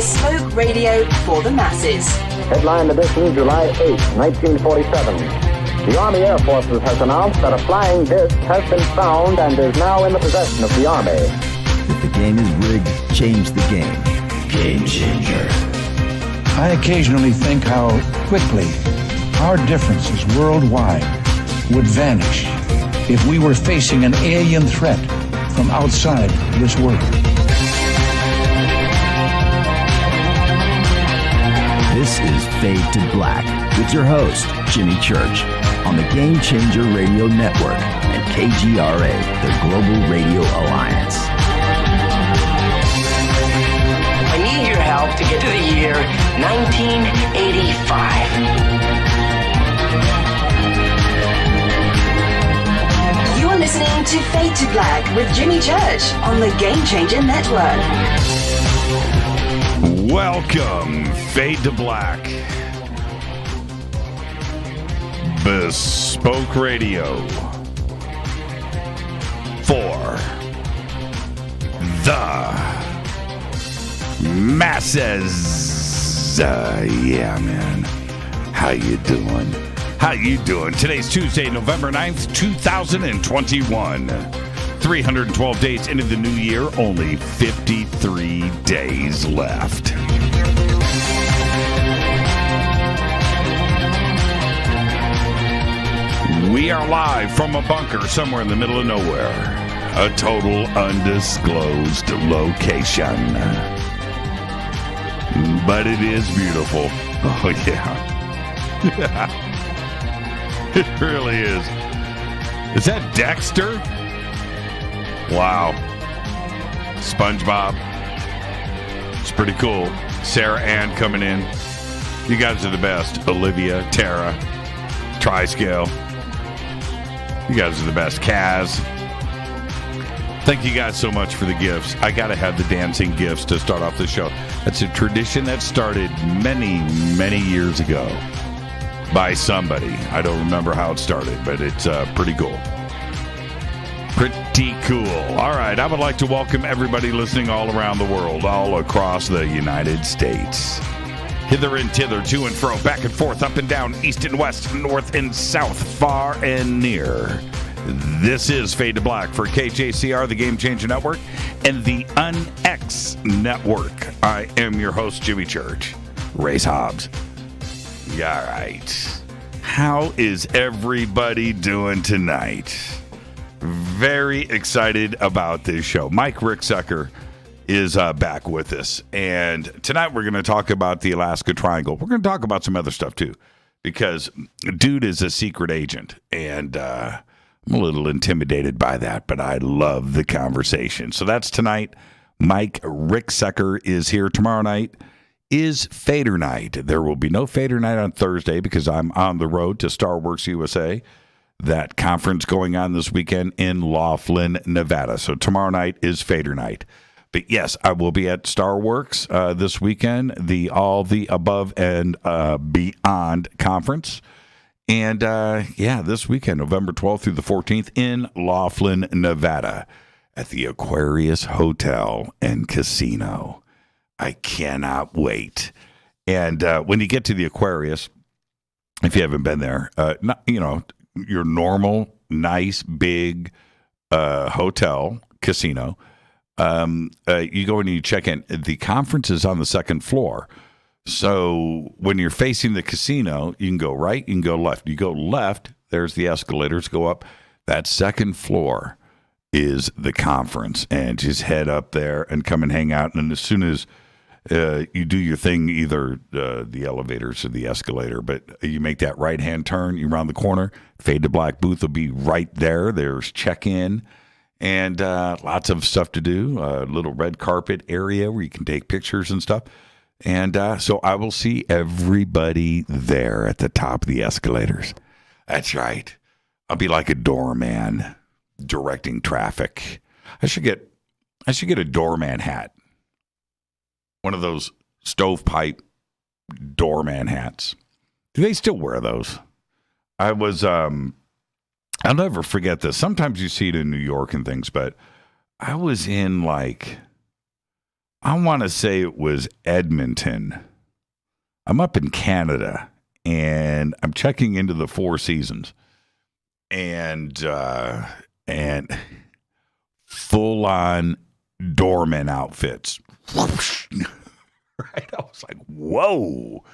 bespoke radio for the masses. Headline edition, July 8, 1947. The Army Air Forces has announced that a flying disc has been found and is now in the possession of the Army. If the game is rigged, change the game. Game changer. I occasionally think how quickly our differences worldwide would vanish if we were facing an alien threat from outside this world. This is Fade to Black with your host, Jimmy Church, on the Game Changer Radio Network and KGRA, the Global Radio Alliance. I need your help to get to the year 1985. You're listening to Fade to Black with Jimmy Church on the Game Changer Network. Welcome, Fade to Black. Bespoke Radio for the masses. Yeah, man. How you doing? How you doing? Today's Tuesday, November 9th, 2021. 312 days into the new year, only 53 days left. We are live from a bunker somewhere in the middle of nowhere. A total undisclosed location. But it is beautiful. Oh, yeah. It really is. Is that Dexter? Wow. SpongeBob. It's pretty cool. Sarah Ann coming in. You guys are the best. Olivia, Tara, Triscale. You guys are the best. Kaz. Thank you guys so much for the gifts. I got to have the dancing gifts to start off the show. That's a tradition that started many, many years ago by somebody. I don't remember how it started, but it's pretty cool. Pretty cool. All right, I would like to welcome everybody listening all around the world, all across the United States. Hither and thither, to and fro, back and forth, up and down, east and west, north and south, far and near. This is Fade to Black for KJCR, the Game Changer Network, and the UnX Network. I am your host, Jimmy Church. Race Hobbs. Yeah, all right. How is everybody doing tonight? Very excited about this show. Mike Ricksecker is back with us. And tonight we're going to talk about the Alaska Triangle. We're going to talk about some other stuff too, because dude is a secret agent. And I'm a little intimidated by that, but I love the conversation. So that's tonight. Mike Ricksecker is here. Tomorrow night is Fader Night. There will be no Fader Night on Thursday because I'm on the road to Starworks USA. That conference going on this weekend in Laughlin, Nevada. So tomorrow night is Fader Night. But yes, I will be at Starworks this weekend, the All the Above and Beyond conference. And this weekend, November 12th through the 14th in Laughlin, Nevada at the Aquarius Hotel and Casino. I cannot wait. And when you get to the Aquarius, if you haven't been there, your normal, nice, big hotel, casino. You go in and you check in. The conference is on the second floor. So when you're facing the casino, you can go right, you can go left. You go left, there's the escalators go up. That second floor is the conference. And just head up there and come and hang out. And as soon as you do your thing, either the elevators or the escalator, but you make that right-hand turn, you round the corner, Fade to Black booth will be right there. There's check-in and lots of stuff to do, a little red carpet area where you can take pictures and stuff. And so I will see everybody there at the top of the escalators. That's right. I'll be like a doorman directing traffic. I should get a doorman hat. One of those stovepipe doorman hats. Do they still wear those? I'll never forget this. Sometimes you see it in New York and things, but I was in I want to say it was Edmonton. I'm up in Canada, and I'm checking into the Four Seasons, and full on doorman outfits. Right? I was like, whoa,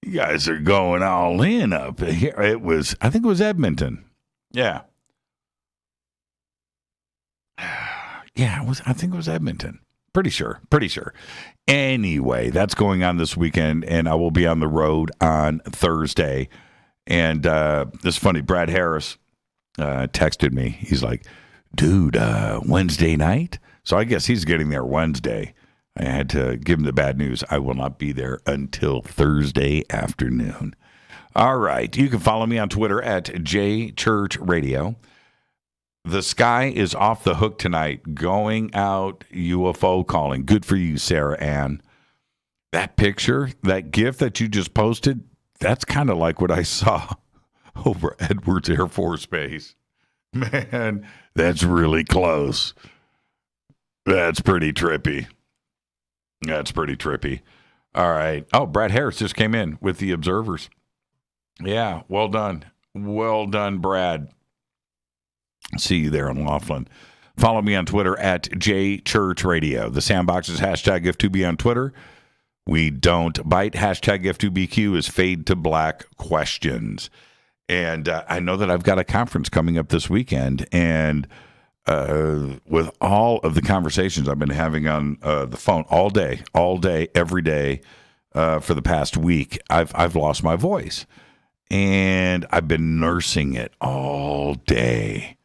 you guys are going all in up here. I think it was Edmonton. Yeah. Yeah, I think it was Edmonton. Pretty sure. Anyway, that's going on this weekend, and I will be on the road on Thursday. And this is funny. Brad Harris texted me. He's like, dude, Wednesday night? So I guess he's getting there Wednesday. I had to give him the bad news. I will not be there until Thursday afternoon. All right. You can follow me on Twitter at JChurchRadio. The sky is off the hook tonight. Going out UFO calling. Good for you, Sarah Ann. That picture, that GIF that you just posted, that's kind of like what I saw over Edwards Air Force Base. Man, that's really close. That's pretty trippy. All right. Oh, Brad Harris just came in with the Observers. Yeah, well done. Well done, Brad. See you there in Laughlin. Follow me on Twitter at JChurchRadio. The Sandbox is hashtag F2B on Twitter. We don't bite. Hashtag F2BQ is Fade to Black Questions. And I know that I've got a conference coming up this weekend, and with all of the conversations I've been having on the phone all day, every day for the past week, I've lost my voice, and I've been nursing it all day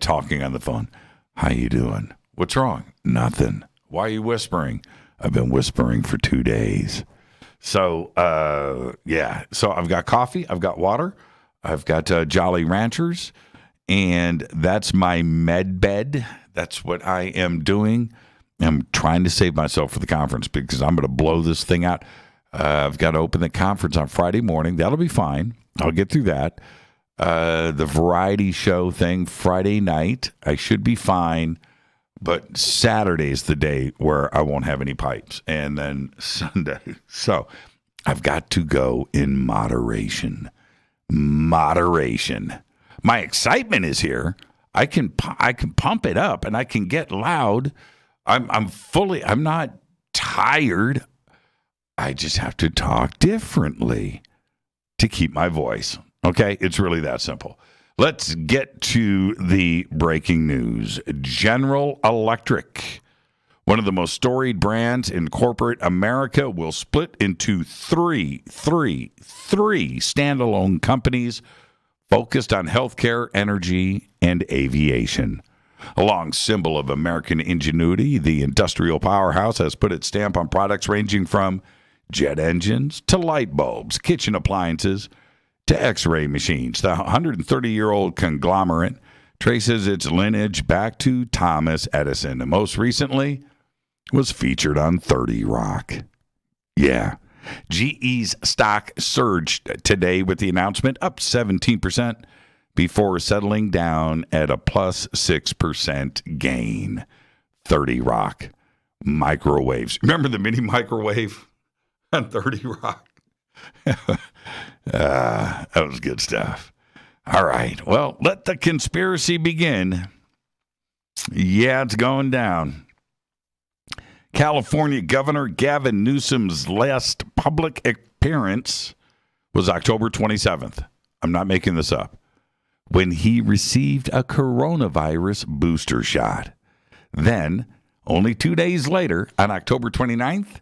talking on the phone. How you doing? What's wrong? Nothing. Why are you whispering? I've been whispering for 2 days. So so I've got coffee, I've got water, I've got Jolly Ranchers. And that's my med bed. That's what I am doing. I'm trying to save myself for the conference because I'm going to blow this thing out. I've got to open the conference on Friday morning. That'll be fine. I'll get through that. The variety show thing Friday night, I should be fine. But Saturday's the day where I won't have any pipes. And then Sunday. So I've got to go in moderation. My excitement is here. I can pump it up and I can get loud. I'm not tired. I just have to talk differently to keep my voice. Okay? It's really that simple. Let's get to the breaking news. General Electric, one of the most storied brands in corporate America, will split into three standalone companies focused on healthcare, energy, and aviation. A long symbol of American ingenuity, the industrial powerhouse has put its stamp on products ranging from jet engines to light bulbs, kitchen appliances, to X-ray machines. The 130-year-old conglomerate traces its lineage back to Thomas Edison, and most recently was featured on 30 Rock. Yeah. GE's stock surged today with the announcement, up 17% before settling down at a plus 6% gain. 30 Rock. Microwaves. Remember the mini microwave on 30 Rock? That was good stuff. All right. Well, let the conspiracy begin. Yeah, it's going down. California Governor Gavin Newsom's last public appearance was October 27th. I'm not making this up. When he received a coronavirus booster shot. Then, only 2 days later, on October 29th,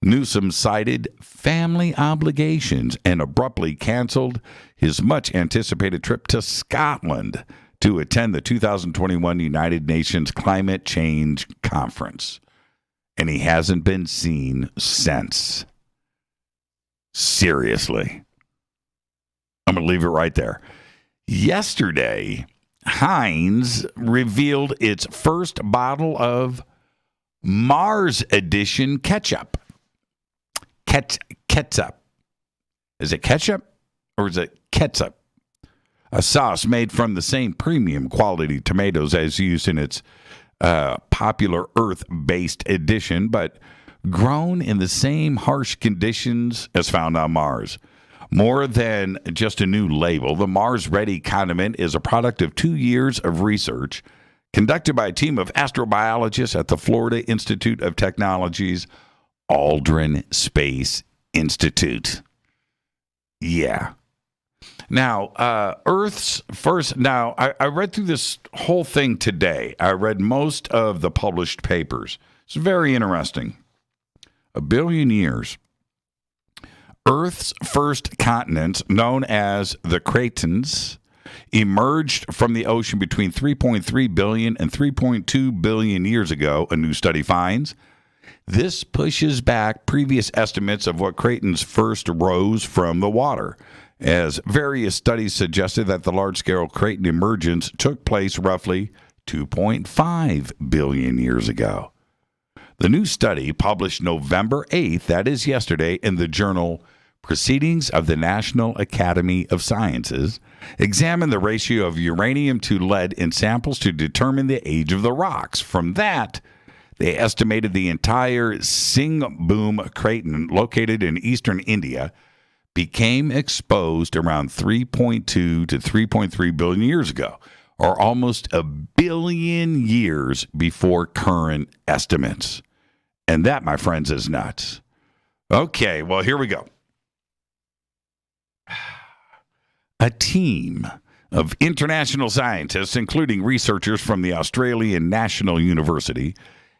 Newsom cited family obligations and abruptly canceled his much-anticipated trip to Scotland to attend the 2021 United Nations Climate Change Conference. And he hasn't been seen since. Seriously. I'm going to leave it right there. Yesterday, Heinz revealed its first bottle of Mars Edition ketchup. Ketchup. Is it ketchup or is it ketchup? A sauce made from the same premium quality tomatoes as used in its popular Earth-based edition, but grown in the same harsh conditions as found on Mars. More than just a new label, the Mars Ready condiment is a product of 2 years of research conducted by a team of astrobiologists at the Florida Institute of Technology's Aldrin Space Institute. Yeah. Now, Earth's first... Now, I read through this whole thing today. I read most of the published papers. It's very interesting. 1 billion years. Earth's first continents, known as the Cratons, emerged from the ocean between 3.3 billion and 3.2 billion years ago, a new study finds. This pushes back previous estimates of what Cratons first rose from the water, as various studies suggested that the large-scale Craton emergence took place roughly 2.5 billion years ago. The new study, published November 8th, that is yesterday, in the journal Proceedings of the National Academy of Sciences, examined the ratio of uranium to lead in samples to determine the age of the rocks. From that, they estimated the entire Singhbum Craton, located in eastern India, became exposed around 3.2 to 3.3 billion years ago, or almost 1 billion years before current estimates. And that, my friends, is nuts. Okay, well, here we go. A team of international scientists, including researchers from the Australian National University,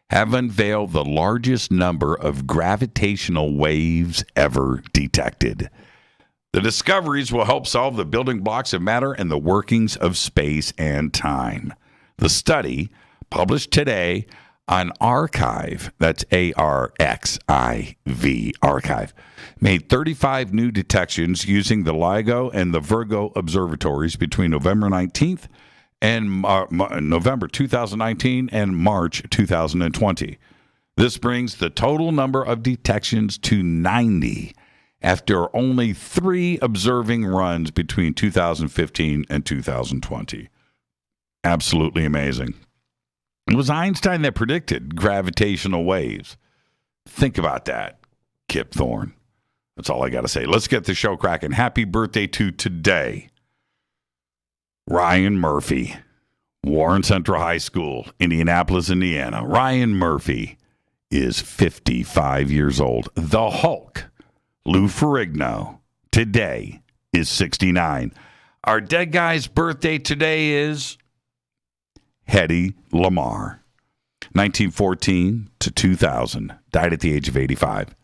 have unveiled the largest number of gravitational waves ever detected. The discoveries will help solve the building blocks of matter and the workings of space and time. The study, published today on Archive, that's ARXIV, Archive, made 35 new detections using the LIGO and the Virgo observatories between November 19th and November 2019 and March 2020. This brings the total number of detections to 90 after only 3 observing runs between 2015 and 2020. Absolutely amazing. It was Einstein that predicted gravitational waves. Think about that, Kip Thorne. That's all I got to say. Let's get the show cracking. Happy birthday to today, Ryan Murphy, Warren Central High School, Indianapolis, Indiana. Ryan Murphy is 55 years old. The Hulk, Lou Ferrigno, today is 69. Our dead guy's birthday today is Hedy Lamarr, 1914 to 2000, died at the age of 85.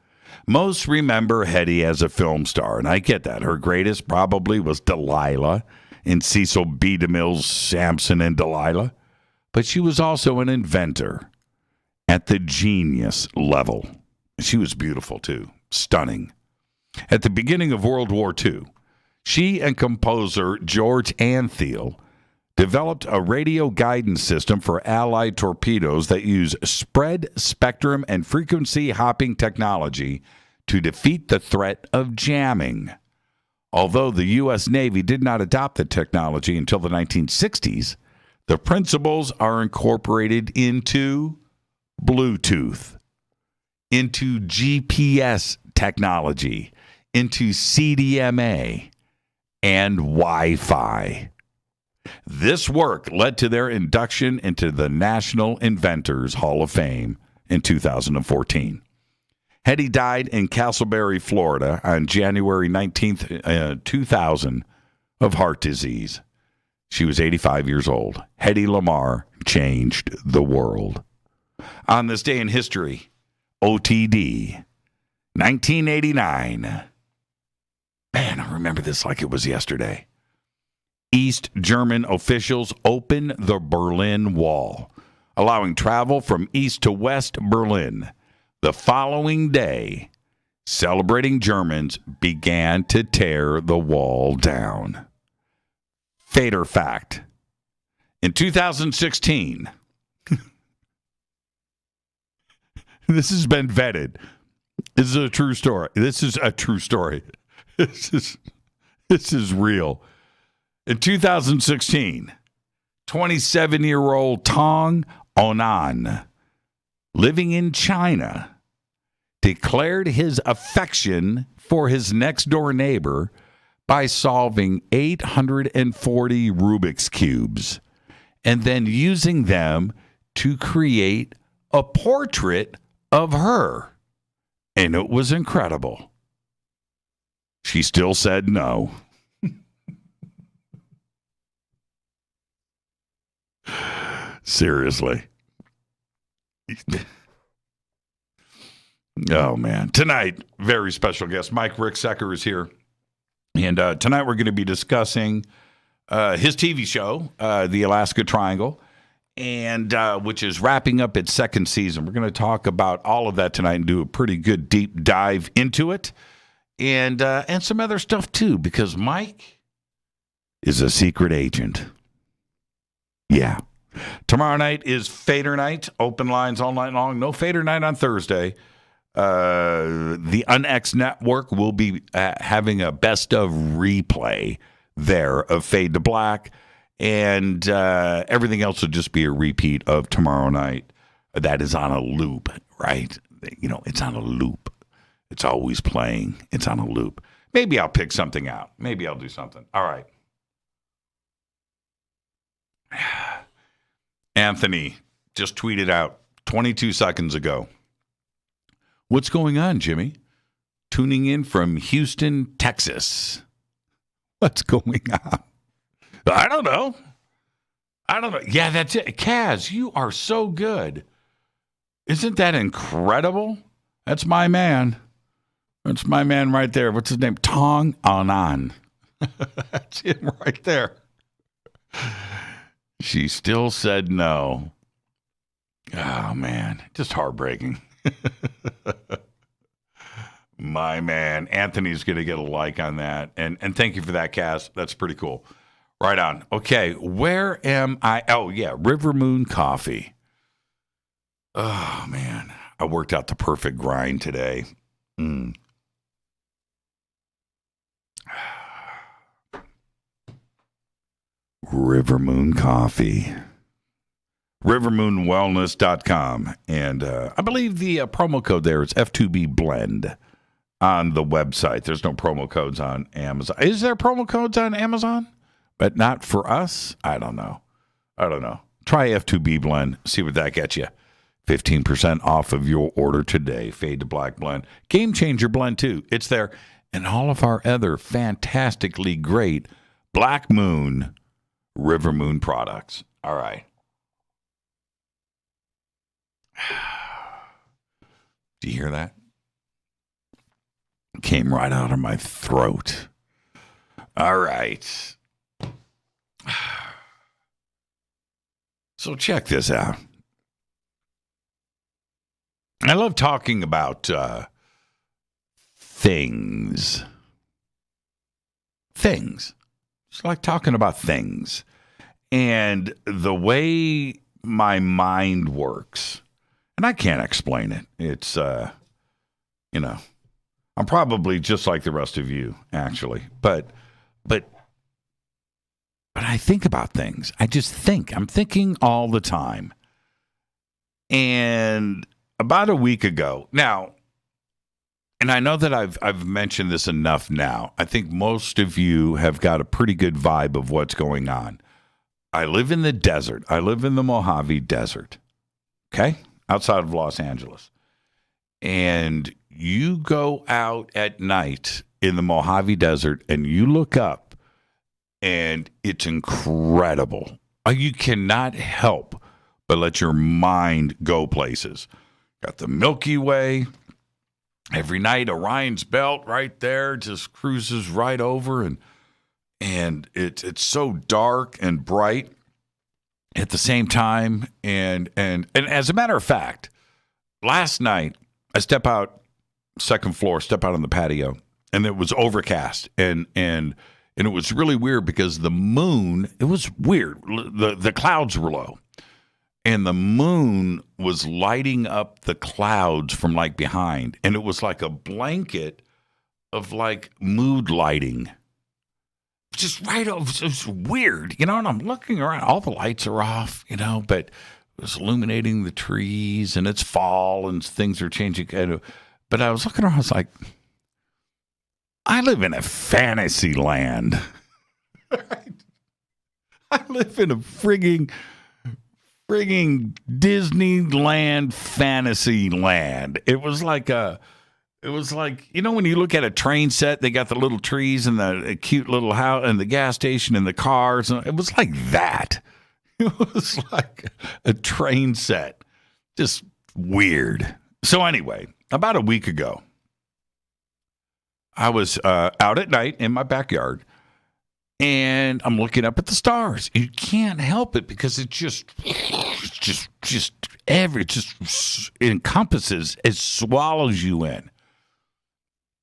Most remember Hedy as a film star, and I get that. Her greatest probably was Delilah in Cecil B. DeMille's Samson and Delilah, but she was also an inventor at the genius level. She was beautiful, too, stunning. At the beginning of World War II, she and composer George Antheil developed a radio guidance system for Allied torpedoes that use spread spectrum and frequency hopping technology to defeat the threat of jamming. Although the U.S. Navy did not adopt the technology until the 1960s, the principles are incorporated into Bluetooth, into GPS technology, into CDMA, and Wi-Fi. This work led to their induction into the National Inventors Hall of Fame in 2014. Hedy died in Castleberry, Florida on January 19th, 2000 of heart disease. She was 85 years old. Hedy Lamarr changed the world. On this day in history, OTD, 1989. Man, I remember this like it was yesterday. East German officials opened the Berlin Wall, allowing travel from east to west Berlin. The following day, celebrating Germans began to tear the wall down. Fader fact. In 2016, this has been vetted. This is a true story. This is a true story. This is real. In 2016, 27-year-old Tong Onan, living in China, declared his affection for his next-door neighbor by solving 840 Rubik's Cubes and then using them to create a portrait of her. And it was incredible. She still said no. Seriously. Oh, man. Tonight, very special guest. Mike Ricksecker is here. And tonight we're going to be discussing his TV show, The Alaska Triangle, and which is wrapping up its second season. We're going to talk about all of that tonight and do a pretty good deep dive into it. And some other stuff, too, because Mike is a secret agent. Yeah. Tomorrow night is Fader night. Open lines all night long. No Fader night on Thursday. The UnX Network will be having a best of replay there of Fade to Black. And everything else will just be a repeat of tomorrow night. That is on a loop, right? You know, it's on a loop. It's always playing. It's on a loop. Maybe I'll pick something out. Maybe I'll do something. All right. Anthony just tweeted out 22 seconds ago. What's going on, Jimmy? Tuning in from Houston, Texas. What's going on? I don't know. Yeah, that's it. Kaz, you are so good. Isn't that incredible? That's my man. That's my man right there. What's his name? Tong Anan. That's him right there. She still said no. Oh, man. Just heartbreaking. My man. Anthony's going to get a like on that. And thank you for that, Cass. That's pretty cool. Right on. Okay. Where am I? Oh, yeah. River Moon Coffee. Oh, man. I worked out the perfect grind today. River Moon Coffee. rivermoonwellness.com. And I believe the promo code there is F2B Blend on the website. There's no promo codes on Amazon. Is there promo codes on Amazon? But not for us? I don't know. Try F2B Blend. See what that gets you. 15% off of your order today. Fade to Black Blend. Game Changer Blend, too. It's there. And all of our other fantastically great Black Moon, River Moon products. All right. Do you hear that? It came right out of my throat. All right. So check this out. I love talking about things. Things. It's like talking about things. And the way my mind works. And I can't explain it. It's, I'm probably just like the rest of you, actually. But I think about things. I just think. I'm thinking all the time. And about a week ago, now, and I know that I've mentioned this enough now. I think most of you have got a pretty good vibe of what's going on. I live in the desert. I live in the Mojave Desert, okay, outside of Los Angeles. And you go out at night in the Mojave Desert and you look up, and it's incredible. You cannot help but let your mind go places. Got the Milky Way. Every night, Orion's Belt right there just cruises right over, and it's so dark and bright at the same time. And as a matter of fact, last night I step out on the patio, and it was overcast, and it was really weird because the moon, it was weird. The clouds were low. And the moon was lighting up the clouds from like behind. And it was like a blanket of like mood lighting. Just right over. It was weird, and I'm looking around. All the lights are off, but was illuminating the trees, and it's fall, and things are changing. But I was looking around, I was like, I live in a fantasy land. I live in a frigging Disneyland fantasy land. It was like, you know, when you look at a train set, they got the little trees and the cute little house and the gas station and the cars. It was like that. It was like a train set. Just weird. So anyway, about a week ago, I was out at night in my backyard, and I'm looking up at the stars. You can't help it because it just encompasses, it swallows you in.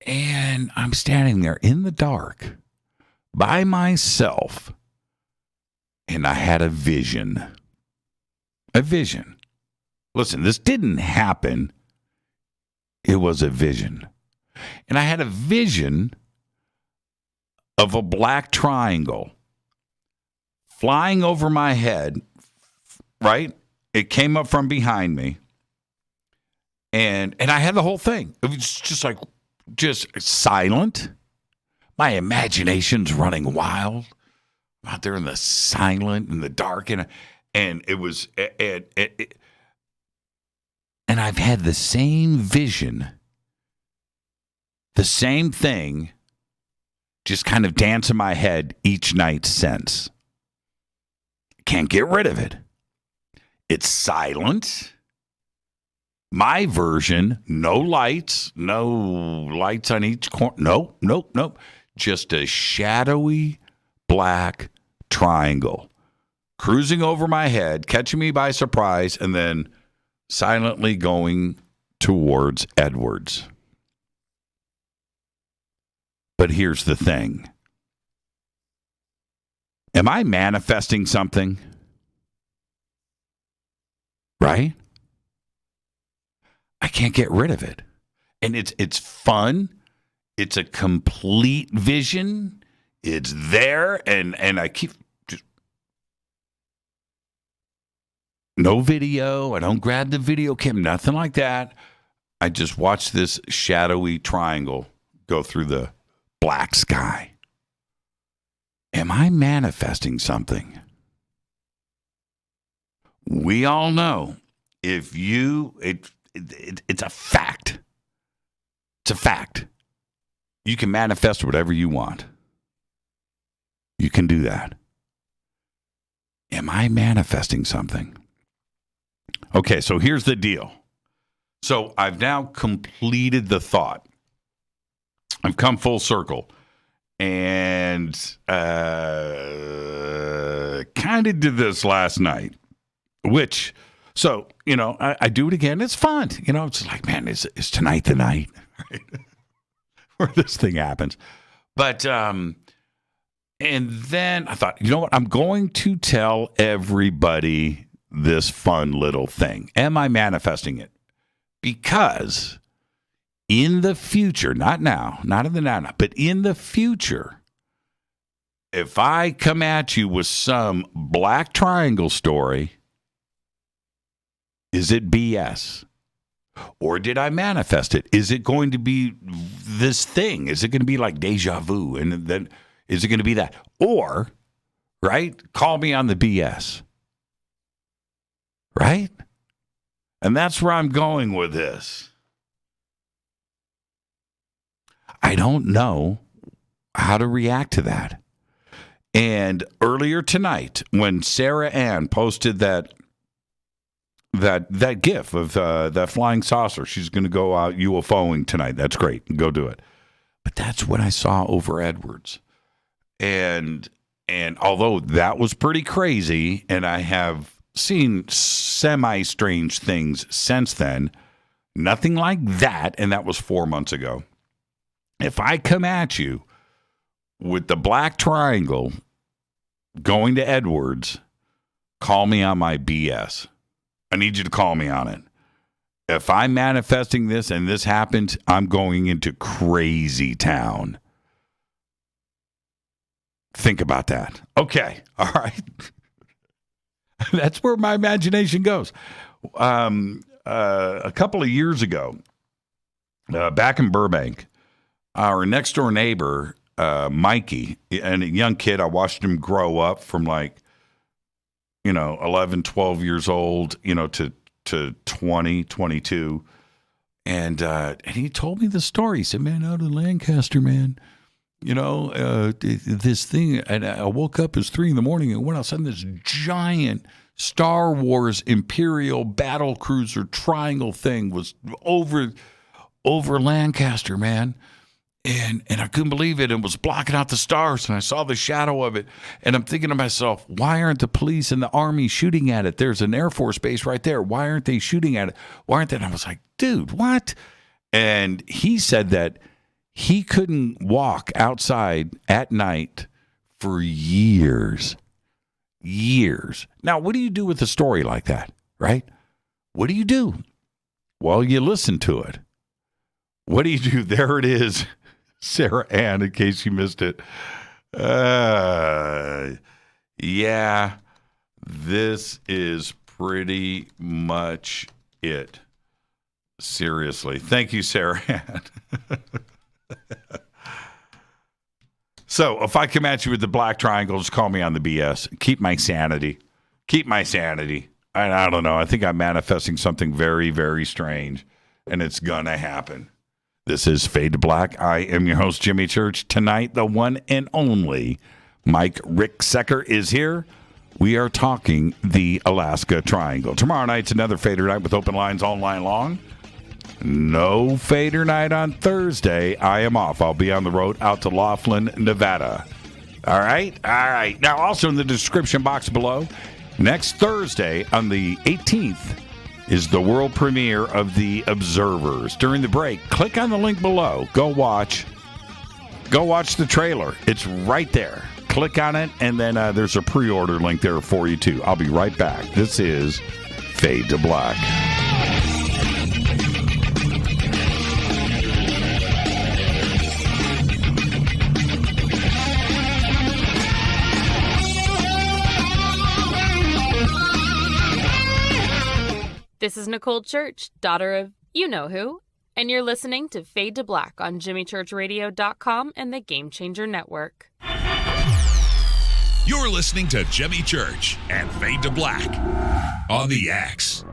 And I'm standing there in the dark by myself, and I had a vision. A vision. Listen, this didn't happen. It was a vision. And I had a vision of a black triangle flying over my head, right? It came up from behind me. And I had the whole thing. It was just silent. My imagination's running wild. I'm out there in the silent, in the dark, and it was, and I've had the same vision, the same thing, just kind of dance in my head each night since. Can't get rid of it. It's silent. My version, no lights on each corner. Nope. Just a shadowy black triangle cruising over my head, catching me by surprise, and then silently going towards Edwards. But here's the thing. Am I manifesting something? Right? I can't get rid of it. And it's fun. It's a complete vision. It's there, and I keep just no video. I don't grab the video cam, nothing like that. I just watch this shadowy triangle go through the black sky. Am I manifesting something? We all know it's a fact. It's a fact. You can manifest whatever you want. You can do that. Am I manifesting something? Okay, so here's the deal. So I've now completed the thought. I've come full circle. And kind of did this last night. So, you know, I do it again. It's fun. You know, it's like, man, is tonight the night? Right? Where this thing happens. But, and then I thought, you know what? I'm going to tell everybody this fun little thing. Am I manifesting it? Because in the future, not now, not in the now, but in the future, if I come at you with some black triangle story, is it BS? Or did I manifest it? Is it going to be this thing? Is it going to be like deja vu? And then is it going to be that? Or, right, call me on the BS. Right? And that's where I'm going with this. I don't know how to react to that. And earlier tonight, when Sarah Ann posted that gif of that flying saucer, she's going to go out UFOing tonight. That's great. Go do it. But that's what I saw over Edwards. And although that was pretty crazy, and I have seen semi-strange things since then, nothing like that, and that was 4 months ago. If I come at you with the black triangle going to Edwards, call me on my BS. I need you to call me on it. If I'm manifesting this and this happens, I'm going into crazy town. Think about that. Okay. All right. That's where my imagination goes. A couple of years ago, back in Burbank, our next door neighbor, Mikey, and a young kid, I watched him grow up from 11, 12 years old, to 20, 22. And he told me the story. He said, man, out in Lancaster, man, this thing, and I woke up, it was 3 a.m, and went outside, and this giant Star Wars Imperial battle cruiser triangle thing was over Lancaster, man. And I couldn't believe it. It was blocking out the stars, and I saw the shadow of it. And I'm thinking to myself, why aren't the police and the Army shooting at it? There's an Air Force base right there. Why aren't they shooting at it? Why aren't they? And I was like, dude, what? And he said that he couldn't walk outside at night for years. Now, what do you do with a story like that, right? What do you do? Well, you listen to it. What do you do? There it is. Sarah Ann, in case you missed it. Yeah, this is pretty much it. Seriously. Thank you, Sarah Ann. So if I come at you with the black triangle, just call me on the BS. Keep my sanity. I don't know. I think I'm manifesting something very, very strange, and it's going to happen. This is Fade to Black. I am your host, Jimmy Church. Tonight, the one and only Mike Ricksecker is here. We are talking the Alaska Triangle. Tomorrow night's another Fader night with open lines all night long. No Fader night on Thursday. I am off. I'll be on the road out to Laughlin, Nevada. All right. Now, also in the description box below, next Thursday on the 18th, is the world premiere of The Observers. During the break, click on the link below. Go watch the trailer. It's right there. Click on it, and then there's a pre-order link there for you, too. I'll be right back. This is Fade to Black. This is Nicole Church, daughter of you-know-who, and you're listening to Fade to Black on JimmyChurchRadio.com and the Game Changer Network. You're listening to Jimmy Church and Fade to Black on the X.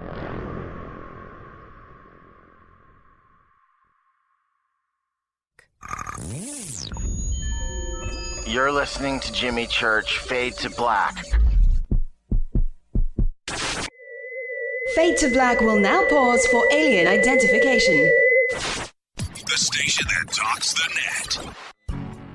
You're listening to Jimmy Church, Fade to Black. Fade to Black will now pause for alien identification. The station that talks the net.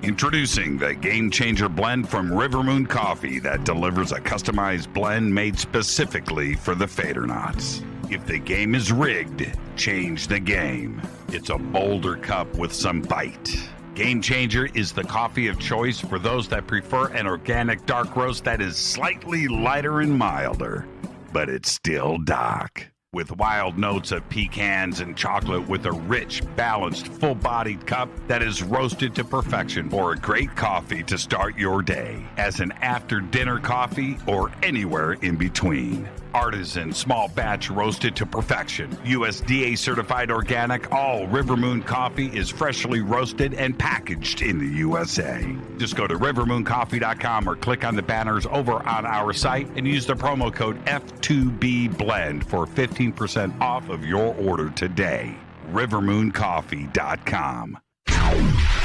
Introducing the Game Changer blend from Rivermoon Coffee that delivers a customized blend made specifically for the Fadernauts. If the game is rigged, change the game. It's a bolder cup with some bite. Game Changer is the coffee of choice for those that prefer an organic dark roast that is slightly lighter and milder, but it's still dark. With wild notes of pecans and chocolate with a rich, balanced, full-bodied cup that is roasted to perfection for a great coffee to start your day, as an after-dinner coffee or anywhere in between. Artisan, small batch roasted to perfection. USDA certified organic, all Rivermoon coffee is freshly roasted and packaged in the USA. Just go to rivermooncoffee.com or click on the banners over on our site and use the promo code F2B Blend for 15% off of your order today. rivermooncoffee.com.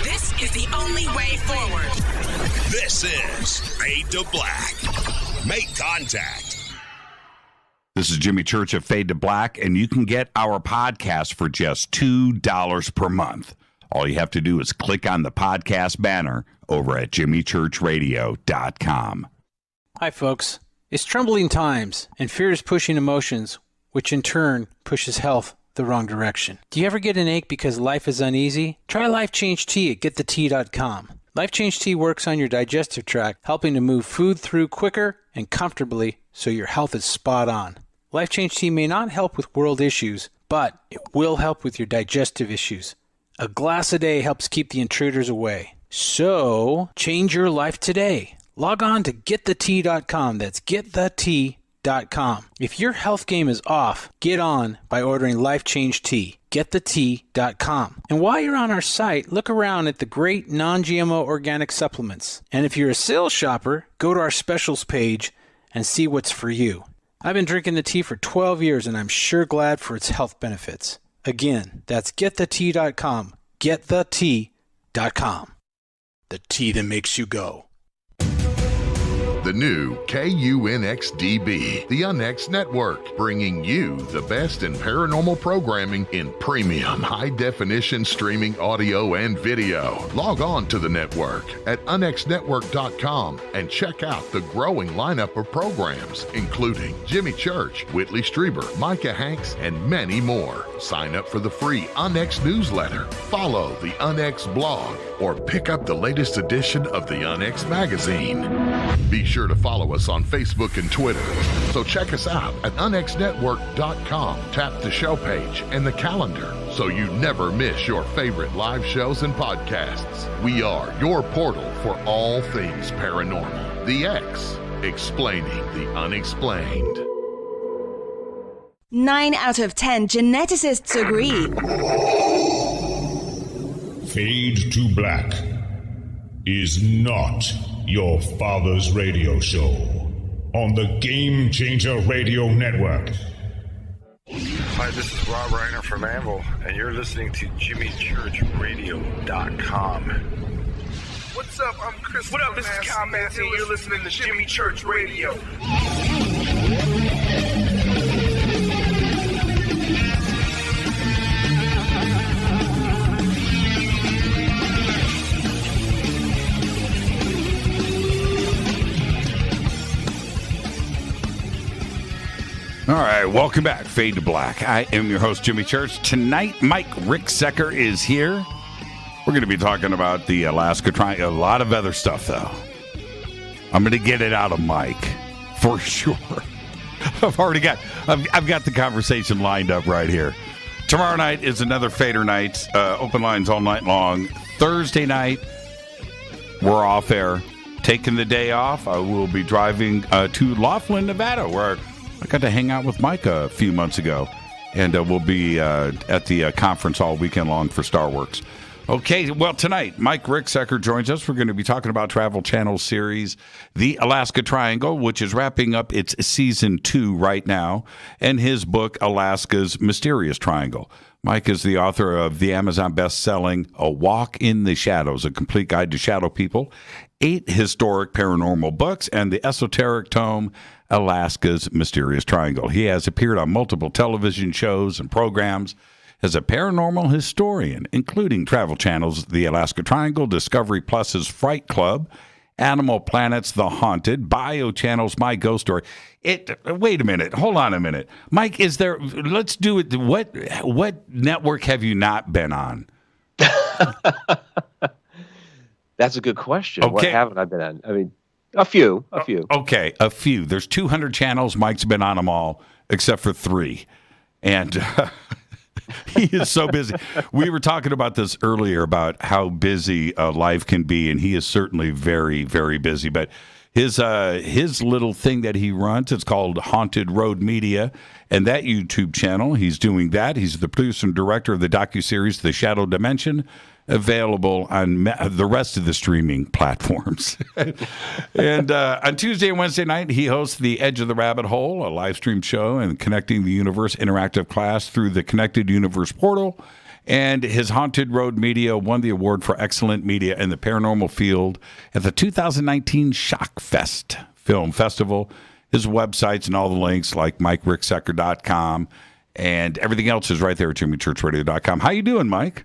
This is the only way forward. This is Fade to Black. Make contact. This is Jimmy Church of Fade to Black, and you can get our podcast for just $2 per month. All you have to do is click on the podcast banner over at jimmychurchradio.com. Hi, folks. It's troubling times, and fear is pushing emotions, which in turn pushes health the wrong direction. Do you ever get an ache because life is uneasy? Try Life Change Tea at getthetea.com. Life Change Tea works on your digestive tract, helping to move food through quicker and comfortably so your health is spot on. Life Change Tea may not help with world issues, but it will help with your digestive issues. A glass a day helps keep the intruders away. So, change your life today. Log on to getthetea.com. That's getthetea.com. wtih.com. If your health game is off, get on by ordering Life Change Tea. Gettheti.com. And while you're on our site, look around at the great non-GMO organic supplements. And if you're a sales shopper, go to our specials page and see what's for you. I've been drinking the tea for 12 years and I'm sure glad for its health benefits. Again, that's gettheti.com. Gettheti.com. The tea that makes you go. The new KUNXDB, the UNX Network, bringing you the best in paranormal programming in premium, high-definition streaming audio and video. Log on to the network at unxnetwork.com and check out the growing lineup of programs, including Jimmy Church, Whitley Strieber, Micah Hanks, and many more. Sign up for the free UNX newsletter, follow the UNX blog, or pick up the latest edition of the UNX magazine. Be sure to follow us on Facebook and Twitter. So check us out at unxnetwork.com. Tap the show page and the calendar so you never miss your favorite live shows and podcasts. We are your portal for all things paranormal. The X, explaining the unexplained. 9 out of 10 geneticists agree. Fade to Black is not your father's radio show on the Game Changer Radio Network. Hi, this is Rob Reiner from Anvil, and you're listening to JimmyChurchRadio.com. What's up? I'm Chris. What up? This is Kyle Massey, and you're listening to Jimmy Church Radio. All right, welcome back, Fade to Black. I am your host, Jimmy Church. Tonight, Mike Ricksecker is here. We're going to be talking about the Alaska Triangle, a lot of other stuff, though. I'm going to get it out of Mike, for sure. I've got the conversation lined up right here. Tomorrow night is another Fader night, open lines all night long. Thursday night, we're off air. Taking the day off, I will be driving to Laughlin, Nevada, where I got to hang out with Mike a few months ago, and we'll be at the conference all weekend long for Starworks. Okay, well, tonight, Mike Ricksecker joins us. We're going to be talking about Travel Channel's series, The Alaska Triangle, which is wrapping up its season 2 right now, and his book, Alaska's Mysterious Triangle. Mike is the author of the Amazon best-selling A Walk in the Shadows, a complete guide to shadow people, 8 historic paranormal books, and the esoteric tome, Alaska's Mysterious Triangle. He has appeared on multiple television shows and programs as a paranormal historian, including Travel Channel's The Alaska Triangle, Discovery Plus's Fright Club, Animal Planet's The Haunted, Bio Channel's My Ghost Story. Wait a minute. Hold on a minute. Mike, let's do it. What network have you not been on? That's a good question. Okay. What haven't I been on? I mean, a few. Okay, a few. There's 200 channels. Mike's been on them all, except for 3. And he is so busy. We were talking about this earlier, about how busy life can be, and he is certainly very, very busy. But his little thing that he runs, it's called Haunted Road Media, and that YouTube channel, he's doing that. He's the producer and director of the docuseries The Shadow Dimension, available on the rest of the streaming platforms. And on Tuesday and Wednesday night, he hosts The Edge of the Rabbit Hole, a live stream show and Connecting the Universe interactive class through the Connected Universe portal. And his Haunted Road Media won the award for excellent media in the paranormal field at the 2019 Shockfest Film Festival. His websites and all the links, like MikeRicksecker.com, and everything else is right there at JimmyChurchRadio.com. How you doing, Mike?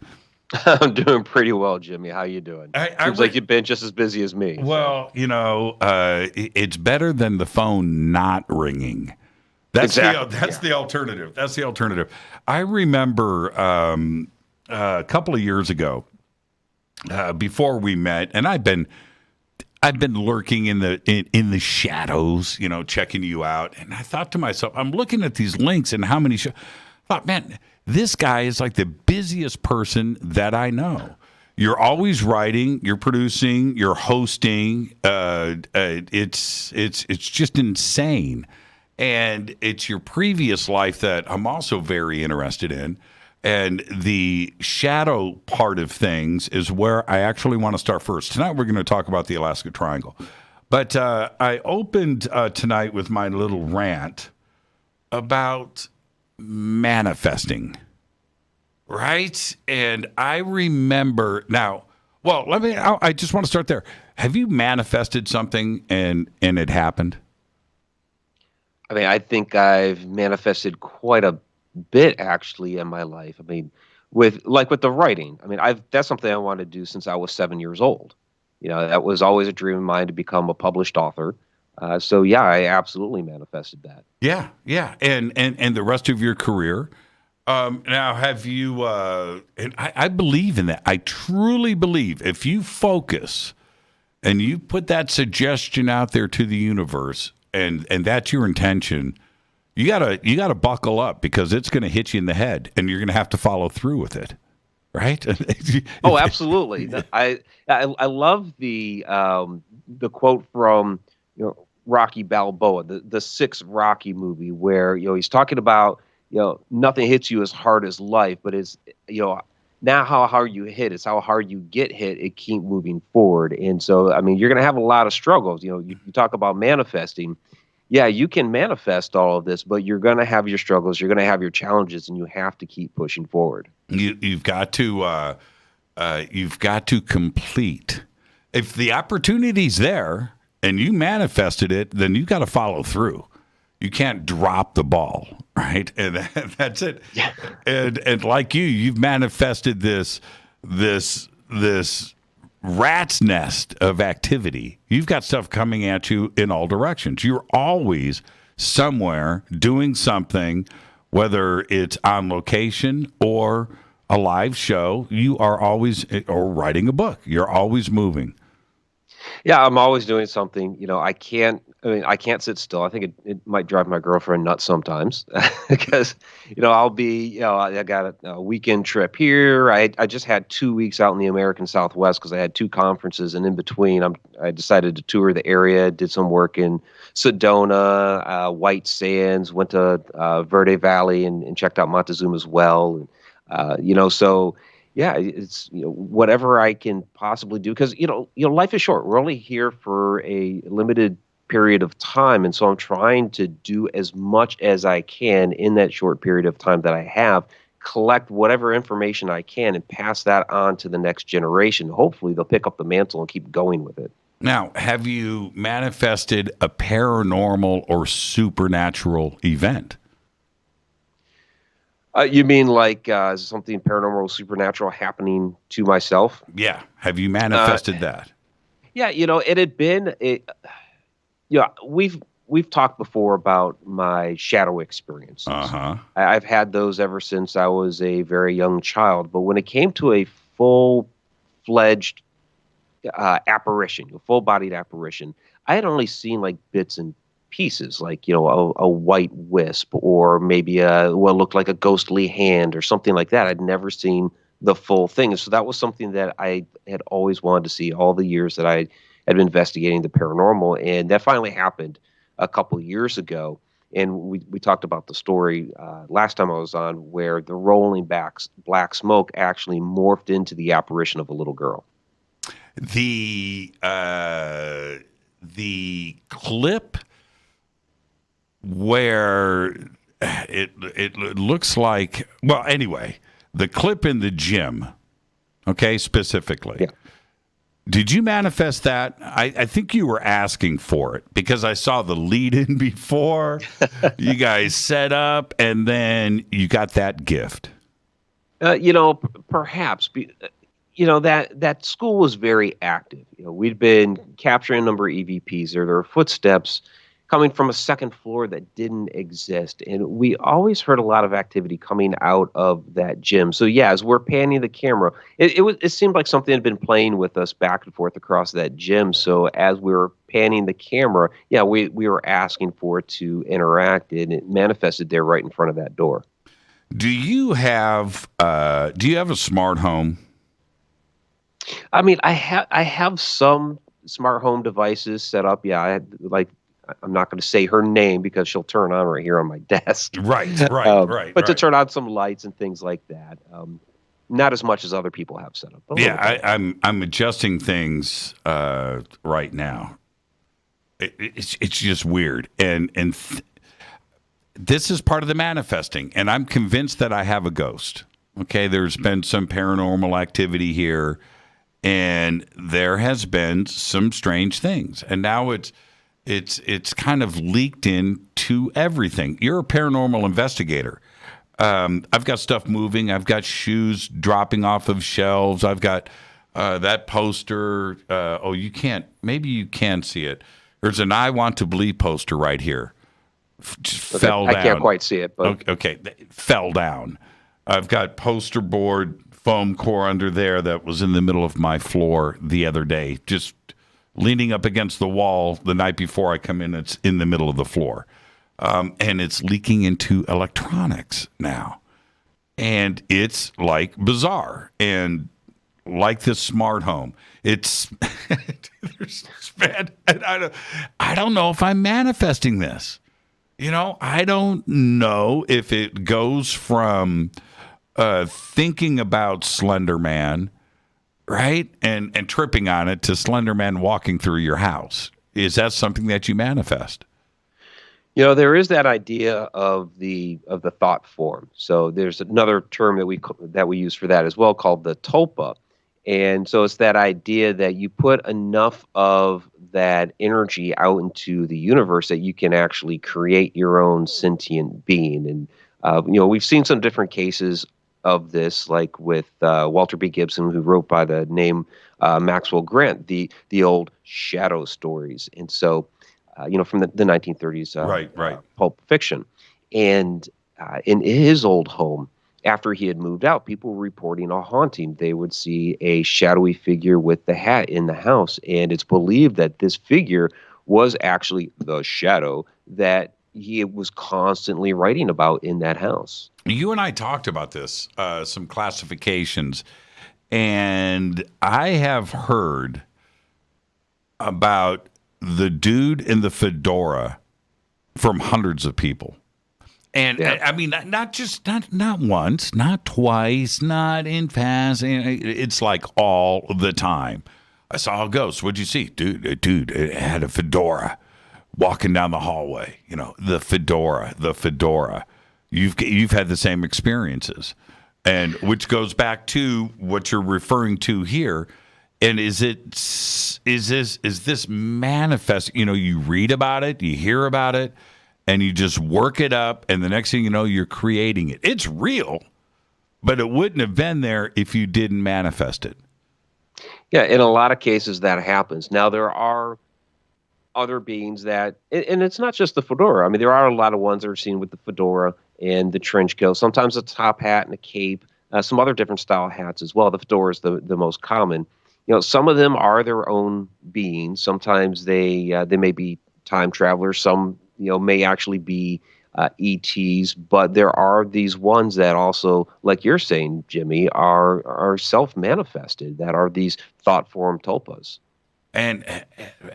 I'm doing pretty well, Jimmy. How you doing? Seems like you've been just as busy as me. Well, it's better than the phone not ringing. That's the alternative. That's the alternative. I remember a couple of years ago, before we met, and I've been lurking in the shadows, checking you out. And I thought to myself, I'm looking at these links and how many. I thought, man, this guy is like the busiest person that I know. You're always writing, you're producing, you're hosting. It's just insane. And it's your previous life that I'm also very interested in. And the shadow part of things is where I actually want to start first. Tonight, we're going to talk about the Alaska Triangle. But I opened tonight with my little rant about manifesting, right? And I remember now, well, I just want to start there. Have you manifested something and it happened? I mean, I think I've manifested quite a bit actually in my life. I mean, with the writing. I mean, that's something I wanted to do since I was 7 years old. You know, that was always a dream of mine to become a published author. So yeah, I absolutely manifested that. Yeah, yeah, and the rest of your career. Now, have you? And I believe in that. I truly believe if you focus and you put that suggestion out there to the universe, and that's your intention, you gotta buckle up because it's going to hit you in the head, and you're going to have to follow through with it, right? Oh, absolutely. I love the quote from Rocky Balboa, the sixth Rocky movie, where he's talking about nothing hits you as hard as life, but it's not how hard you hit, it's how hard you get hit and keep moving forward. And so, I mean, you're going to have a lot of struggles. You talk about manifesting. Yeah, you can manifest all of this, but you're going to have your struggles, you're going to have your challenges, and you have to keep pushing forward. You've got to complete. If the opportunity's there and you manifested it, then you got to follow through. You can't drop the ball, right? And that's it. Yeah. And like you've manifested this rat's nest of activity. You've got stuff coming at you in all directions. You're always somewhere doing something, whether it's on location or a live show. You are always, or writing a book. You're always moving. Yeah, I'm always doing something. I can't sit still. I think it might drive my girlfriend nuts sometimes because, I'll be, I got a weekend trip here. I just had 2 weeks out in the American Southwest because I had 2 conferences, and in between I decided to tour the area, did some work in Sedona, White Sands, went to Verde Valley and checked out Montezuma as well. So yeah, it's whatever I can possibly do because life is short. We're only here for a limited period of time, and so I'm trying to do as much as I can in that short period of time that I have, collect whatever information I can, and pass that on to the next generation. Hopefully, they'll pick up the mantle and keep going with it. Now, have you manifested a paranormal or supernatural event? You mean like something paranormal, supernatural happening to myself? Yeah. Have you manifested that? Yeah, it had been we've talked before about my shadow experiences. Uh-huh. I've had those ever since I was a very young child, but when it came to a full-fledged apparition, a full-bodied apparition, I had only seen like bits and pieces, like a white wisp, or maybe what looked like a ghostly hand or something like that. I'd never seen the full thing, and so that was something that I had always wanted to see all the years that I had been investigating the paranormal, and that finally happened a couple of years ago. And we talked about the story last time I was on, where the rolling black smoke actually morphed into the apparition of a little girl. The clip where it looks like, well, anyway, the clip in the gym, okay, specifically. Yeah. Did you manifest that? I think you were asking for it because I saw the lead-in before. You guys set up, and then you got that gift. Perhaps. That school was very active. We'd been capturing a number of EVPs. There were footsteps coming from a second floor that didn't exist. And we always heard a lot of activity coming out of that gym. So yeah, as we're panning the camera, it seemed like something had been playing with us back and forth across that gym. So as we were panning the camera, yeah, we were asking for it to interact, and it manifested there right in front of that door. Do you have a smart home? I mean, I have some smart home devices set up. Yeah, I had I'm not going to say her name because she'll turn on right here on my desk. Right. But to turn on some lights and things like that. Not as much as other people have set up. I'm adjusting things right now. It's just weird, and this is part of the manifesting, and I'm convinced that I have a ghost. Okay, there's been some paranormal activity here, and there has been some strange things, and now it's kind of leaked into everything. You're a paranormal investigator. I've got stuff moving. I've got shoes dropping off of shelves. I've got that poster. Maybe you can see it. There's an I Want to Believe poster right here. Fell down. I can't quite see it, but okay, fell down. I've got poster board foam core under there that was in the middle of my floor the other day, just leaning up against the wall the night before I come in. It's in the middle of the floor. And it's leaking into electronics now. And it's like bizarre. And like this smart home, it's bad. And I don't know if I'm manifesting this. I don't know if it goes from thinking about Slender Man, right? And tripping on it to Slender Man walking through your house. Is that something that you manifest? There is that idea of the thought form. So there's another term that we use for that as well, called the tulpa. And so it's that idea that you put enough of that energy out into the universe that you can actually create your own sentient being. And we've seen some different cases of this, like with Walter B. Gibson, who wrote by the name Maxwell Grant, the old shadow stories. And so from the 1930s pulp fiction. And in his old home, after he had moved out, people were reporting a haunting. They would see a shadowy figure with the hat in the house. And it's believed that this figure was actually the shadow that he was constantly writing about in that house. You and I talked about this, some classifications. And I have heard about the dude in the fedora from hundreds of people. And I mean, not once, not twice, not in fast. It's like all the time. I saw a ghost. What'd you see? Dude, it had a fedora walking down the hallway. The fedora. You've had the same experiences. And which goes back to what you're referring to here. And is this manifest? You read about it, you hear about it, and you just work it up, and the next thing you know, you're creating it. It's real, but it wouldn't have been there if you didn't manifest it. Yeah, in a lot of cases that happens. Now, there are other beings that, and it's not just the fedora. I mean, there are a lot of ones that are seen with the fedora and the trench coat, sometimes a top hat and a cape, some other different style hats as well. The fedora is the most common. Some of them are their own beings. Sometimes they may be time travelers. Some, may actually be ETs. But there are these ones that also, like you're saying, Jimmy, are self-manifested, that are these thought form tulpas. And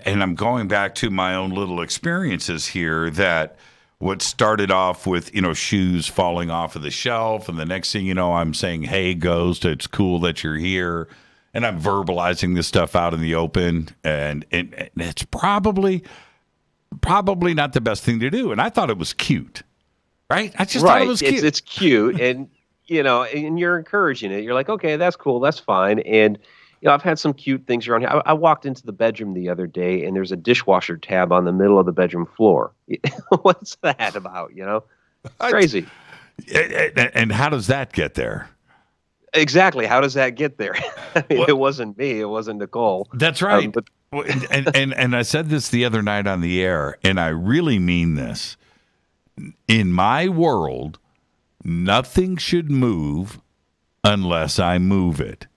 I'm going back to my own little experiences here, that what started off with, shoes falling off of the shelf, and the next thing you know, I'm saying, "Hey, ghost, it's cool that you're here." And I'm verbalizing this stuff out in the open, and it's probably not the best thing to do. And I thought it was cute, right? I just thought it was cute. It's cute, and and you're encouraging it. You're like, okay, that's cool, that's fine. And I've had some cute things around here. I walked into the bedroom the other day, and there's a dishwasher tab on the middle of the bedroom floor. What's that about? Crazy. And how does that get there? Exactly. How does that get there? I mean, it wasn't me. It wasn't Nicole. That's right. And I said this the other night on the air, and I really mean this. In my world, nothing should move unless I move it.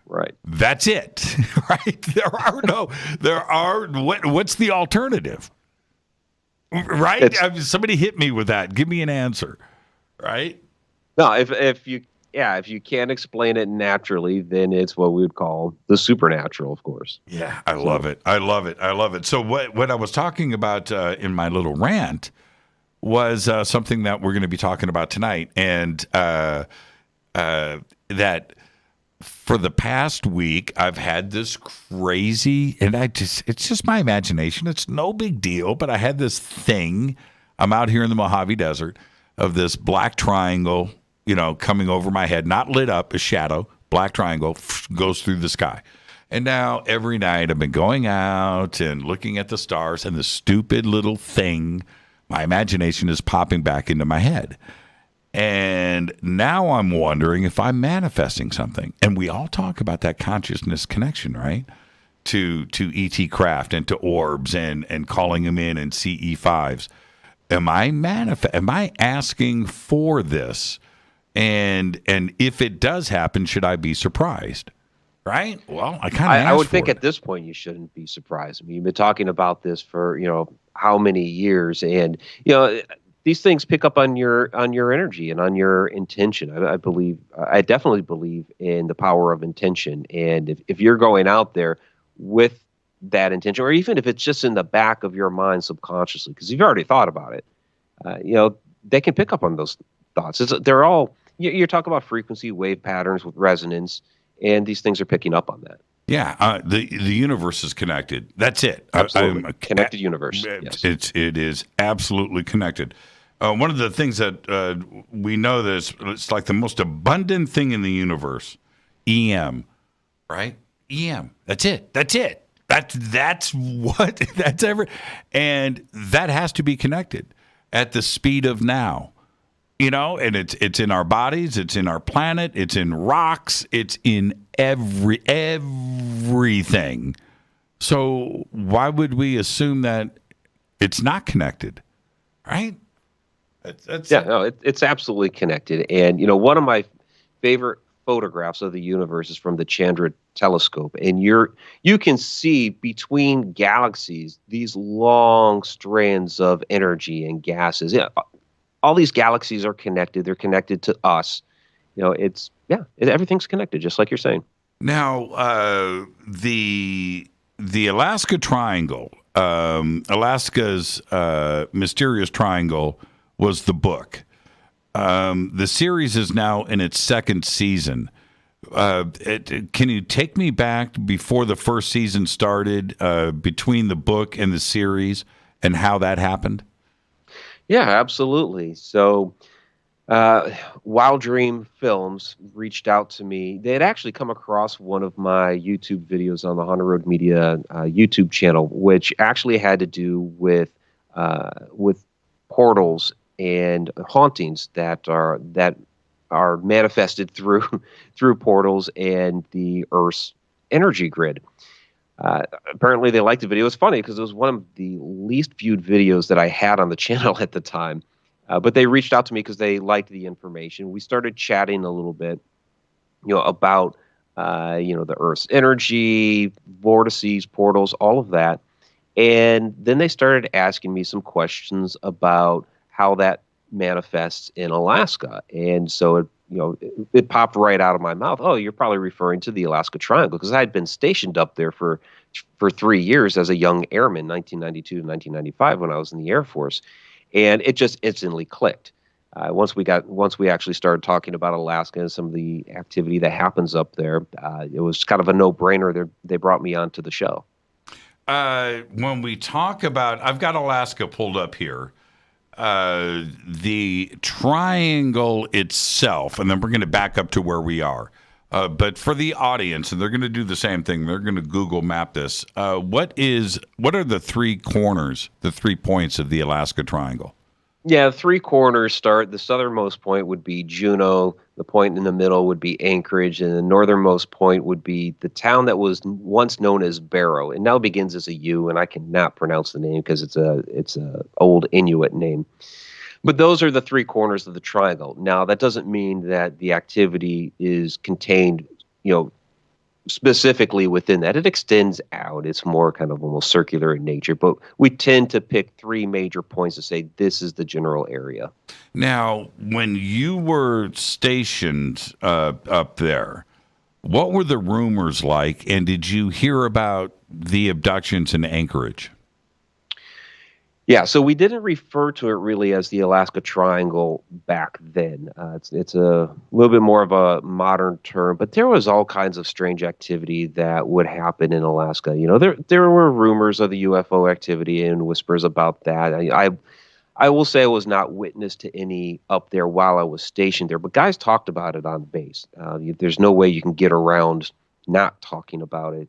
Right. That's it. Right. What's the alternative? Right. Somebody hit me with that. Give me an answer. Right. No, if you if you can't explain it naturally, then it's what we would call the supernatural, of course. Yeah, I love it. I love it. I love it. So what I was talking about in my little rant was something that we're going to be talking about tonight, and that for the past week I've had this crazy, and it's just my imagination. It's no big deal, but I had this thing. I'm out here in the Mojave Desert of this black triangle, coming over my head, not lit up, a shadow, black triangle goes through the sky. And now every night I've been going out and looking at the stars, and the stupid little thing, my imagination is popping back into my head. And now I'm wondering if I'm manifesting something. And we all talk about that consciousness connection, right? To ET craft and to orbs and calling them in and CE5s. Am I asking for this? And if it does happen, should I be surprised? Right? Well, I would think at this point you shouldn't be surprised. I mean, you've been talking about this for how many years, and these things pick up on your energy and on your intention. I definitely believe in the power of intention, and if you're going out there with that intention, or even if it's just in the back of your mind subconsciously, because you've already thought about it, they can pick up on those thoughts. They're all you're talking about frequency, wave patterns with resonance. And these things are picking up on that. Yeah, the universe is connected. That's it. Absolutely. Connected universe. Yes. It is absolutely connected. One of the things that we know that it's like the most abundant thing in the universe, EM, right? EM. That's it. That's and that has to be connected at the speed of now. And it's in our bodies, it's in our planet, it's in rocks, it's in everything. So why would we assume that it's not connected, right? It's absolutely connected. And one of my favorite photographs of the universe is from the Chandra telescope, and you can see between galaxies these long strands of energy and gases. All these galaxies are connected. They're connected to us. Everything's connected, just like you're saying. Now, the Alaska Triangle, Alaska's Mysterious Triangle was the book. The series is now in its second season. Can you take me back before the first season started, between the book and the series, and how that happened? Yeah, absolutely. So Wild Dream Films reached out to me. They had actually come across one of my YouTube videos on the Haunted Road Media YouTube channel, which actually had to do with portals and hauntings that are manifested through portals and the Earth's energy grid. Apparently they liked the video. It was funny because it was one of the least viewed videos that I had on the channel at the time. But they reached out to me because they liked the information. We started chatting a little bit, about, the Earth's energy, vortices, portals, all of that. And then they started asking me some questions about how that manifests in Alaska. And so it popped right out of my mouth. Oh, you're probably referring to the Alaska Triangle, because I had been stationed up there for 3 years as a young airman, 1992 to 1995, when I was in the Air Force, and it just instantly clicked. Once we actually started talking about Alaska and some of the activity that happens up there, it was kind of a no-brainer. They brought me onto the show. When we talk about, I've got Alaska pulled up here. The triangle itself, and then we're going to back up to where we are. But for the audience, and they're going to do the same thing, they're going to Google map this. What are the three corners, the 3 points of the Alaska Triangle? Yeah, 3 corners start. The southernmost point would be Juneau. The point in the middle would be Anchorage, and the northernmost point would be the town that was once known as Barrow. It now begins as a U, and I cannot pronounce the name because it's a old Inuit name. But those are the 3 corners of the triangle. Now, that doesn't mean that the activity is contained, specifically within that. It extends out. It's more kind of almost circular in nature, but we tend to pick 3 major points to say this is the general area. Now, when you were stationed up there, what were the rumors like, and did you hear about the abductions in Anchorage? Yeah, so we didn't refer to it really as the Alaska Triangle back then. It's a little bit more of a modern term, but there was all kinds of strange activity that would happen in Alaska. There were rumors of the UFO activity and whispers about that. I will say I was not witness to any up there while I was stationed there, but guys talked about it on base. There's no way you can get around not talking about it.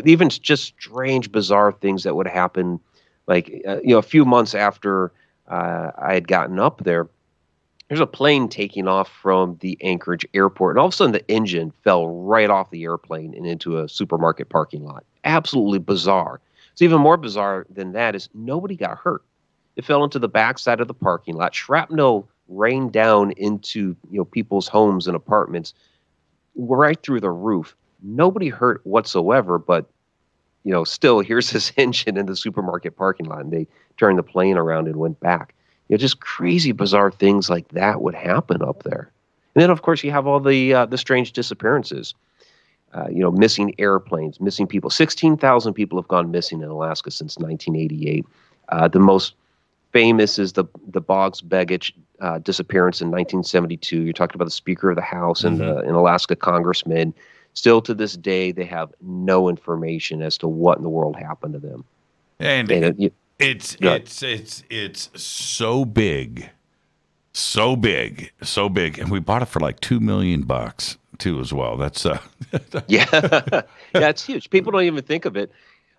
Even just strange, bizarre things that would happen. Like, a few months after I had gotten up there, there's a plane taking off from the Anchorage airport, and all of a sudden the engine fell right off the airplane and into a supermarket parking lot. Absolutely bizarre. It's even more bizarre than that is nobody got hurt. It fell into the backside of the parking lot. Shrapnel rained down into people's homes and apartments right through the roof. Nobody hurt whatsoever, but still, here's this engine in the supermarket parking lot, and they turned the plane around and went back. Just crazy, bizarre things like that would happen up there. And then, of course, you have all the strange disappearances. Missing airplanes, missing people. 16,000 people have gone missing in Alaska since 1988. The most famous is the Boggs Begich disappearance in 1972. You're talking about the Speaker of the House and an Alaska congressman. Still to this day, they have no information as to what in the world happened to them. And it's so big, and we bought it for like $2 million too as well. That's yeah, it's huge. People don't even think of it,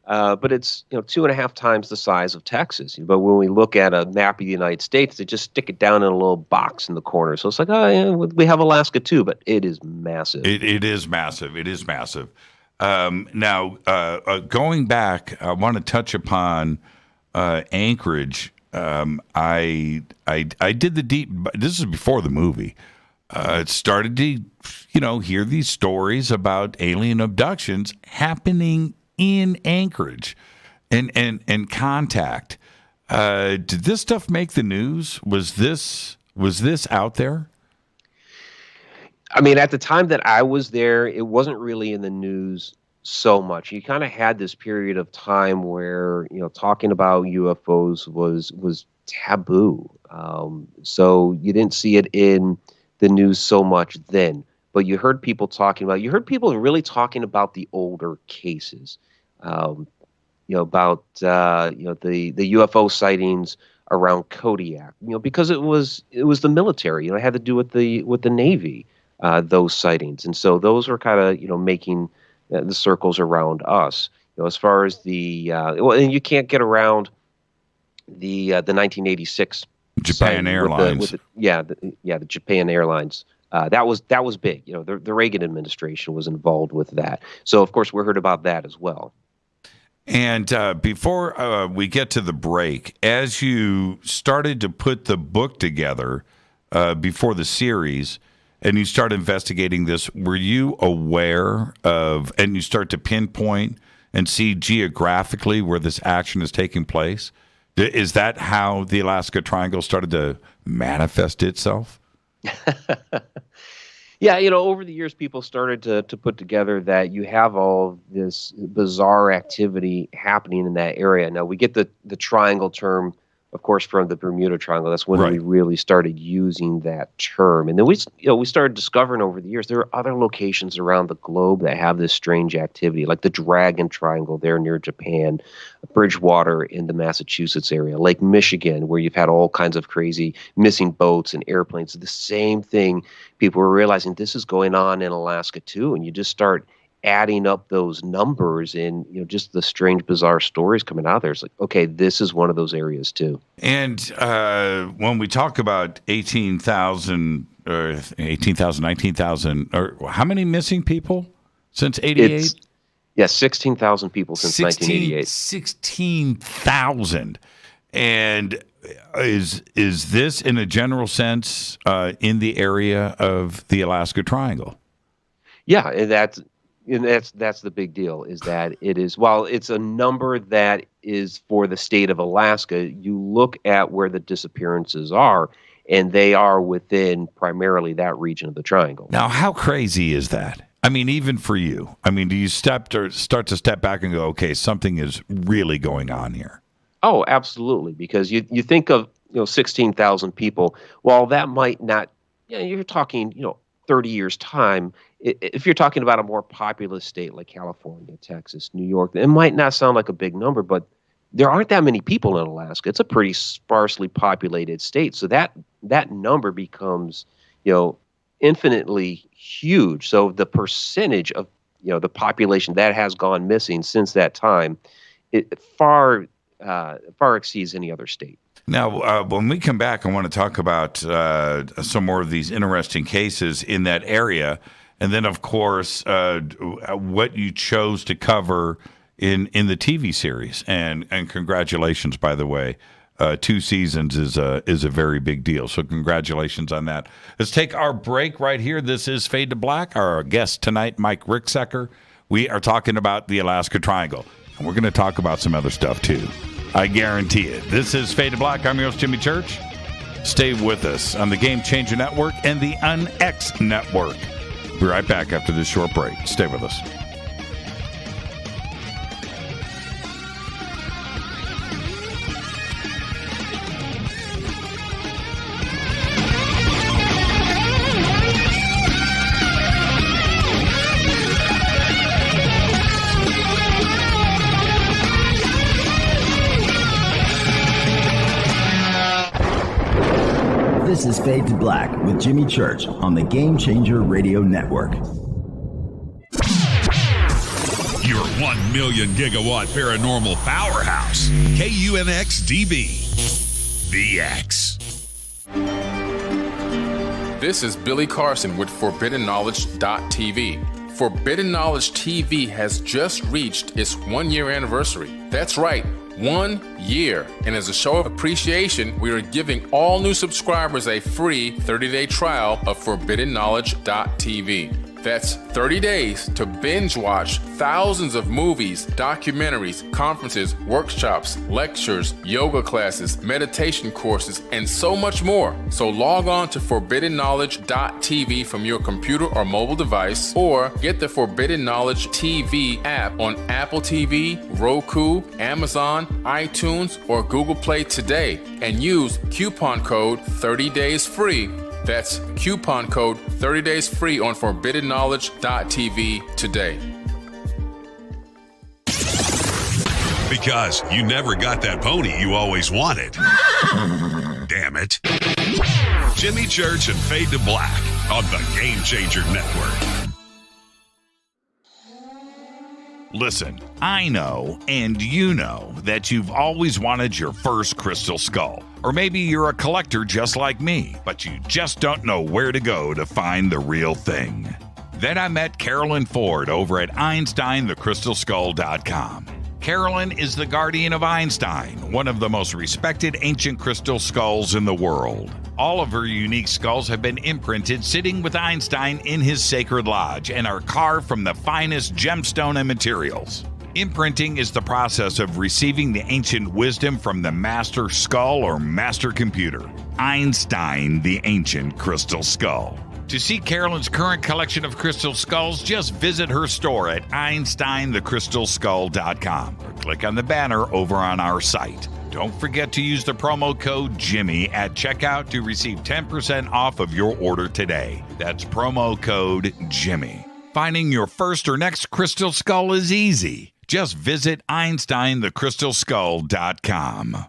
but it's 2.5 times the size of Texas. But when we look at a map of the United States, they just stick it down in a little box in the corner. So it's like, oh yeah, we have Alaska too, but it is massive. It is massive. It is massive. Now, going back, I want to touch upon Anchorage. I did the deep. This is before the movie. It started to hear these stories about alien abductions happening in Anchorage and contact. Did this stuff make the news? Was this out there? I mean, at the time that I was there, it wasn't really in the news so much. You kind of had this period of time where, talking about UFOs was taboo. So you didn't see it in the news so much then. But you heard people really talking about the older cases. About the UFO sightings around Kodiak, because it was the military, it had to do with the Navy, those sightings. And so those were kind of, making the circles around us, as far as and you can't get around the 1986 Japan Airlines. The Japan Airlines. That was big. The Reagan administration was involved with that. So of course we heard about that as well. And before we get to the break, as you started to put the book together before the series, and you start investigating this, were you aware of, and you start to pinpoint and see geographically where this action is taking place? Is that how the Alaska Triangle started to manifest itself? Yeah, over the years, people started to put together that you have all this bizarre activity happening in that area. Now, we get the triangle term, of course, from the Bermuda Triangle. That's when we really started using that term. And then we started discovering over the years there are other locations around the globe that have this strange activity, like the Dragon Triangle there near Japan, Bridgewater in the Massachusetts area, Lake Michigan, where you've had all kinds of crazy missing boats and airplanes. The same thing, people were realizing this is going on in Alaska too, and you just start adding up those numbers and just the strange, bizarre stories coming out there. It's like, okay, this is one of those areas too. And when we talk about 18,000 or 18,000, 19,000, or how many missing people since 88? Yes, 16,000 people since 1988. 16,000. And is this, in a general sense, in the area of the Alaska Triangle? Yeah, and And that's the big deal, is that it is, while it's a number that is for the state of Alaska, you look at where the disappearances are, and they are within primarily that region of the triangle. Now, how crazy is that? I mean, even for you. I mean, do you start to step back and go, okay, something is really going on here? Oh, absolutely. Because you think of 16,000 people. While that might not, you're talking 30 years time. If you're talking about a more populous state like California, Texas, New York, it might not sound like a big number, but there aren't that many people in Alaska. It's a pretty sparsely populated state, so that number becomes infinitely huge. So the percentage of the population that has gone missing since that time, it far exceeds any other state. Now, when we come back, I want to talk about some more of these interesting cases in that area, and then, of course, what you chose to cover in the TV series. And congratulations, by the way. 2 seasons is a very big deal. So congratulations on that. Let's take our break right here. This is Fade to Black. Our guest tonight, Mike Ricksecker. We are talking about the Alaska Triangle, and we're going to talk about some other stuff too. I guarantee it. This is Fade to Black. I'm your host, Jimmy Church. Stay with us on the Game Changer Network and the UnX Network. We'll be right back after this short break. Stay with us. This is Fade to Black with Jimmy Church on the Game Changer Radio Network. Your 1 million gigawatt paranormal powerhouse, KUNX-DB, The X. This is Billy Carson with ForbiddenKnowledge.tv. Forbidden Knowledge TV has just reached its 1-year anniversary. That's right, 1 year. And as a show of appreciation, we are giving all new subscribers a free 30-day trial of ForbiddenKnowledge.tv. That's 30 days to binge watch thousands of movies, documentaries, conferences, workshops, lectures, yoga classes, meditation courses, and so much more. So log on to ForbiddenKnowledge.tv from your computer or mobile device, or get the Forbidden Knowledge TV app on Apple TV, Roku, Amazon, iTunes, or Google Play today, and use coupon code 30daysfree. That's coupon code 30 days free on ForbiddenKnowledge.tv today. Because you never got that pony you always wanted. Damn it. Jimmy Church and Fade to Black on the Game Changer Network. Listen, I know, and you know, that you've always wanted your first crystal skull. Or maybe you're a collector just like me, but you just don't know where to go to find the real thing. Then I met Carolyn Ford over at EinsteinTheCrystalSkull.com. Carolyn is the guardian of Einstein, one of the most respected ancient crystal skulls in the world. All of her unique skulls have been imprinted sitting with Einstein in his sacred lodge and are carved from the finest gemstone and materials. Imprinting is the process of receiving the ancient wisdom from the master skull or master computer, Einstein, the ancient crystal skull. To see Carolyn's current collection of crystal skulls, just visit her store at EinsteinTheCrystalSkull.com or click on the banner over on our site. Don't forget to use the promo code Jimmy at checkout to receive 10% off of your order today. That's promo code Jimmy. Finding your first or next crystal skull is easy. Just visit EinsteinTheCrystalSkull.com.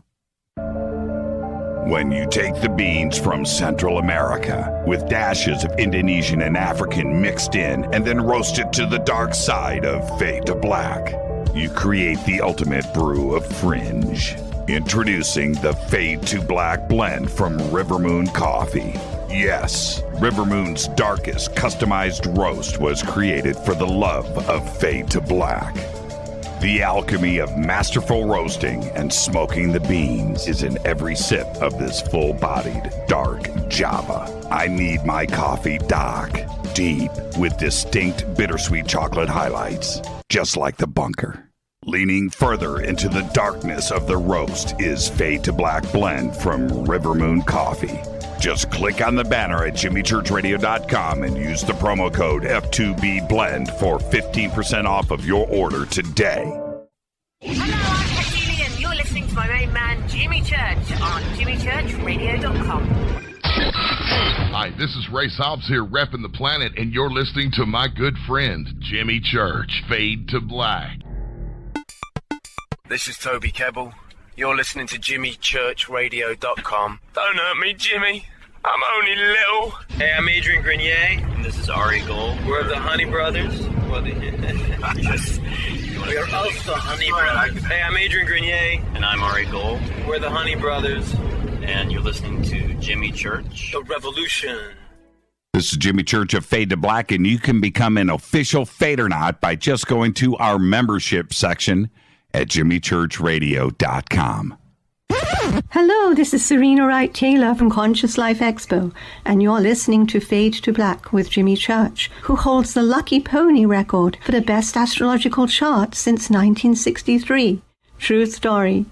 When you take the beans from Central America with dashes of Indonesian and African mixed in and then roasted to the dark side of Fade to Black, you create the ultimate brew of fringe. Introducing the Fade to Black blend from Rivermoon Coffee. Yes, Rivermoon's darkest customized roast was created for the love of Fade to Black. The alchemy of masterful roasting and smoking the beans is in every sip of this full-bodied, dark Java. I need my coffee dark deep with distinct bittersweet chocolate highlights, just like the bunker. Leaning further into the darkness of the roast is Fade to Black Blend from River Moon Coffee. Just click on the banner at jimmychurchradio.com and use the promo code F2B Blend for 15% off of your order today. Hello, I'm Katie and you're listening to my main man, Jimmy Church, on jimmychurchradio.com. Hi, this is Ray Hobbs here, repping the planet, and you're listening to my good friend, Jimmy Church, Fade to Black. This is Toby Kebbell. You're listening to jimmychurchradio.com. Don't hurt me, Jimmy. I'm only little. Hey, I'm Adrian Grenier. And this is Ari Gold. We're the Honey Brothers. Yes. We're of the Honey Brothers. Hey, I'm Adrian Grenier. And I'm Ari Gold. We're the Honey Brothers. And you're listening to Jimmy Church. The Revolution. This is Jimmy Church of Fade to Black, and you can become an official Fadernaut by just going to our membership section at jimmychurchradio.com. Hello, this is Serena Wright Taylor from Conscious Life Expo, and you're listening to Fade to Black with Jimmy Church, who holds the Lucky Pony record for the best astrological chart since 1963. True story.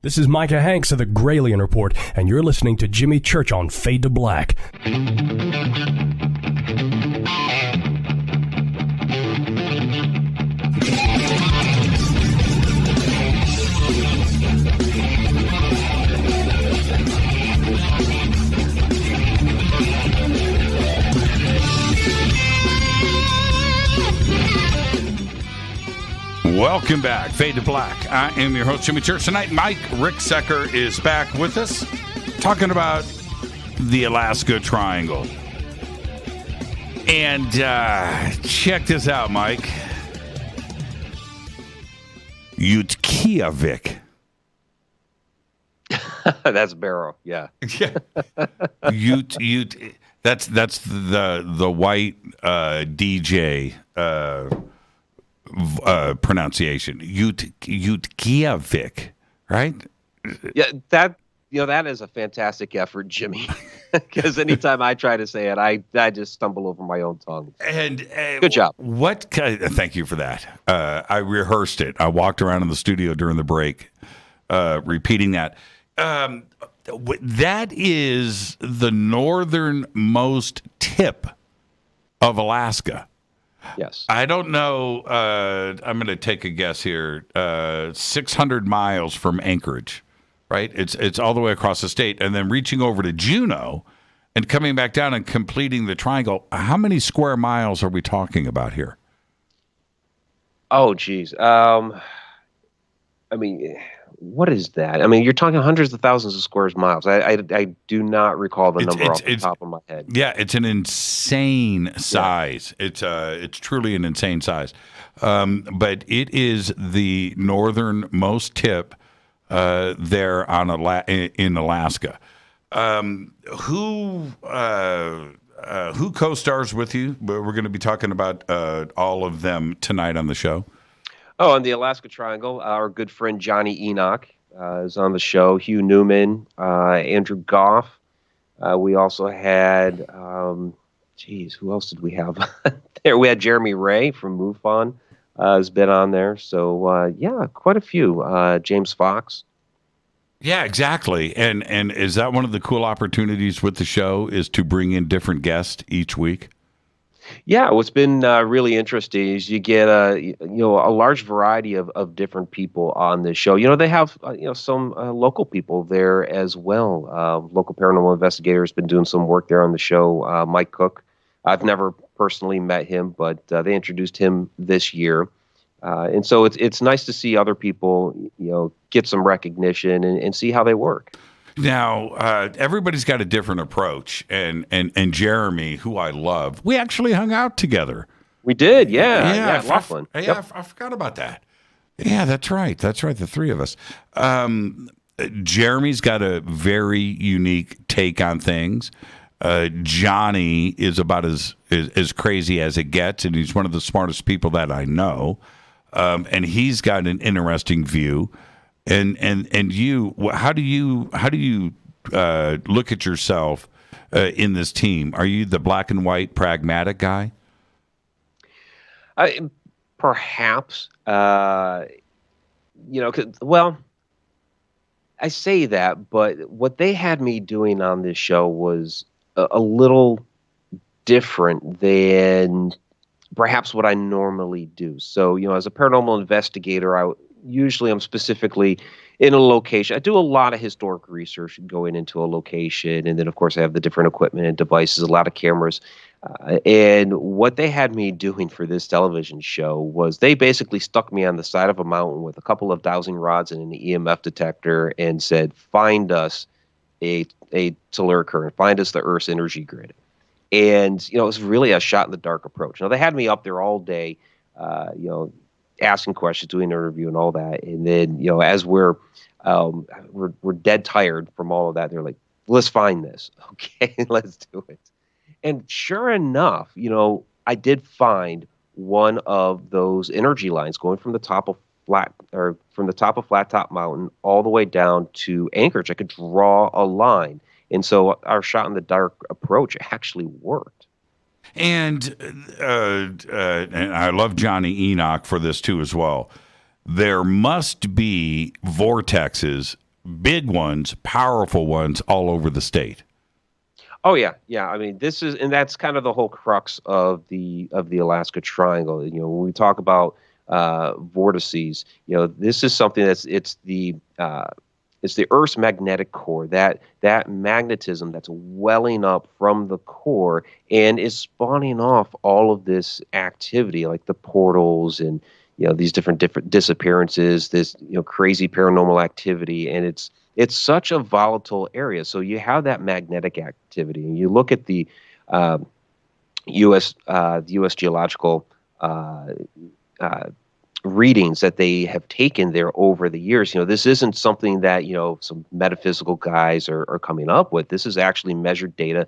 This is Micah Hanks of the Gralien Report, and you're listening to Jimmy Church on Fade to Black. Welcome back, Fade to Black. I am your host, Jimmy Church. Tonight, Mike Ricksecker is back with us, talking about the Alaska Triangle. And check this out, Mike. Utqiagvik. That's Barrow, yeah. Yeah. That's the white DJ pronunciation. Utqiagvik, right? Yeah, that is a fantastic effort, Jimmy. Because anytime I try to say it, I just stumble over my own tongue. And good job. Thank you for that. I rehearsed it. I walked around in the studio during the break, repeating that. That is the northernmost tip of Alaska. Yes. I don't know. I'm going to take a guess here. 600 miles from Anchorage, right? It's all the way across the state, and then reaching over to Juneau and coming back down and completing the triangle. How many square miles are we talking about here? Oh, geez. I mean, what is that? I mean, you're talking hundreds of thousands of square miles. I do not recall the number off the top of my head. Yeah, it's an insane size. Yeah. It's truly an insane size. But it is the northernmost tip there in Alaska. Who co-stars with you? We're going to be talking about all of them tonight on the show. Oh, on the Alaska Triangle, our good friend Johnny Enoch is on the show. Hugh Newman, Andrew Goff. We also had, who else did we have there? We had Jeremy Ray from MUFON has been on there. So, quite a few. James Fox. Yeah, exactly. And is that one of the cool opportunities with the show is to bring in different guests each week? Yeah, what's been really interesting is you get a large variety of different people on this show. They have some local people there as well. Local paranormal investigator has been doing some work there on the show. Mike Cook. I've never personally met him, but they introduced him this year, and so it's nice to see other people get some recognition and see how they work. Now, everybody's got a different approach, and Jeremy, who I love, we actually hung out together. We did, yeah, Laughlin. I forgot about that. Yeah, that's right, the three of us. Jeremy's got a very unique take on things. Johnny is about as crazy as it gets, and he's one of the smartest people that I know, and he's got an interesting view. And you, how do you look at yourself in this team? Are you the black and white pragmatic guy? Perhaps. Well, I say that, but what they had me doing on this show was a little different than perhaps what I normally do. So, as a paranormal investigator, I'm specifically in a location. I do a lot of historic research going into a location, and then of course I have the different equipment and devices, a lot of cameras. And what they had me doing for this television show was they basically stuck me on the side of a mountain with a couple of dowsing rods and an EMF detector and said, find us a telluric current, find us the Earth's energy grid. And, it was really a shot in the dark approach. Now, they had me up there all day, asking questions, doing an interview and all that. And then, as we're dead tired from all of that, they're like, let's find this. Okay, let's do it. And sure enough, I did find one of those energy lines going from the top of Flat Top Mountain all the way down to Anchorage. I could draw a line. And so our shot in the dark approach actually worked. And I love Johnny Enoch for this too as well. There must be vortexes, big ones, powerful ones all over the state. Oh yeah. I mean, that's kind of the whole crux of the Alaska Triangle. When we talk about vortices, this is something it's the Earth's magnetic core, that magnetism that's welling up from the core and is spawning off all of this activity, like the portals and these different disappearances, this crazy paranormal activity, and it's such a volatile area. So you have that magnetic activity, and you look at the U.S. geological readings that they have taken there over the years. This isn't something that some metaphysical guys are coming up with. This is actually measured data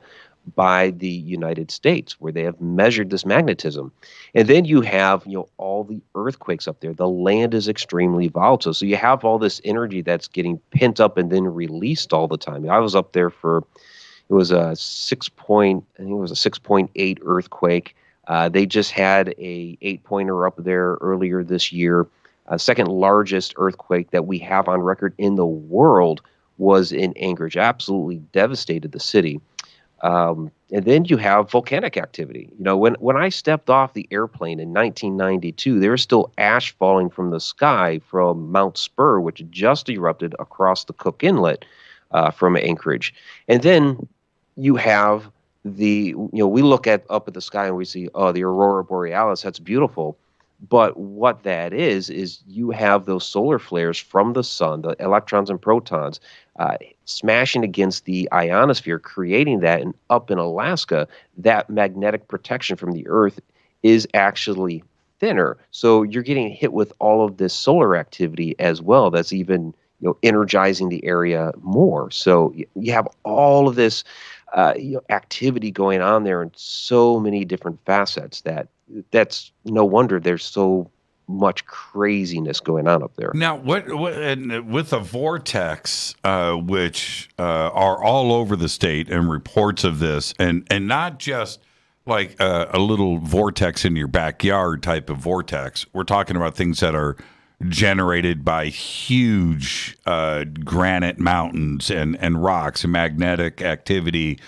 by the United States, where they have measured this magnetism. And then you have all the earthquakes up there. The land is extremely volatile, so you have all this energy that's getting pent up and then released all the time. I was up there for it was a 6.8 earthquake. They just had a 8-pointer up there earlier this year. Second largest earthquake that we have on record in the world was in Anchorage. Absolutely devastated the city. And then you have volcanic activity. When I stepped off the airplane in 1992, there was still ash falling from the sky from Mount Spur, which just erupted across the Cook Inlet from Anchorage. And then you have we look up at the sky and we see, the Aurora Borealis, that's beautiful. But what that is you have those solar flares from the sun, the electrons and protons, smashing against the ionosphere, creating that. And up in Alaska, that magnetic protection from the Earth is actually thinner. So you're getting hit with all of this solar activity as well. That's even energizing the area more. So you have all of this activity going on there in so many different facets that's no wonder there's so much craziness going on up there. Now, what and with a vortex, which are all over the state, and reports of this, and not just like a little vortex in your backyard type of vortex. We're talking about things that are generated by huge granite mountains and rocks and magnetic activity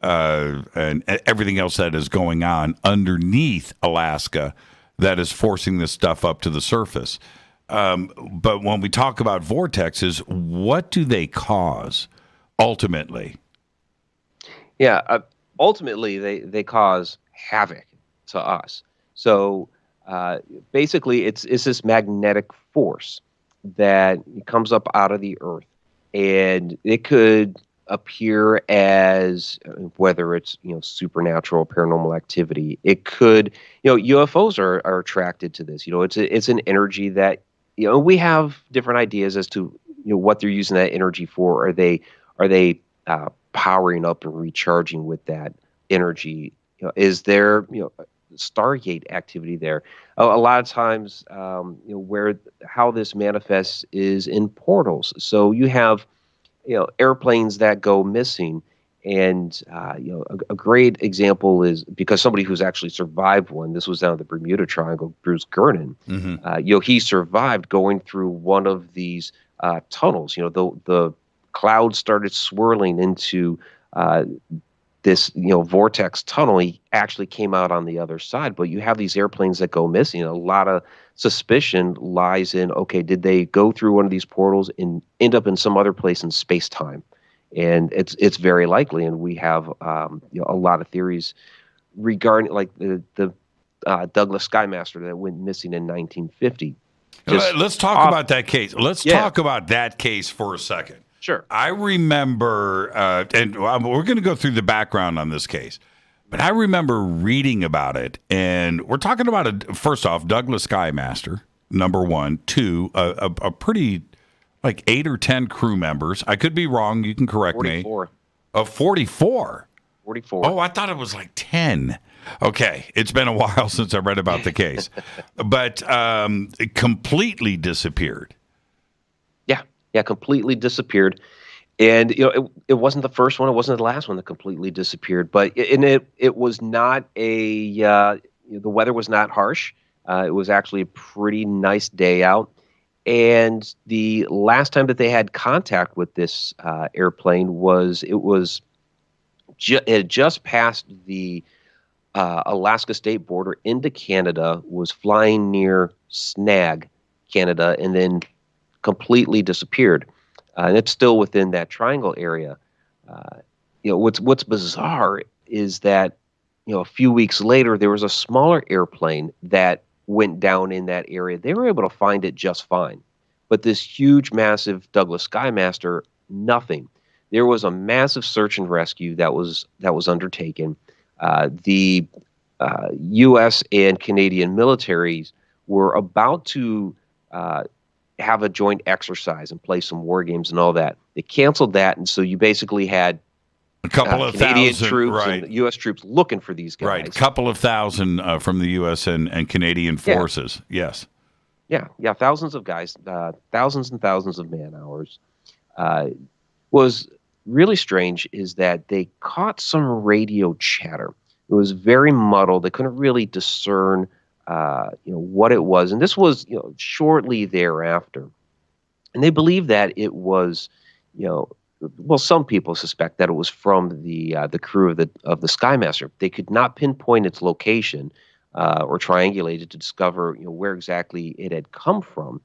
and everything else that is going on underneath Alaska that is forcing this stuff up to the surface. But when we talk about vortexes, what do they cause ultimately? Yeah, ultimately they cause havoc to us. So basically, it's this magnetic force that comes up out of the Earth, and it could appear as whether it's supernatural, paranormal activity. It could UFOs are attracted to this. It's an energy that we have different ideas as to what they're using that energy for. Are they powering up and recharging with that energy? Is there Stargate activity there? A lot of times, how this manifests is in portals. So you have airplanes that go missing, And a great example is because somebody who's actually survived one. This was down at the Bermuda Triangle. Bruce Gernon. He survived going through one of these tunnels. The clouds started swirling into this vortex tunnel. He actually came out on the other side. But you have these airplanes that go missing. A lot of suspicion lies in, okay, did they go through one of these portals and end up in some other place in space-time? And it's very likely, and we have a lot of theories regarding like the Douglas Skymaster that went missing in 1950. Let's talk about that case. Let's talk about that case for a second. Sure. I remember, and we're going to go through the background on this case, but I remember reading about it, and we're talking about first off, Douglas Skymaster, number one, two, a pretty. Like 8 or 10 crew members. I could be wrong. You can correct 44. me. 44? 44. Oh, I thought it was like 10. Okay. It's been a while since I read about the case. But it completely disappeared. Yeah, completely disappeared. And it wasn't the first one. It wasn't the last one that completely disappeared. But it was not the weather was not harsh. It was actually a pretty nice day out. And the last time that they had contact with this airplane it had just passed the Alaska state border into Canada, was flying near Snag, Canada, and then completely disappeared. And it's still within that triangle area. What's bizarre is that a few weeks later there was a smaller airplane that went down in that area. They were able to find it just fine. But this huge, massive Douglas Skymaster, nothing. There was a massive search and rescue that was undertaken. The U.S. and Canadian militaries were about to have a joint exercise and play some war games and all that. They canceled that, and so you basically had a couple of Canadian thousand, troops right. and U.S. troops looking for these guys. Right, a couple of thousand from the U.S. and Canadian forces, yes. Yeah, thousands of guys, thousands and thousands of man-hours. Was really strange is that they caught some radio chatter. It was very muddled. They couldn't really discern, what it was. And this was, shortly thereafter. And they believe that it was, some people suspect that it was from the crew of the Skymaster. They could not pinpoint its location or triangulate it to discover, where exactly it had come from.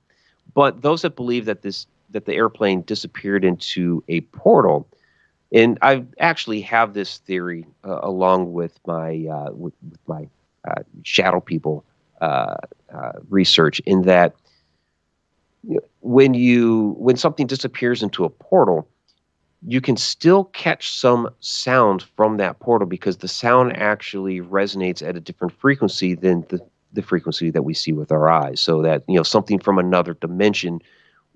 But those that believe that the airplane disappeared into a portal, and I actually have this theory along with my shadow people research, in that when something disappears into a portal, you can still catch some sound from that portal because the sound actually resonates at a different frequency than the frequency that we see with our eyes. So that, something from another dimension,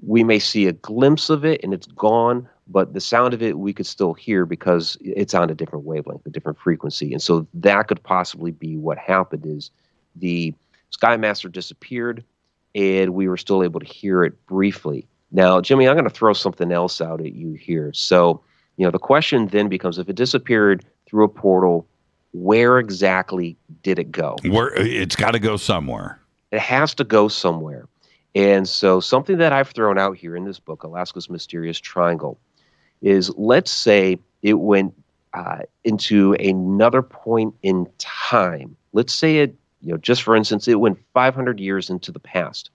we may see a glimpse of it and it's gone, but the sound of it we could still hear because it's on a different wavelength, a different frequency. And so that could possibly be what happened, is the Skymaster disappeared and we were still able to hear it briefly. Now, Jimmy, I'm going to throw something else out at you here. So, the question then becomes, if it disappeared through a portal, where exactly did it go? It's got to go somewhere. It has to go somewhere. And so something that I've thrown out here in this book, Alaska's Mysterious Triangle, is, let's say it went into another point in time. Let's say it, just for instance, it went 500 years into the past.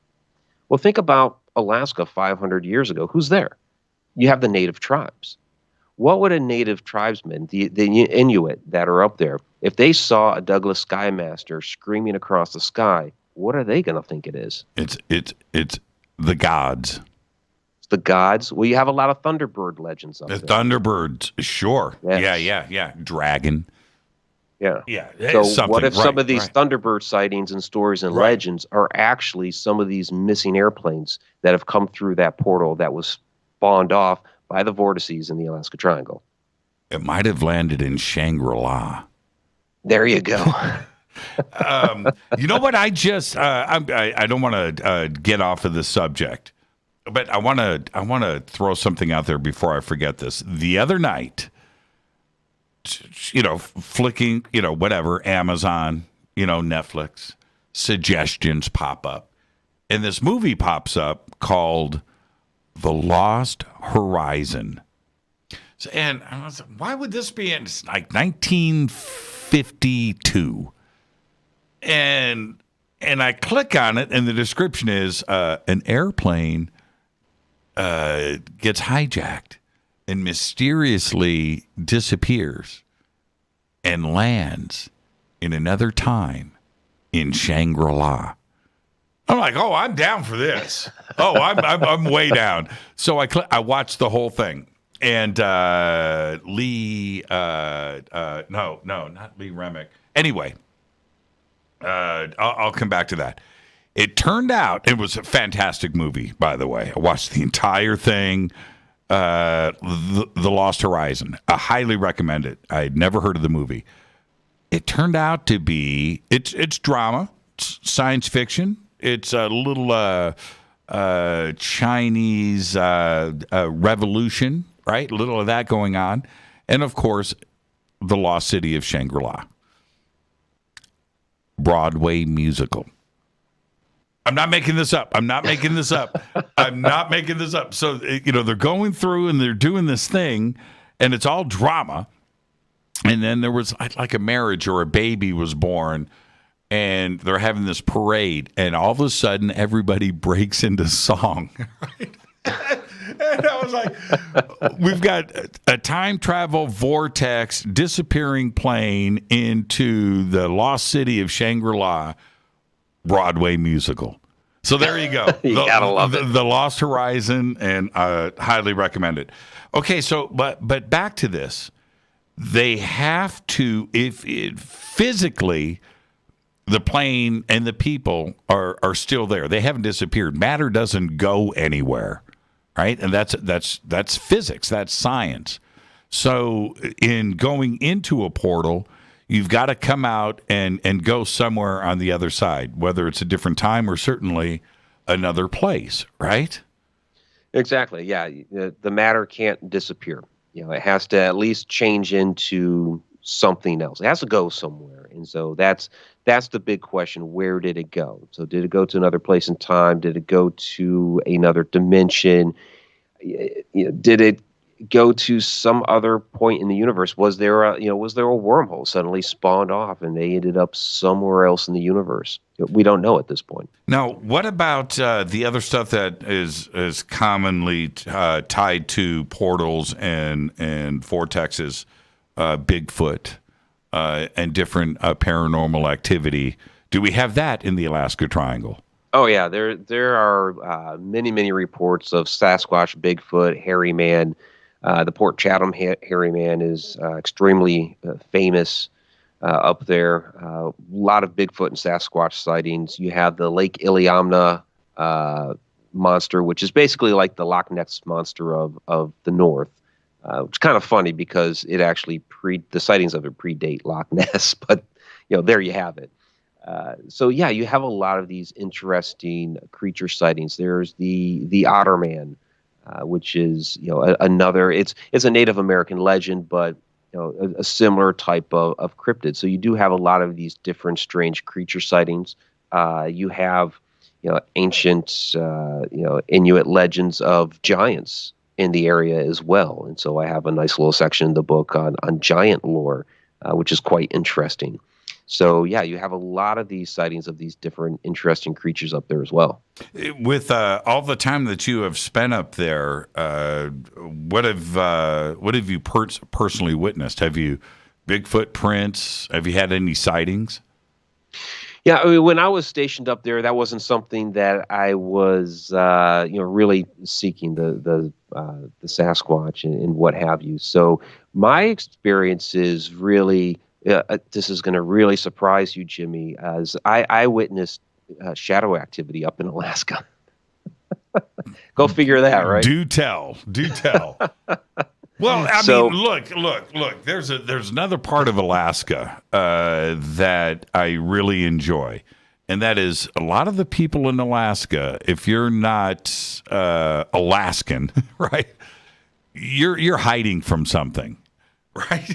Well, think about Alaska 500 years ago. Who's there? You have the native tribes. What would a native tribesman, the Inuit that are up there, if they saw a Douglas Skymaster screaming across the sky, what are they going to think it is? It's the gods. It's the gods. Well, you have a lot of Thunderbird legends up there. Thunderbirds, sure. Yes. Yeah. Dragon. Yeah. So what if some of these Thunderbird sightings and stories and legends are actually some of these missing airplanes that have come through that portal that was spawned off by the vortices in the Alaska Triangle? It might have landed in Shangri-La. There you go. You know what? I don't want to get off of the subject, but I want to throw something out there before I forget this. The other night, flicking, whatever, Amazon, Netflix, suggestions pop up. And this movie pops up called The Lost Horizon. And I was like, why would this be in like 1952? And I click on it, and the description is an airplane gets hijacked and mysteriously disappears and lands in another time in Shangri-La. I'm like, oh, I'm down for this. Oh, I'm way down. So I watched the whole thing, and not Lee Remick. Anyway, I'll come back to that. It turned out it was a fantastic movie. By the way, I watched the entire thing. The Lost Horizon. I highly recommend it. I had never heard of the movie. It turned out to be it's drama, it's science fiction. It's a little Chinese revolution, right? A little of that going on. And, of course, the lost city of Shangri-La. Broadway musical. I'm not making this up. So, they're going through and they're doing this thing, and it's all drama. And then there was like a marriage or a baby was born, and they're having this parade, and all of a sudden everybody breaks into song. Right? And I was like, we've got a time travel vortex disappearing plane into the lost city of Shangri-La Broadway musical. So there you go. You gotta love it. The Lost Horizon, and highly recommend it. Okay, so but back to this. They have to, if physically the plane and the people are still there. They haven't disappeared. Matter doesn't go anywhere, right? And that's physics. That's science. So in going into a portal, you've got to come out and go somewhere on the other side, whether it's a different time or certainly another place, right? Exactly. Yeah. The matter can't disappear. It has to at least change into something else. It has to go somewhere. And so that's the big question. Where did it go? So did it go to another place in time? Did it go to another dimension? Did it go to some other point in the universe? Was there a wormhole suddenly spawned off and they ended up somewhere else in the universe? We don't know at this point. Now, what about the other stuff that is commonly tied to portals and vortexes, Bigfoot, and different paranormal activity? Do we have that in the Alaska Triangle? Oh yeah, there are many reports of Sasquatch, Bigfoot, hairy man. The Port Chatham hairy man is extremely famous up there. A lot of Bigfoot and Sasquatch sightings. You have the Lake Iliamna monster, which is basically like the Loch Ness monster of the north. Which is kind of funny because it actually the sightings of it predate Loch Ness, but there you have it. So yeah, you have a lot of these interesting creature sightings. There's the Otter Man, which is another. It's a Native American legend, but a similar type of cryptid. So you do have a lot of these different strange creature sightings. You have ancient Inuit legends of giants in the area as well. And so I have a nice little section in the book on giant lore, which is quite interesting. So yeah, you have a lot of these sightings of these different interesting creatures up there as well. With all the time that you have spent up there, what have you personally witnessed? Have you Bigfoot prints? Have you had any sightings? Yeah, I mean, when I was stationed up there, that wasn't something that I was, really seeking the Sasquatch and what have you. So my experience is really, this is going to really surprise you, Jimmy, as I witnessed shadow activity up in Alaska. Go figure that, right? Do tell. Well, I mean, look. There's another part of Alaska that I really enjoy, and that is a lot of the people in Alaska. If you're not Alaskan, right, you're hiding from something. right?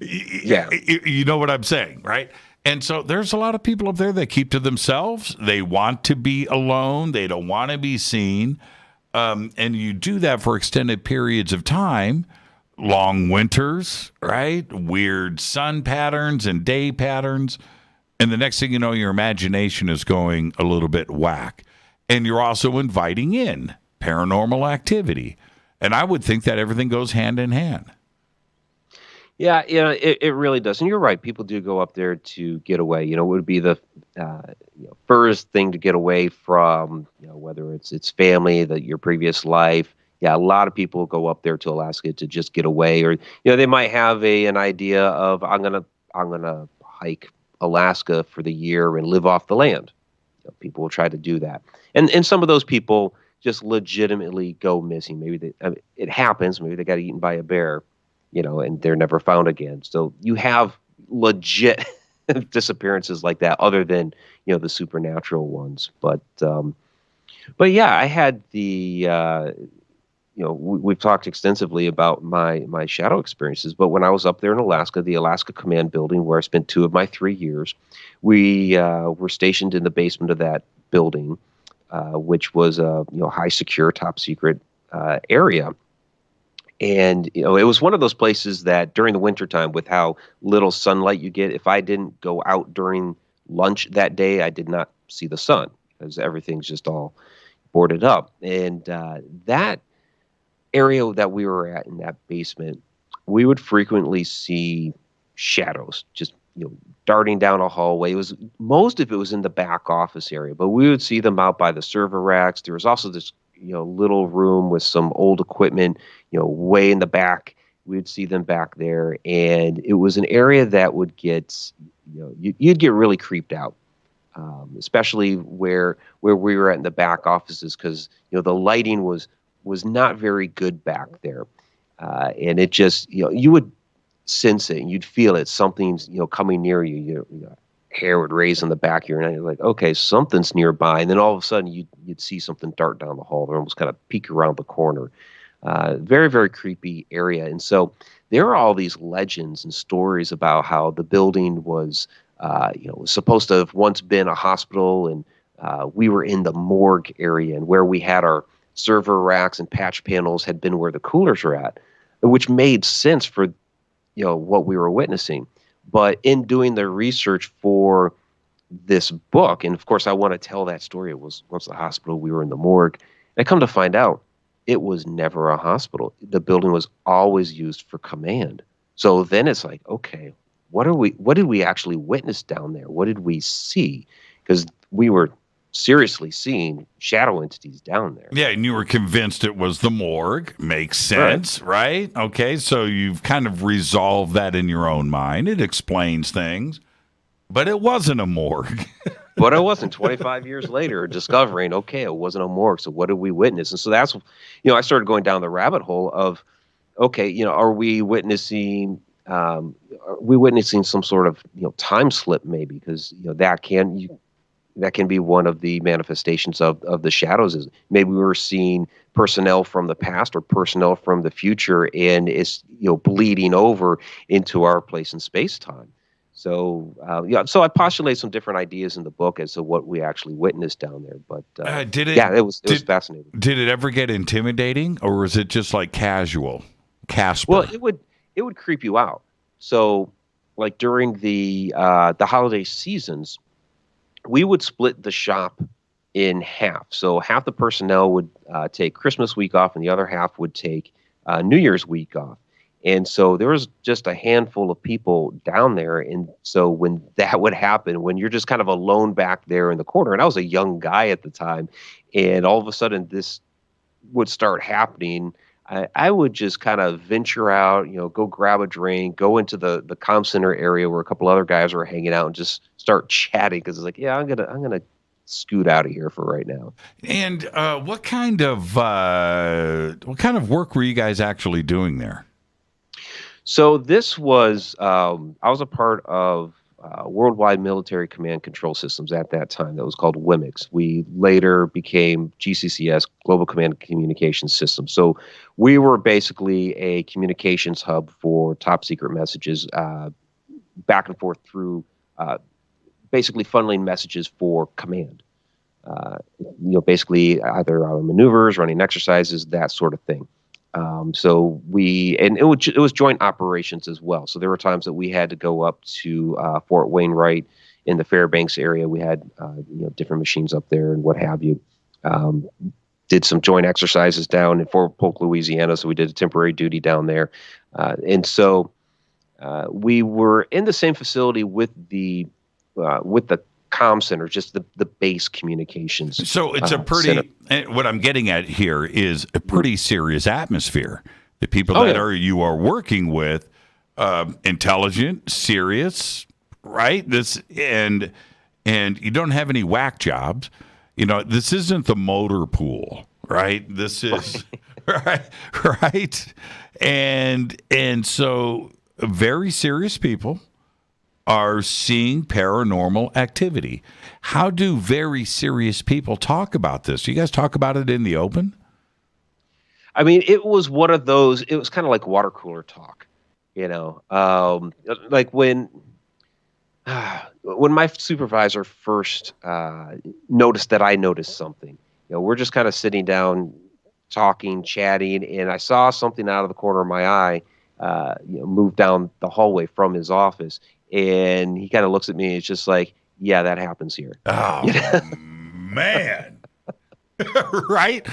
Yeah. You know what I'm saying, right? And so there's a lot of people up there that keep to themselves. They want to be alone. They don't want to be seen. And you do that for extended periods of time, long winters, right? Weird sun patterns and day patterns. And the next thing you know, your imagination is going a little bit whack. And you're also inviting in paranormal activity. And I would think that everything goes hand in hand. Yeah, it really does. And you're right. People do go up there to get away. It would be the first thing to get away from, whether it's family, your previous life. Yeah, a lot of people go up there to Alaska to just get away, or they might have an idea of I'm gonna hike Alaska for the year and live off the land. People will try to do that, and some of those people just legitimately go missing. Maybe it happens. Maybe they got eaten by a bear. And they're never found again. So you have legit disappearances like that, other than, the supernatural ones. But yeah, I had we've talked extensively about my shadow experiences. But when I was up there in Alaska, the Alaska Command Building, where I spent 2 of my 3 years, we were stationed in the basement of that building, which was a high secure, top secret area. And, it was one of those places that during the wintertime, with how little sunlight you get, if I didn't go out during lunch that day, I did not see the sun, because everything's just all boarded up. And that area that we were at in that basement, we would frequently see shadows just, darting down a hallway. Most of it was in the back office area, but we would see them out by the server racks. There was also this little room with some old equipment, way in the back. We'd see them back there, and it was an area that would get, you'd get really creeped out, especially where we were at in the back offices, because the lighting was not very good back there, and it just you would sense it and you'd feel it. Something's coming near you. Hair would raise on the back of your neck. You're like, okay, something's nearby. And then all of a sudden you'd see something dart down the hall or almost kind of peek around the corner. Very, very creepy area. And so there are all these legends and stories about how the building was, was supposed to have once been a hospital. And we were in the morgue area, and where we had our server racks and patch panels had been where the coolers were at, which made sense for, what we were witnessing. But in doing the research for this book, and of course I want to tell that story, it was once the hospital, we were in the morgue. And I come to find out it was never a hospital. The building was always used for command. So then it's like, okay, what did we actually witness down there? What did we see? Because we were seriously seeing shadow entities down there. Yeah, and you were convinced it was the morgue. Makes sense, right? Okay, so you've kind of resolved that in your own mind. It explains things, but it wasn't a morgue. But it wasn't. 25 years later, discovering, okay, it wasn't a morgue. So what did we witness? And so that's, I started going down the rabbit hole of, okay, are we witnessing some sort of, time slip maybe? Because, that can be one of the manifestations of the shadows. Is maybe we were seeing personnel from the past or personnel from the future, and it's bleeding over into our place in space time. So so I postulate some different ideas in the book as to what we actually witnessed down there. But it was fascinating. Did it ever get intimidating, or was it just like casual? Casper? Well, it would creep you out. So like during the holiday seasons, we would split the shop in half. So half the personnel would take Christmas week off, and the other half would take New Year's week off. And so there was just a handful of people down there. And so when that would happen, when you're just kind of alone back there in the corner, and I was a young guy at the time, and all of a sudden this would start happening, I would just kind of venture out, go grab a drink, go into the comm center area where a couple other guys were hanging out, and just start chatting, because it's like, yeah, I'm gonna scoot out of here for right now. And what kind of work were you guys actually doing there? So this was I was a part of Worldwide Military Command Control Systems at that time. That was called WMIX. We later became GCCS, Global Command and Communications Systems. So we were basically a communications hub for top secret messages back and forth through basically funneling messages for command. Basically either maneuvers, running exercises, that sort of thing. So it was joint operations as well. So there were times that we had to go up to Fort Wainwright in the Fairbanks area. We had different machines up there and what have you. Did some joint exercises down in Fort Polk, Louisiana. So we did a temporary duty down there, and so we were in the same facility with the comm center, just the base communications. So it's a pretty, what I'm getting at here is a pretty serious atmosphere. The people you are working with, intelligent, serious, right? And you don't have any whack jobs. This isn't the motor pool, right? This is right. And so very serious people are seeing paranormal activity. How do very serious people talk about this? Do you guys talk about it in the open? I mean, it was one of those, it was kind of like water cooler talk, like when my supervisor first noticed that I noticed something, we're just kind of sitting down, talking, chatting, and I saw something out of the corner of my eye, move down the hallway from his office. And he kind of looks at me and it's just like, yeah, that happens here. Oh, man. Right?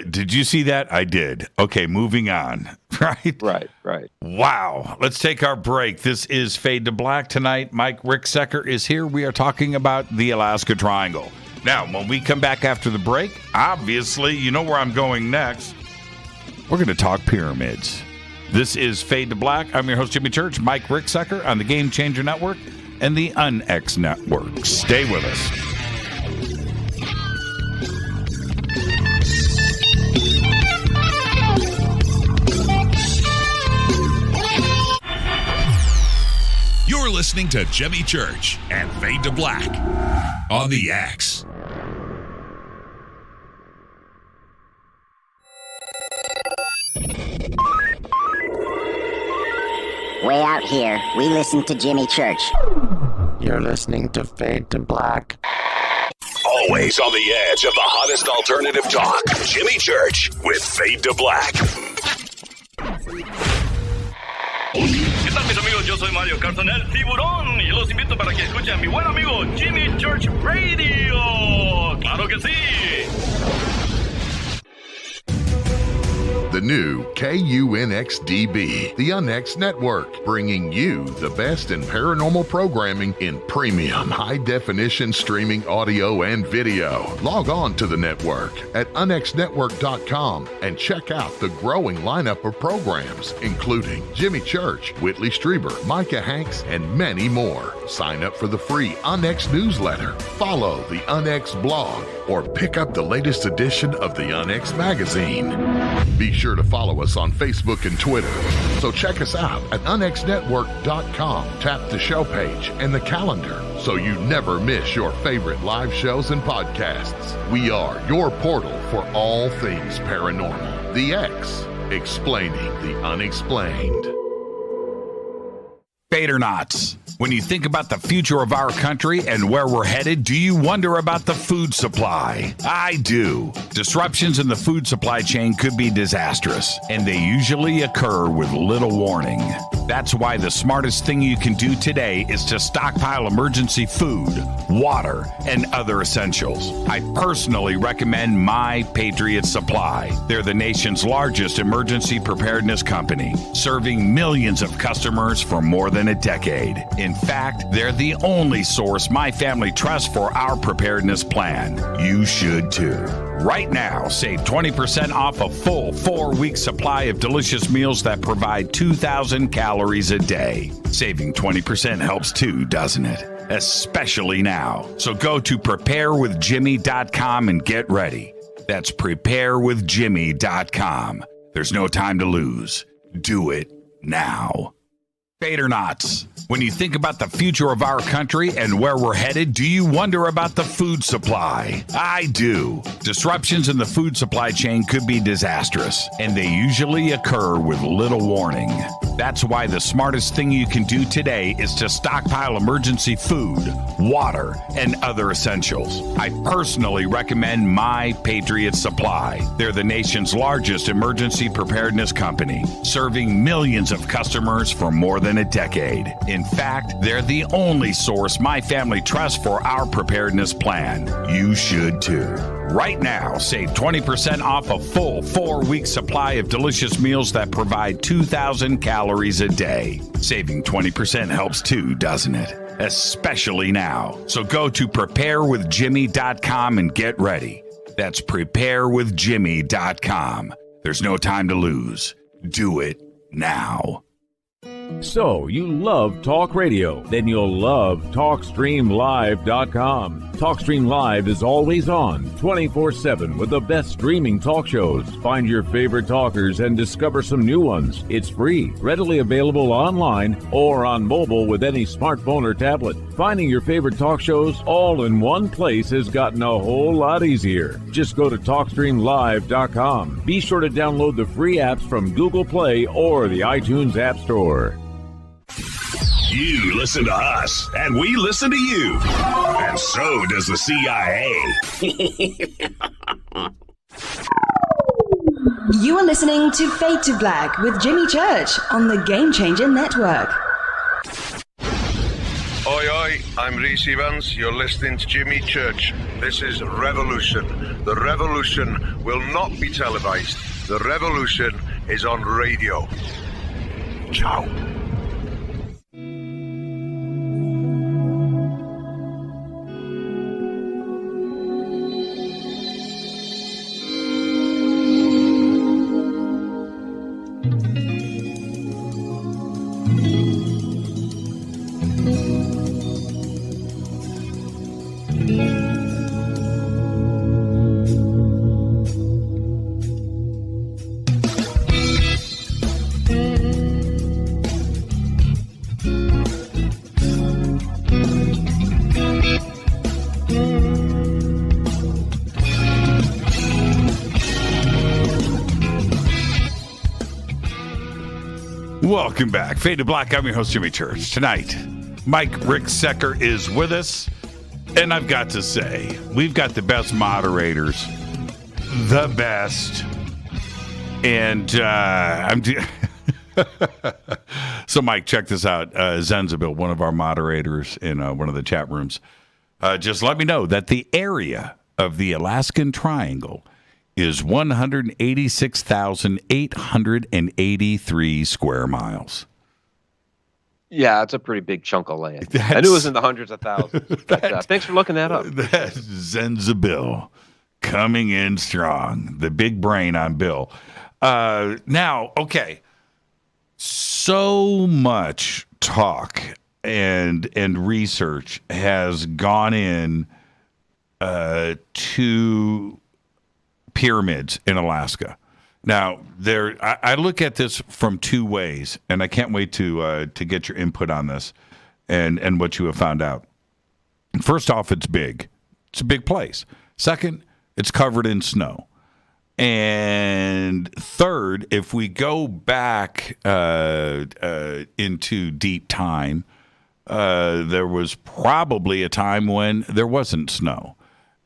Did you see that? I did. Okay, moving on. Right? Right. Wow. Let's take our break. This is Fade to Black tonight. Mike Ricksecker is here. We are talking about the Alaska Triangle. Now, when we come back after the break, obviously, you know where I'm going next. We're going to talk pyramids. This is Fade to Black. I'm your host, Jimmy Church, Mike Ricksecker on the Game Changer Network and the UNX Network. Stay with us. You're listening to Jimmy Church and Fade to Black on the X. Way out here, we listen to Jimmy Church. You're listening to Fade to Black. Always on the edge of the hottest alternative talk. Jimmy Church with Fade to Black. ¿Qué tal, mis amigos? Yo soy Mario Carson, el tiburón, y los invito para que escuchen a mi buen amigo Jimmy Church Radio. ¡Claro que sí! The new KUNXDB, the UNX Network, bringing you the best in paranormal programming in premium high-definition streaming audio and video. Log on to the network at unxnetwork.com and check out the growing lineup of programs, including Jimmy Church, Whitley Strieber, Micah Hanks, and many more. Sign up for the free UNX newsletter, follow the UNX blog, or pick up the latest edition of the UNX magazine. Be sure to follow us on Facebook and Twitter. So check us out at unxnetwork.com. Tap the show page and the calendar so you never miss your favorite live shows and podcasts. We are your portal for all things paranormal. The X, explaining the unexplained. Fadernauts. When you think about the future of our country and where we're headed, do you wonder about the food supply? I do. Disruptions in the food supply chain could be disastrous, and they usually occur with little warning. That's why the smartest thing you can do today is to stockpile emergency food, water, and other essentials. I personally recommend My Patriot Supply. They're the nation's largest emergency preparedness company, serving millions of customers for more than a decade. In fact, they're the only source my family trusts for our preparedness plan. You should too. Right now, save 20% off a full 4-week supply of delicious meals that provide 2,000 calories a day. Saving 20% helps too, doesn't it? Especially now. So go to preparewithjimmy.com and get ready. That's preparewithjimmy.com. There's no time to lose. Do it now. Badernauts, when you think about the future of our country and where we're headed, do you wonder about the food supply? I do. Disruptions in the food supply chain could be disastrous, and they usually occur with little warning. That's why the smartest thing you can do today is to stockpile emergency food, water, and other essentials. I personally recommend My Patriot Supply. They're the nation's largest emergency preparedness company, serving millions of customers for more than a decade. In fact, they're the only source my family trusts for our preparedness plan. You should too. Right now, save 20% off a full 4-week supply of delicious meals that provide 2,000 calories a day. Saving 20% helps too, doesn't it? Especially now. So go to preparewithjimmy.com and get ready. That's preparewithjimmy.com. There's no time to lose. Do it now. So, you love talk radio? Then you'll love TalkStreamLive.com. TalkStream Live is always on, 24/7, with the best streaming talk shows. Find your favorite talkers and discover some new ones. It's free, readily available online or on mobile with any smartphone or tablet. Finding your favorite talk shows all in one place has gotten a whole lot easier. Just go to TalkStreamLive.com. Be sure to download the free apps from Google Play or the iTunes App Store. You listen to us, and we listen to you. And so does the CIA. You are listening to Fade to Black with Jimmy Church on the Game Changer Network. Oi, oi, I'm Reese Evans. You're listening to Jimmy Church. This is Revolution. The revolution will not be televised. The revolution is on radio. Ciao. Welcome back. Fade to Black. I'm your host, Jimmy Church. Tonight, Mike Ricksecker is with us. And I've got to say, we've got the best moderators. The best. And so, Mike, check this out. Zenzabil, one of our moderators in one of the chat rooms, just let me know that the area of the Alaskan Triangle is 186,883 square miles. Yeah, it's a pretty big chunk of land. I knew it was in the hundreds of thousands. But, thanks for looking that up. That's Zenzabil coming in strong. The big brain on Bill. Now, okay. So much talk and research has gone in to pyramids in Alaska. Now, I look at this from two ways, and I can't wait to get your input on this and what you have found out. First off, it's big. It's a big place. Second, it's covered in snow. And third, if we go back into deep time, there was probably a time when there wasn't snow.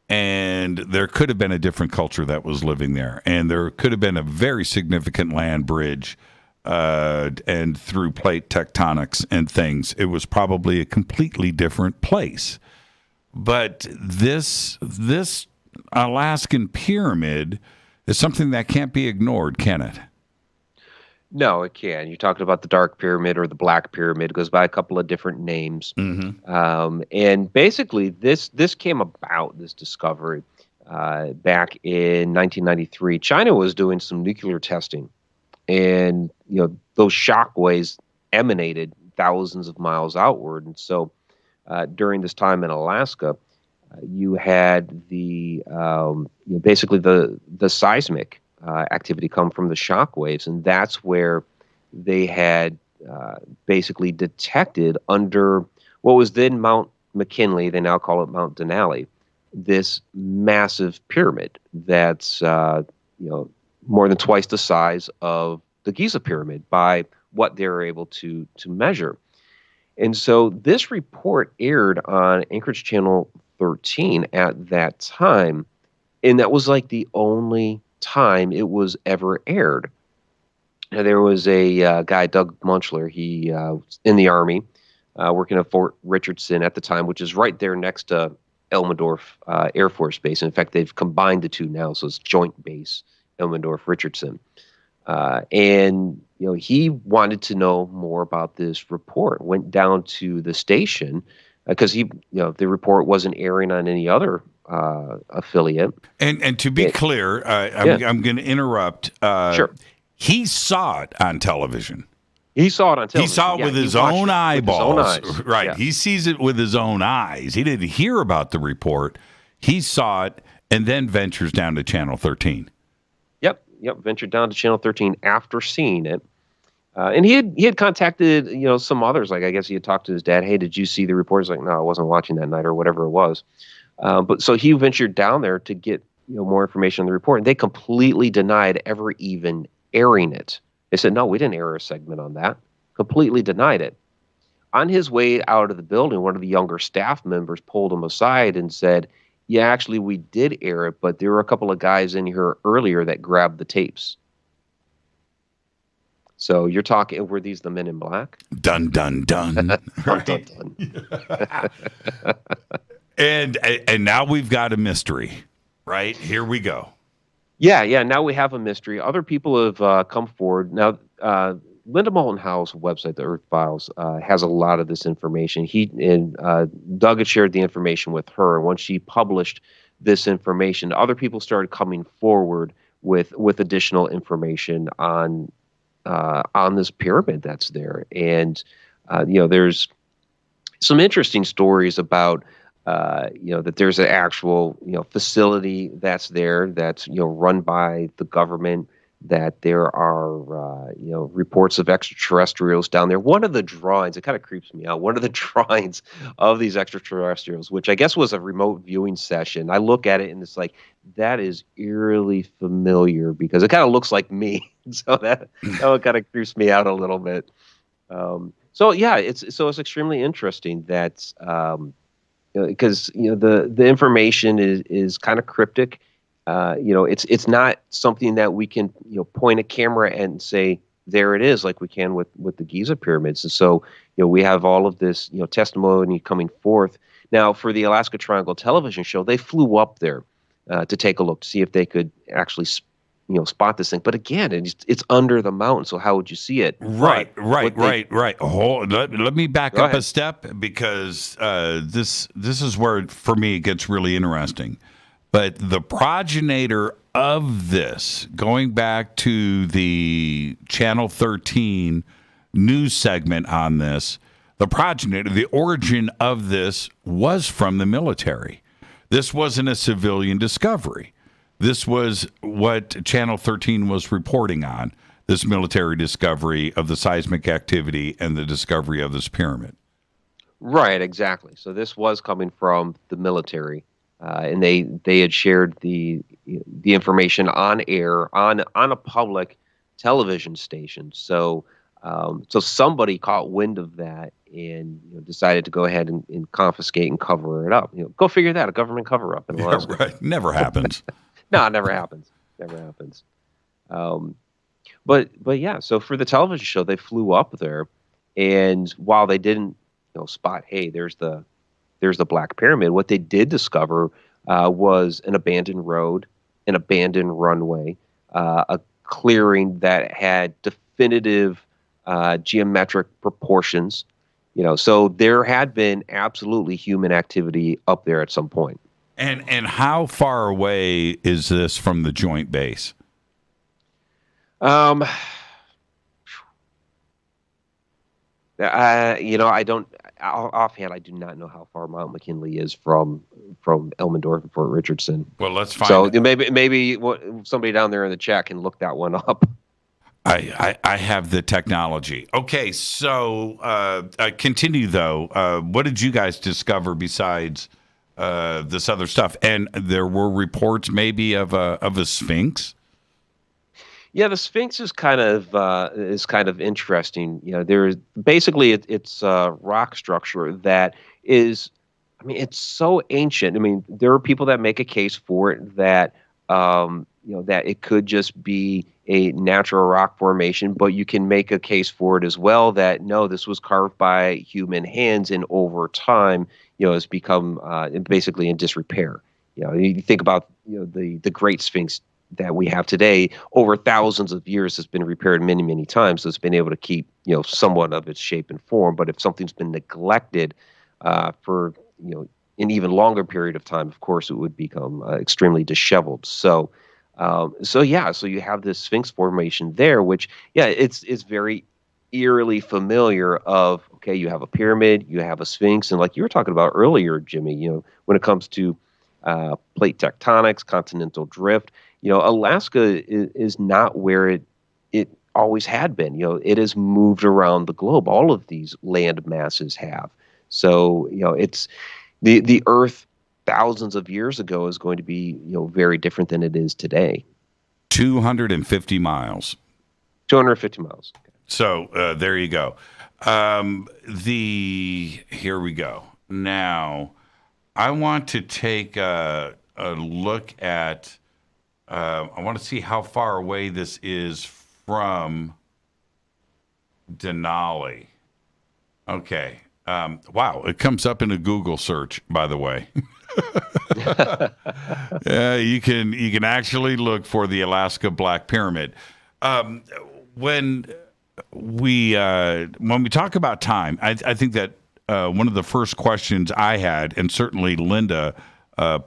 And there could have been a different culture that was living there. And there could have been a very significant land bridge and through plate tectonics and things. It was probably a completely different place. But this Alaskan pyramid is something that can't be ignored, can it? No, it can. You talked about the Dark Pyramid or the Black Pyramid. It goes by a couple of different names. Mm-hmm. And basically, this came about, this discovery, back in 1993. China was doing some nuclear testing. And, those shock waves emanated thousands of miles outward. And so during this time in Alaska, you had the basically the seismic activity come from the shock waves, and that's where they had basically detected under what was then Mount McKinley. They now call it Mount Denali. This massive pyramid that's more than twice the size of the Giza pyramid by what they were able to measure. And so this report aired on Anchorage Channel 13 at that time, and that was like the only time it was ever aired. Now, there was a guy, Doug Munchler, he was in the Army, working at Fort Richardson at the time, which is right there next to Elmendorf Air Force Base. In fact, they've combined the two now, so it's Joint Base Elmendorf-Richardson. And he wanted to know more about this report. Went down to the station because the report wasn't airing on any other affiliate. And to be clear, I'm going to interrupt. Sure. He saw it on television. He saw it on television. He saw it with his own eyeballs. With his own eyes. Right. Yeah. He sees it with his own eyes. He didn't hear about the report. He saw it and then ventures down to Channel 13. Yep, ventured down to Channel 13 after seeing it. And he had contacted, some others. Like, I guess he had talked to his dad. Hey, did you see the report? He's like, no, I wasn't watching that night, or whatever it was. But so he ventured down there to get more information on the report. And they completely denied ever even airing it. They said, no, we didn't air a segment on that. Completely denied it. On his way out of the building, one of the younger staff members pulled him aside and said, yeah, actually, we did air it, but there were a couple of guys in here earlier that grabbed the tapes. So you're talking, were these the Men in Black? Dun, dun, dun. Dun, dun, dun. And now we've got a mystery, right? Here we go. Yeah. Now we have a mystery. Other people have come forward. Now, Linda Moulton Howe's website, the Earth Files, has a lot of this information. Doug had shared the information with her. Once she published this information, other people started coming forward with additional information on this pyramid that's there. And there's some interesting stories about that there's an actual facility that's there that's run by the government, that there are reports of extraterrestrials down there. One of the drawings, it kind of creeps me out, one of the drawings of these extraterrestrials, which I guess was a remote viewing session, I look at it and it's like, that is eerily familiar because it kind of looks like me. So that one kind of creeps me out a little bit. It's extremely interesting that because the information is kind of cryptic. It's not something that we can point a camera and say there it is like we can with the Giza pyramids. And so we have all of this testimony coming forth. Now for the Alaska Triangle television show, they flew up there to take a look to see if they could actually spot this thing. But again, it's under the mountain, so how would you see it? Right. Let me back up a step because this is where for me it gets really interesting. But the progenitor of this, going back to the Channel 13 news segment on this, the origin of this was from the military. This wasn't a civilian discovery. This was what Channel 13 was reporting on, this military discovery of the seismic activity and the discovery of this pyramid. Right, exactly. So this was coming from the military. And they had shared the information on air on a public television station. So somebody caught wind of that and decided to go ahead and confiscate and cover it up. Go figure that, a government cover up in Alaska. Right. Never happens. No, it never happens. Never happens. But yeah. So for the television show, they flew up there, and while they didn't spot, hey, there's the Black Pyramid. What they did discover was an abandoned road, an abandoned runway, a clearing that had definitive geometric proportions. So there had been absolutely human activity up there at some point. And how far away is this from the Joint Base? I don't. Offhand, I do not know how far Mount McKinley is from Elmendorf and Fort Richardson. Well, let's find. So maybe somebody down there in the chat can look that one up. I have the technology. Okay, so continue though. What did you guys discover besides this other stuff? And there were reports maybe of a Sphinx. Yeah, the Sphinx is kind of interesting. You know, there's basically it's a rock structure that is, I mean, it's so ancient. I mean, there are people that make a case for it that that it could just be a natural rock formation, but you can make a case for it as well that no, this was carved by human hands, and over time, has become basically in disrepair. You think about the Great Sphinx that we have today, over thousands of years has been repaired many, many times. So it's been able to keep, somewhat of its shape and form. But if something's been neglected for, an even longer period of time, of course, it would become extremely disheveled. So you have this Sphinx formation there, which, it's very eerily familiar of, okay, you have a pyramid, you have a Sphinx. And like you were talking about earlier, Jimmy, when it comes to plate tectonics, continental drift, Alaska is not where it always had been. It has moved around the globe. All of these land masses have. So, it's the Earth thousands of years ago is going to be, very different than it is today. 250 miles. 250 miles. Okay. So there you go. Here we go. Now, I want to take a look at. I want to see how far away this is from Denali. Okay. Wow, it comes up in a Google search, by the way. You can actually look for the Alaska Black Pyramid. When we talk about time, I think that one of the first questions I had, and certainly Linda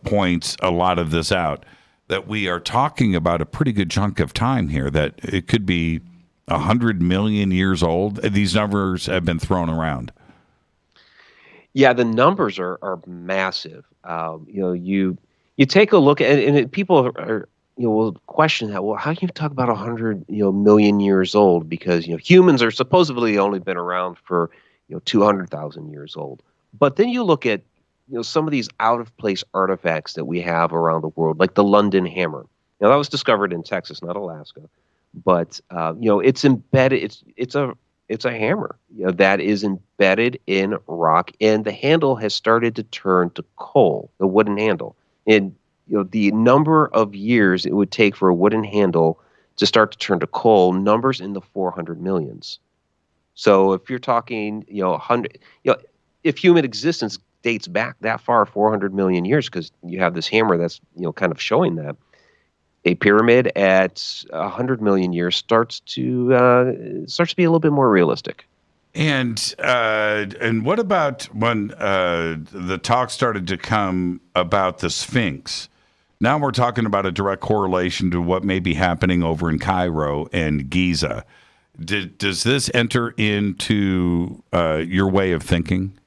points a lot of this out, that we are talking about a pretty good chunk of time here, that it could be 100 million years old. These numbers have been thrown around. Yeah, the numbers are massive. You take a look at it, and people are will question that. Well, how can you talk about 100 million years old? Because humans are supposedly only been around for 200,000 years old. But then you look at some of these out of place artifacts that we have around the world, like the London hammer. Now that was discovered in Texas, not Alaska, but it's embedded. It's a hammer that is embedded in rock, and the handle has started to turn to coal, the wooden handle. And the number of years it would take for a wooden handle to start to turn to coal, numbers in the 400 millions. So if you're talking, 100, if human existence dates back that far, 400 million years, because you have this hammer that's kind of showing that, a pyramid at 100 million years starts to be a little bit more realistic. And what about when the talk started to come about the Sphinx? Now we're talking about a direct correlation to what may be happening over in Cairo and Giza. Does this enter into your way of thinking?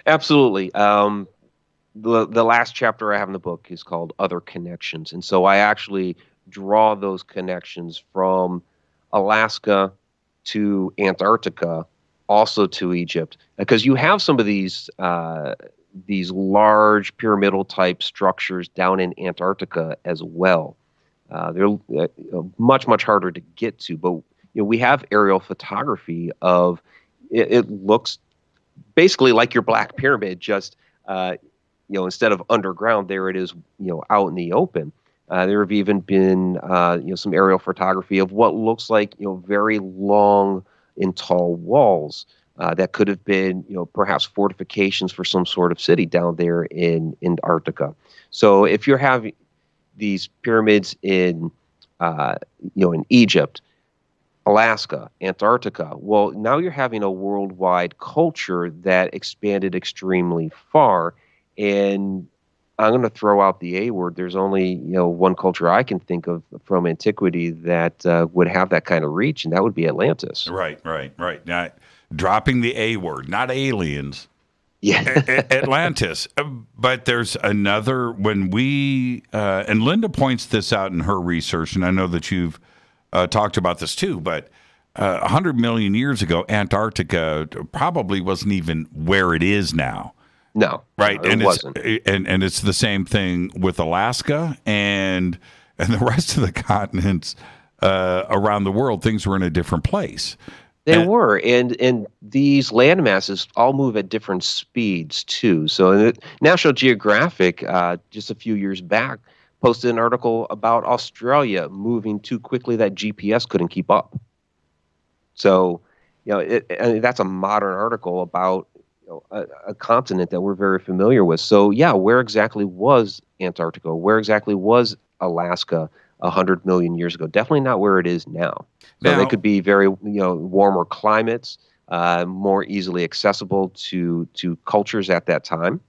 Absolutely. The last chapter I have in the book is called Other Connections. And so I actually draw those connections from Alaska to Antarctica, also to Egypt, because you have some of these large pyramidal type structures down in Antarctica as well. They're much, much harder to get to, but we have aerial photography of it looks basically like your Black Pyramid, just instead of underground, there it is, out in the open. There have even been, some aerial photography of what looks like, very long and tall walls that could have been, perhaps fortifications for some sort of city down there in Antarctica. So if you're having these pyramids in Egypt, Alaska, Antarctica, well, now you're having a worldwide culture that expanded extremely far. And I'm going to throw out the A word. There's only, one culture I can think of from antiquity that would have that kind of reach, and that would be Atlantis. Right. Now, dropping the A word, not aliens. Yeah. Atlantis. But there's another, when we, and Linda points this out in her research, and I know that you've talked about this too, but 100 million years ago, Antarctica probably wasn't even where it is now. No, right, no, it wasn't. And it's the same thing with Alaska and the rest of the continents around the world. Things were in a different place. They were, and these land masses all move at different speeds too. So National Geographic, just a few years back, posted an article about Australia moving too quickly that GPS couldn't keep up. So, that's a modern article about a continent that we're very familiar with. So, yeah, where exactly was Antarctica? Where exactly was Alaska 100 million years ago? Definitely not where it is now. So they could be very, warmer climates, more easily accessible to cultures at that time.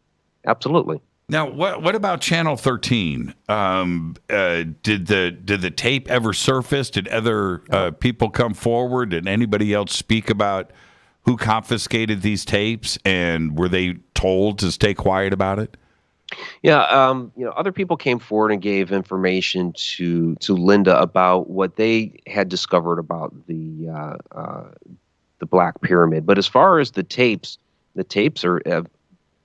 Absolutely. Now, what about Channel 13? Did the tape ever surface? Did other people come forward? Did anybody else speak about who confiscated these tapes? And were they told to stay quiet about it? Yeah, other people came forward and gave information to Linda about what they had discovered about the Black Pyramid. But as far as the tapes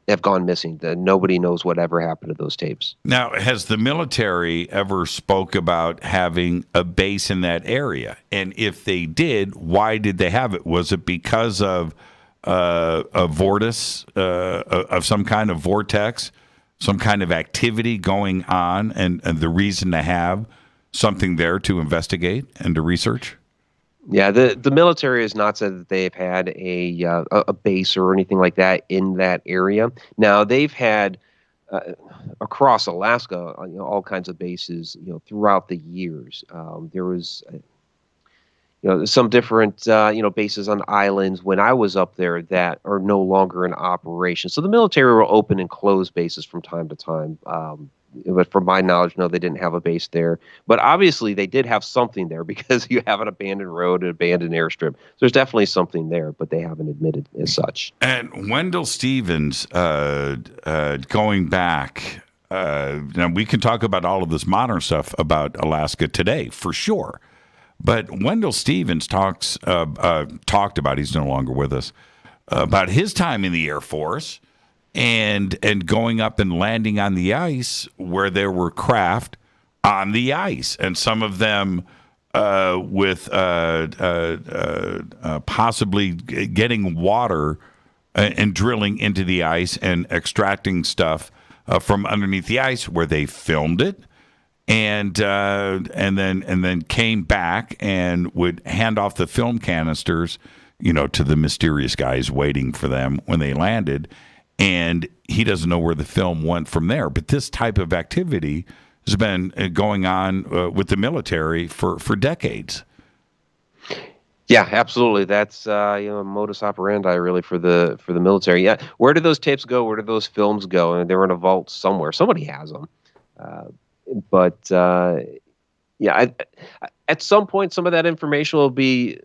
have gone missing. Nobody knows whatever happened to those tapes. Now, has the military ever spoke about having a base in that area? And if they did, why did they have it? Was it because of a vortex, of some kind of vortex, some kind of activity going on, and the reason to have something there to investigate and to research? Yeah, the military has not said that they've had a base or anything like that in that area. Now, they've had across Alaska, all kinds of bases, throughout the years. There was, some different, bases on islands when I was up there that are no longer in operation. So the military will open and close bases from time to time. But from my knowledge, no, they didn't have a base there. But obviously, they did have something there because you have an abandoned road, an abandoned airstrip. So there's definitely something there, but they haven't admitted as such. And Wendell Stevens, going back, now we can talk about all of this modern stuff about Alaska today, for sure. But Wendell Stevens talked about, he's no longer with us, about his time in the Air Force. And going up and landing on the ice where there were craft on the ice, and some of them with possibly getting water and drilling into the ice and extracting stuff from underneath the ice, where they filmed it, and then came back and would hand off the film canisters, to the mysterious guys waiting for them when they landed. And he doesn't know where the film went from there. But this type of activity has been going on with the military for decades. Yeah, absolutely. That's modus operandi really for the military. Yeah, where did those tapes go? Where did those films go? And they were in a vault somewhere. Somebody has them. At some point, some of that information will be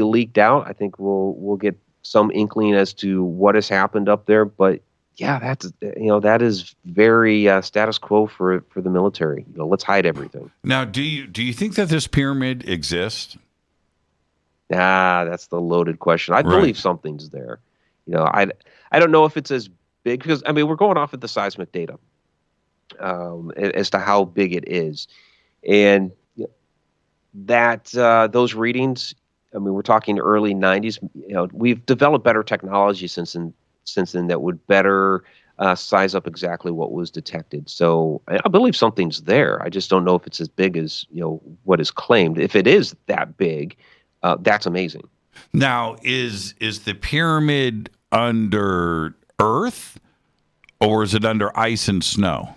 leaked out. I think we'll get some inkling as to what has happened up there, but yeah, that is very status quo for the military. Let's hide everything. Now, do you think that this pyramid exists? That's the loaded question. I believe something's there. I don't know if it's as big, because we're going off of the seismic data as to how big it is, and that those readings. We're talking early 90s. We've developed better technology since then that would better size up exactly what was detected. So I believe something's there. I just don't know if it's as big as what is claimed. If it is that big, that's amazing. Now, is the pyramid under earth, or is it under ice and snow?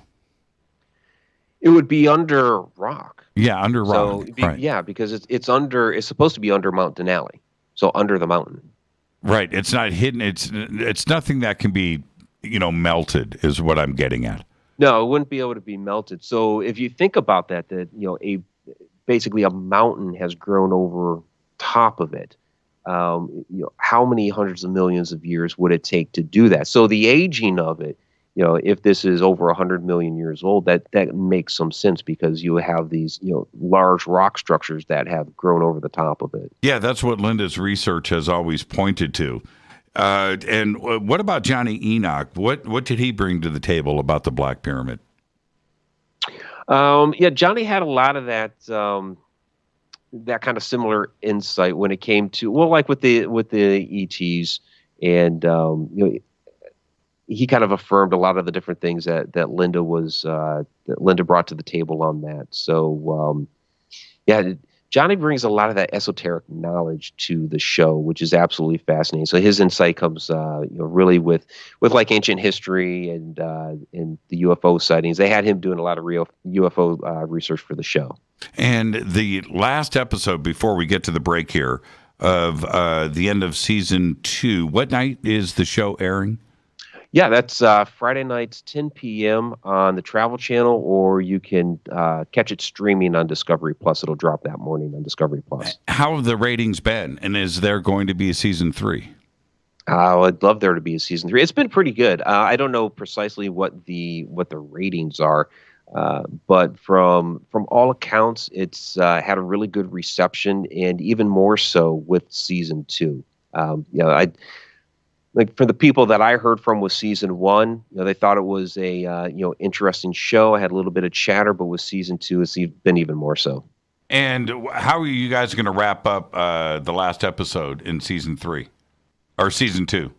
It would be under rock. Yeah, under rock. Right. Yeah, because it's supposed to be under Mount Denali, so under the mountain. Right. It's not hidden. It's nothing that can be, melted, is what I'm getting at. No, it wouldn't be able to be melted. So if you think about that, basically a mountain has grown over top of it. How many hundreds of millions of years would it take to do that? So the aging of it if this is over 100 million years old, that makes some sense because you have these, large rock structures that have grown over the top of it. Yeah, that's what Linda's research has always pointed to. And what about Johnny Enoch? What did he bring to the table about the Black Pyramid? Johnny had a lot of that that kind of similar insight when it came to, like with the ETs, and he kind of affirmed a lot of the different things that Linda brought to the table on that. So Johnny brings a lot of that esoteric knowledge to the show, which is absolutely fascinating. So his insight comes, really with like ancient history and the UFO sightings. They had him doing a lot of real UFO research for the show. And the last episode before we get to the break here of the end of season 2, what night is the show airing? Yeah, that's Friday nights, 10 p.m. on the Travel Channel, or you can catch it streaming on Discovery Plus. It'll drop that morning on Discovery Plus. How have the ratings been, and is there going to be a season 3? I'd love there to be a season 3. It's been pretty good. I don't know precisely what the ratings are, but from all accounts, it's had a really good reception, and even more so with season 2. Like for the people that I heard from with season 1, they thought it was a interesting show. I had a little bit of chatter, but with season 2, it's been even more so. And how are you guys going to wrap up the last episode in season 3 or season 2?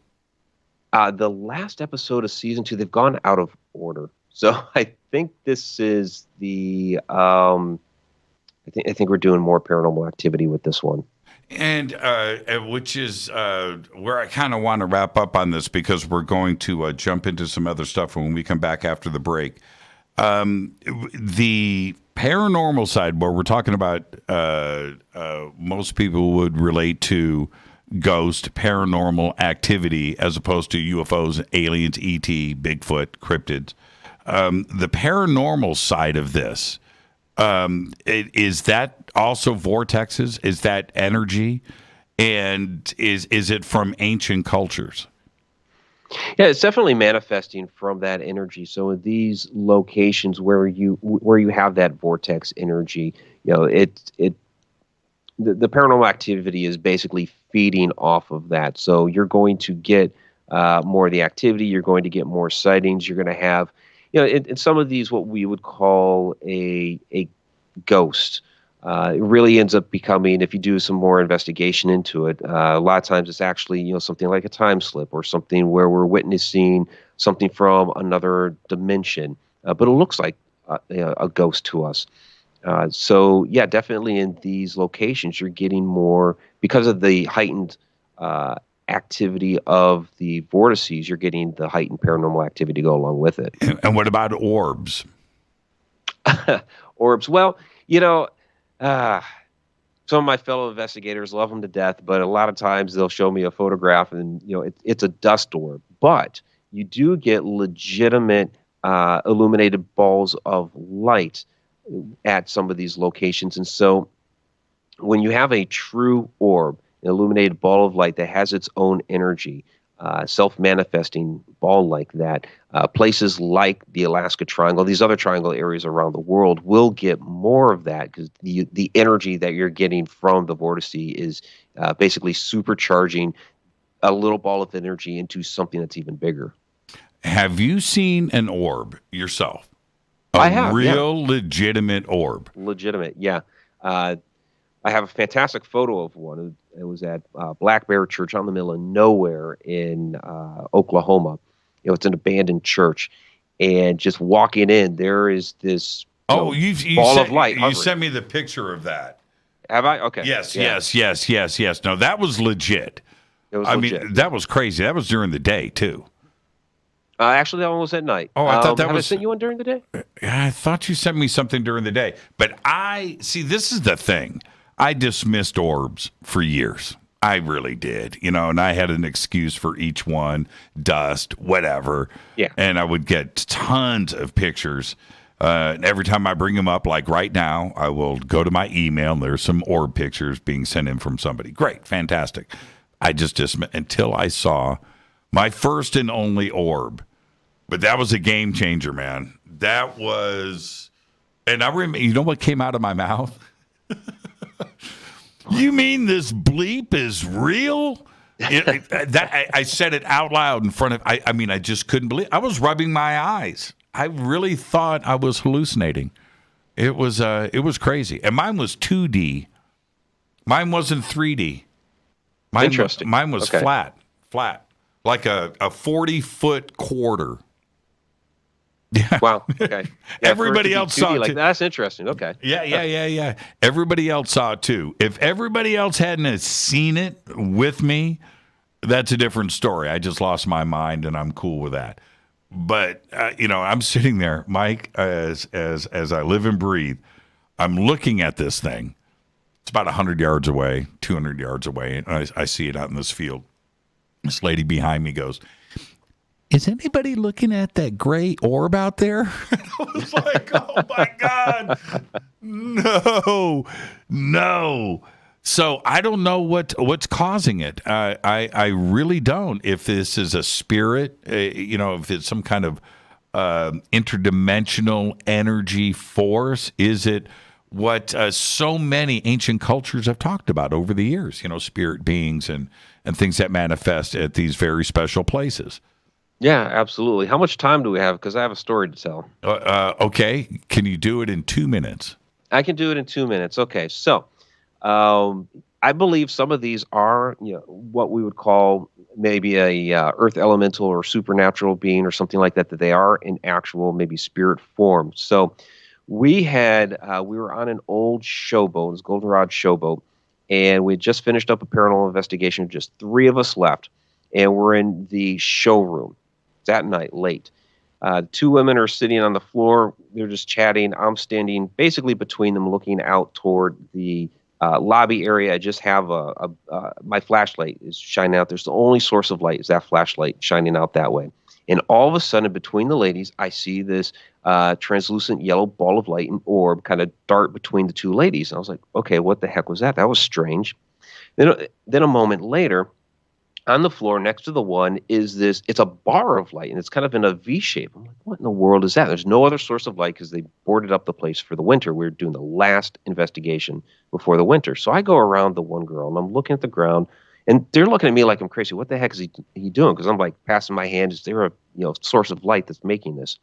The last episode of season 2, they've gone out of order. So I think this is the. I think we're doing more Paranormal Activity with this one. And which is where I kind of want to wrap up on this, because we're going to jump into some other stuff when we come back after the break. The paranormal side, where we're talking about most people would relate to ghost, paranormal activity, as opposed to UFOs, aliens, ET, Bigfoot, cryptids. The paranormal side of this, is that also vortexes? Is that energy? And is it from ancient cultures? Yeah, it's definitely manifesting from that energy. So in these locations where you have that vortex energy, the paranormal activity is basically feeding off of that. So you're going to get more of the activity. You're going to get more sightings. You're going to have, in some of these, what we would call a ghost. It really ends up becoming, if you do some more investigation into it, a lot of times it's actually, something like a time slip or something where we're witnessing something from another dimension, but it looks like a ghost to us. So yeah, definitely in these locations, you're getting more, because of the heightened activity of the vortices, you're getting the heightened paranormal activity to go along with it. And what about orbs? Orbs. Well, some of my fellow investigators love them to death, but a lot of times they'll show me a photograph and, it's a dust orb. But you do get legitimate illuminated balls of light at some of these locations. And so when you have a true orb, an illuminated ball of light that has its own energy, self-manifesting ball like that, places like the Alaska Triangle, these other triangle areas around the world will get more of that, because the energy that you're getting from the vortice is basically supercharging a little ball of energy into something that's even bigger. Have you seen an orb yourself? I have. Real legitimate orb. Legitimate, yeah. I have a fantastic photo of one. It was at Black Bear Church out in the middle of nowhere in Oklahoma. It's an abandoned church, and just walking in, there is this ball of light. You sent me the picture of that. Have I? Okay. Yes. No, that was legit. It was legit. Mean, that was crazy. That was during the day too. Actually, that one was at night. Oh, I thought that have I sent you one during the day? I thought you sent me something during the day. But this is the thing. I dismissed orbs for years. I really did, and I had an excuse for each one, dust, whatever. Yeah. And I would get tons of pictures. And every time I bring them up, like right now, I will go to my email, and there's some orb pictures being sent in from somebody. Great, fantastic. I just dismissed until I saw my first and only orb But that was a game changer, man. That was, and I remember, you know what came out of my mouth? You mean this bleep is real? I said it out loud in front of, I mean, I just couldn't believe, I was rubbing my eyes. I really thought I was hallucinating. It was crazy. And mine was 2D. Mine wasn't 3D. Interesting. Mine was flat, like a 40-foot quarter. Yeah. Wow. Okay. Yeah, everybody else saw it too. That's interesting. Okay. Yeah. Everybody else saw it too. If everybody else hadn't seen it with me, that's a different story. I just lost my mind, and I'm cool with that. But I'm sitting there, Mike, as I live and breathe. I'm looking at this thing. It's about 100 yards away, 200 yards away, and I see it out in this field. This lady behind me goes, "Is anybody looking at that gray orb out there?" And I was like, oh, my God. No. So I don't know what's causing it. I really don't. If this is a spirit, if it's some kind of interdimensional energy force, is it what so many ancient cultures have talked about over the years, spirit beings and things that manifest at these very special places. Yeah, absolutely. How much time do we have? Because I have a story to tell. Okay. Can you do it in 2 minutes? I can do it in 2 minutes. Okay. So I believe some of these are what we would call maybe a earth elemental or supernatural being or something like that they are in actual maybe spirit form. So we were on an old showboat, it was Goldenrod showboat, and we had just finished up a paranormal investigation, just 3 of us left, and we're in the showroom. It's at night, late. 2 women are sitting on the floor, they're just chatting. I'm standing basically between them looking out toward the lobby area. I just have my flashlight is shining out. There's the only source of light is that flashlight shining out that way. And all of a sudden, between the ladies, I see this translucent yellow ball of light and orb kind of dart between the 2 ladies. And I was like, okay, what the heck was that? That was strange. Then a moment later, on the floor next to the one is it's a bar of light, and it's kind of in a V shape. I'm like, what in the world is that? There's no other source of light because they boarded up the place for the winter. We were doing the last investigation before the winter. So I go around the one girl, and I'm looking at the ground, and they're looking at me like I'm crazy. What the heck is he doing? Because I'm like passing my hand. Is there a source of light that's making this?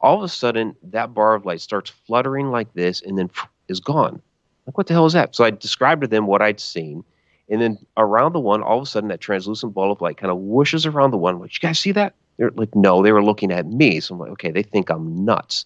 All of a sudden, that bar of light starts fluttering like this and then is gone. Like, what the hell is that? So I described to them what I'd seen. And then around the one, all of a sudden, that translucent ball of light kind of whooshes around the one. I'm like, you guys see that? They're like, no, they were looking at me. So I'm like, okay, they think I'm nuts.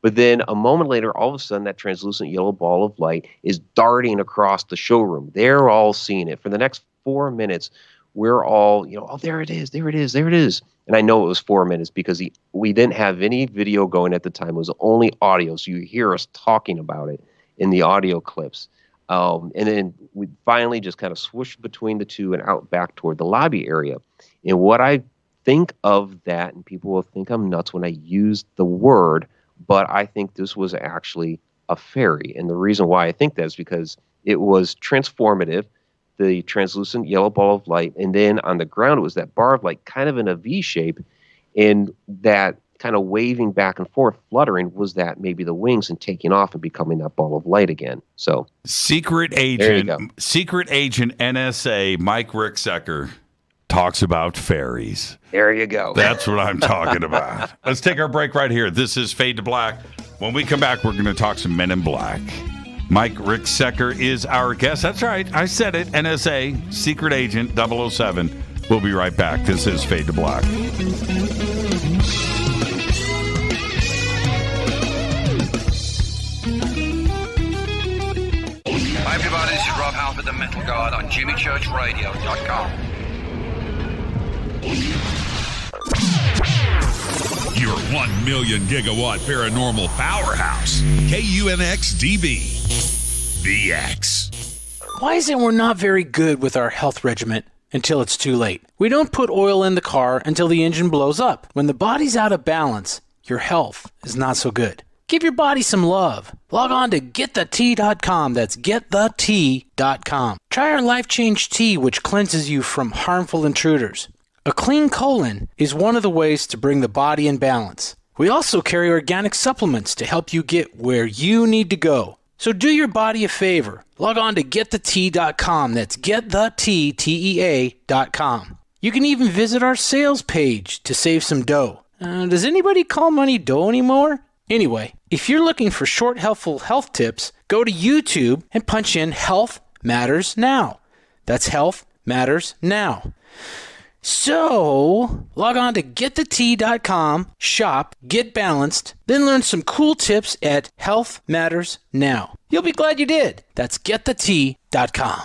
But then a moment later, all of a sudden, that translucent yellow ball of light is darting across the showroom. They're all seeing it. For the next 4 minutes, we're all, oh, there it is, there it is, there it is. And I know it was 4 minutes because we didn't have any video going at the time. It was only audio. So you hear us talking about it in the audio clips. And then we finally just kind of swooshed between the 2 and out back toward the lobby area. And what I think of that, and people will think I'm nuts when I use the word, but I think this was actually a fairy. And the reason why I think that is because it was transformative, the translucent yellow ball of light, and then on the ground it was that bar of light kind of in a V shape, and that kind of waving back and forth, fluttering, was that maybe the wings and taking off and becoming that ball of light again. So secret agent NSA Mike Ricksecker talks about fairies. There you go. That's what I'm talking about. Let's take our break right here. This is Fade to Black. When we come back, we're going to talk some Men in Black. Mike Ricksecker is our guest. That's right. I said it. NSA, Secret Agent 007. We'll be right back. This is Fade to Black. Hi everybody, this is Rob Halford, the Metal Guard on JimmyChurchRadio.com. Your 1 million gigawatt paranormal powerhouse, KUNX-DB, VX. Why is it we're not very good with our health regimen until it's too late? We don't put oil in the car until the engine blows up. When the body's out of balance, your health is not so good. Give your body some love. Log on to wtih.com. That's wtih.com. Try our Life Change Tea, which cleanses you from harmful intruders. A clean colon is one of the ways to bring the body in balance. We also carry organic supplements to help you get where you need to go. So do your body a favor. Log on to getthetea.com. That's getthetea.com. You can even visit our sales page to save some dough. Does anybody call money dough anymore? Anyway, if you're looking for short, helpful health tips, go to YouTube and punch in Health Matters Now. That's Health Matters Now. So, log on to getthetea.com, shop, get balanced, then learn some cool tips at Health Matters Now. You'll be glad you did. That's getthetea.com.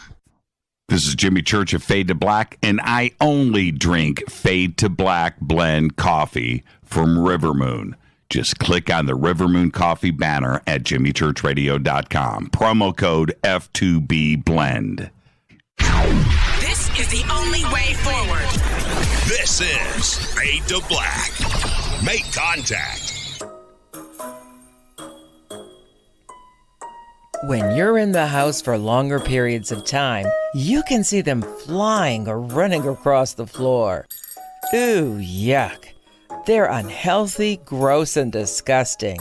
This is Jimmy Church of Fade to Black, and I only drink Fade to Black blend coffee from Rivermoon. Just click on the Rivermoon coffee banner at jimmychurchradio.com. Promo code F2B Blend. This is the only way forward. This is Fade to Black. Make contact. When you're in the house for longer periods of time, you can see them flying or running across the floor. Ooh, yuck. They're unhealthy, gross, and disgusting.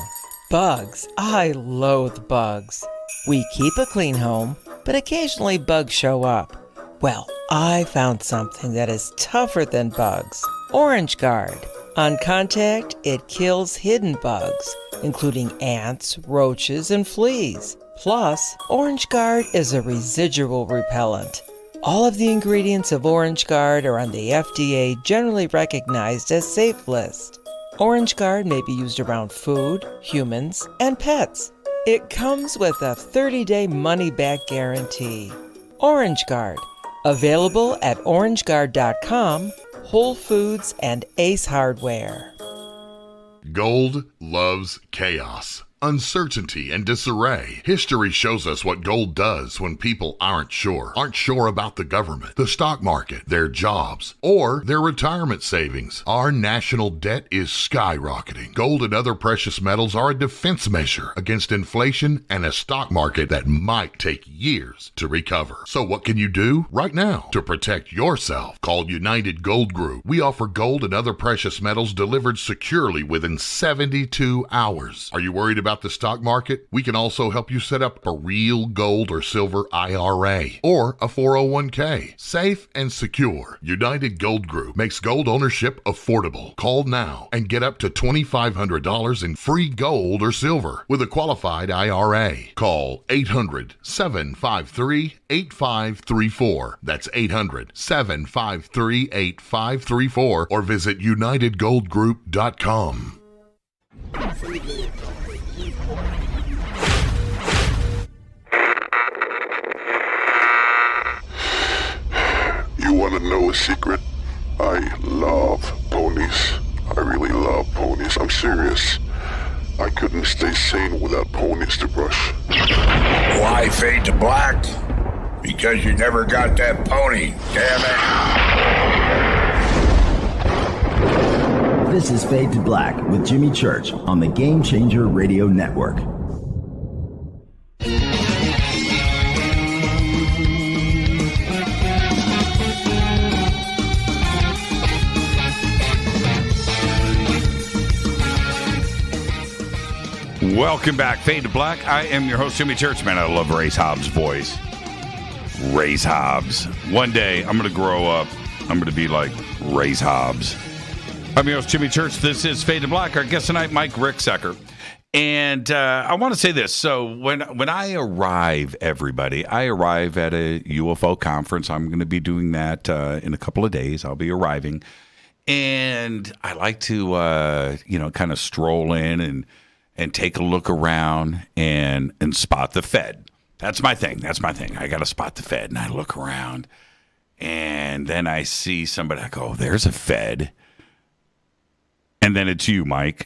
Bugs. I loathe bugs. We keep a clean home, but occasionally bugs show up. Well, I found something that is tougher than bugs. Orange Guard. On contact, it kills hidden bugs, including ants, roaches, and fleas. Plus, Orange Guard is a residual repellent. All of the ingredients of Orange Guard are on the FDA generally recognized as safe list. Orange Guard may be used around food, humans, and pets. It comes with a 30-day money-back guarantee. Orange Guard. Available at orangeguard.com, Whole Foods, and Ace Hardware. Gold loves chaos, uncertainty, and disarray. History shows us what gold does when people aren't sure about the government, the stock market, their jobs, or their retirement savings. Our national debt is skyrocketing. Gold and other precious metals are a defense measure against inflation and a stock market that might take years to recover. So what can you do right now to protect yourself? Call United Gold Group. We offer gold and other precious metals delivered securely within 72 hours. Are you worried about the stock market? We can also help you set up a real gold or silver IRA or a 401k. Safe and secure. United Gold Group makes gold ownership affordable. Call now and get up to $2,500 in free gold or silver with a qualified IRA. Call 800-753-8534. That's 800-753-8534 or visit unitedgoldgroup.com. You want to know a secret? I love ponies. I really love ponies. I'm serious. I couldn't stay sane without ponies to brush. Why Fade to Black? Because you never got that pony, damn it. This is Fade to Black with Jimmy Church on the Game Changer Radio Network. Welcome back, Fade to Black. I am your host, Jimmy Church. Man, I love Race Hobbs' voice. Race Hobbs. One day, I'm going to grow up. I'm going to be like Race Hobbs. I'm your host, Jimmy Church. This is Fade to Black. Our guest tonight, Mike Ricksecker. And I want to say this. So when I arrive, everybody, I arrive at a UFO conference. I'm going to be doing that in a couple of days. I'll be arriving. And I like to, kind of stroll in and take a look around and spot the Fed. That's my thing. I got to spot the Fed. And I look around, and then I see somebody. I go, there's a Fed. And then it's you, Mike.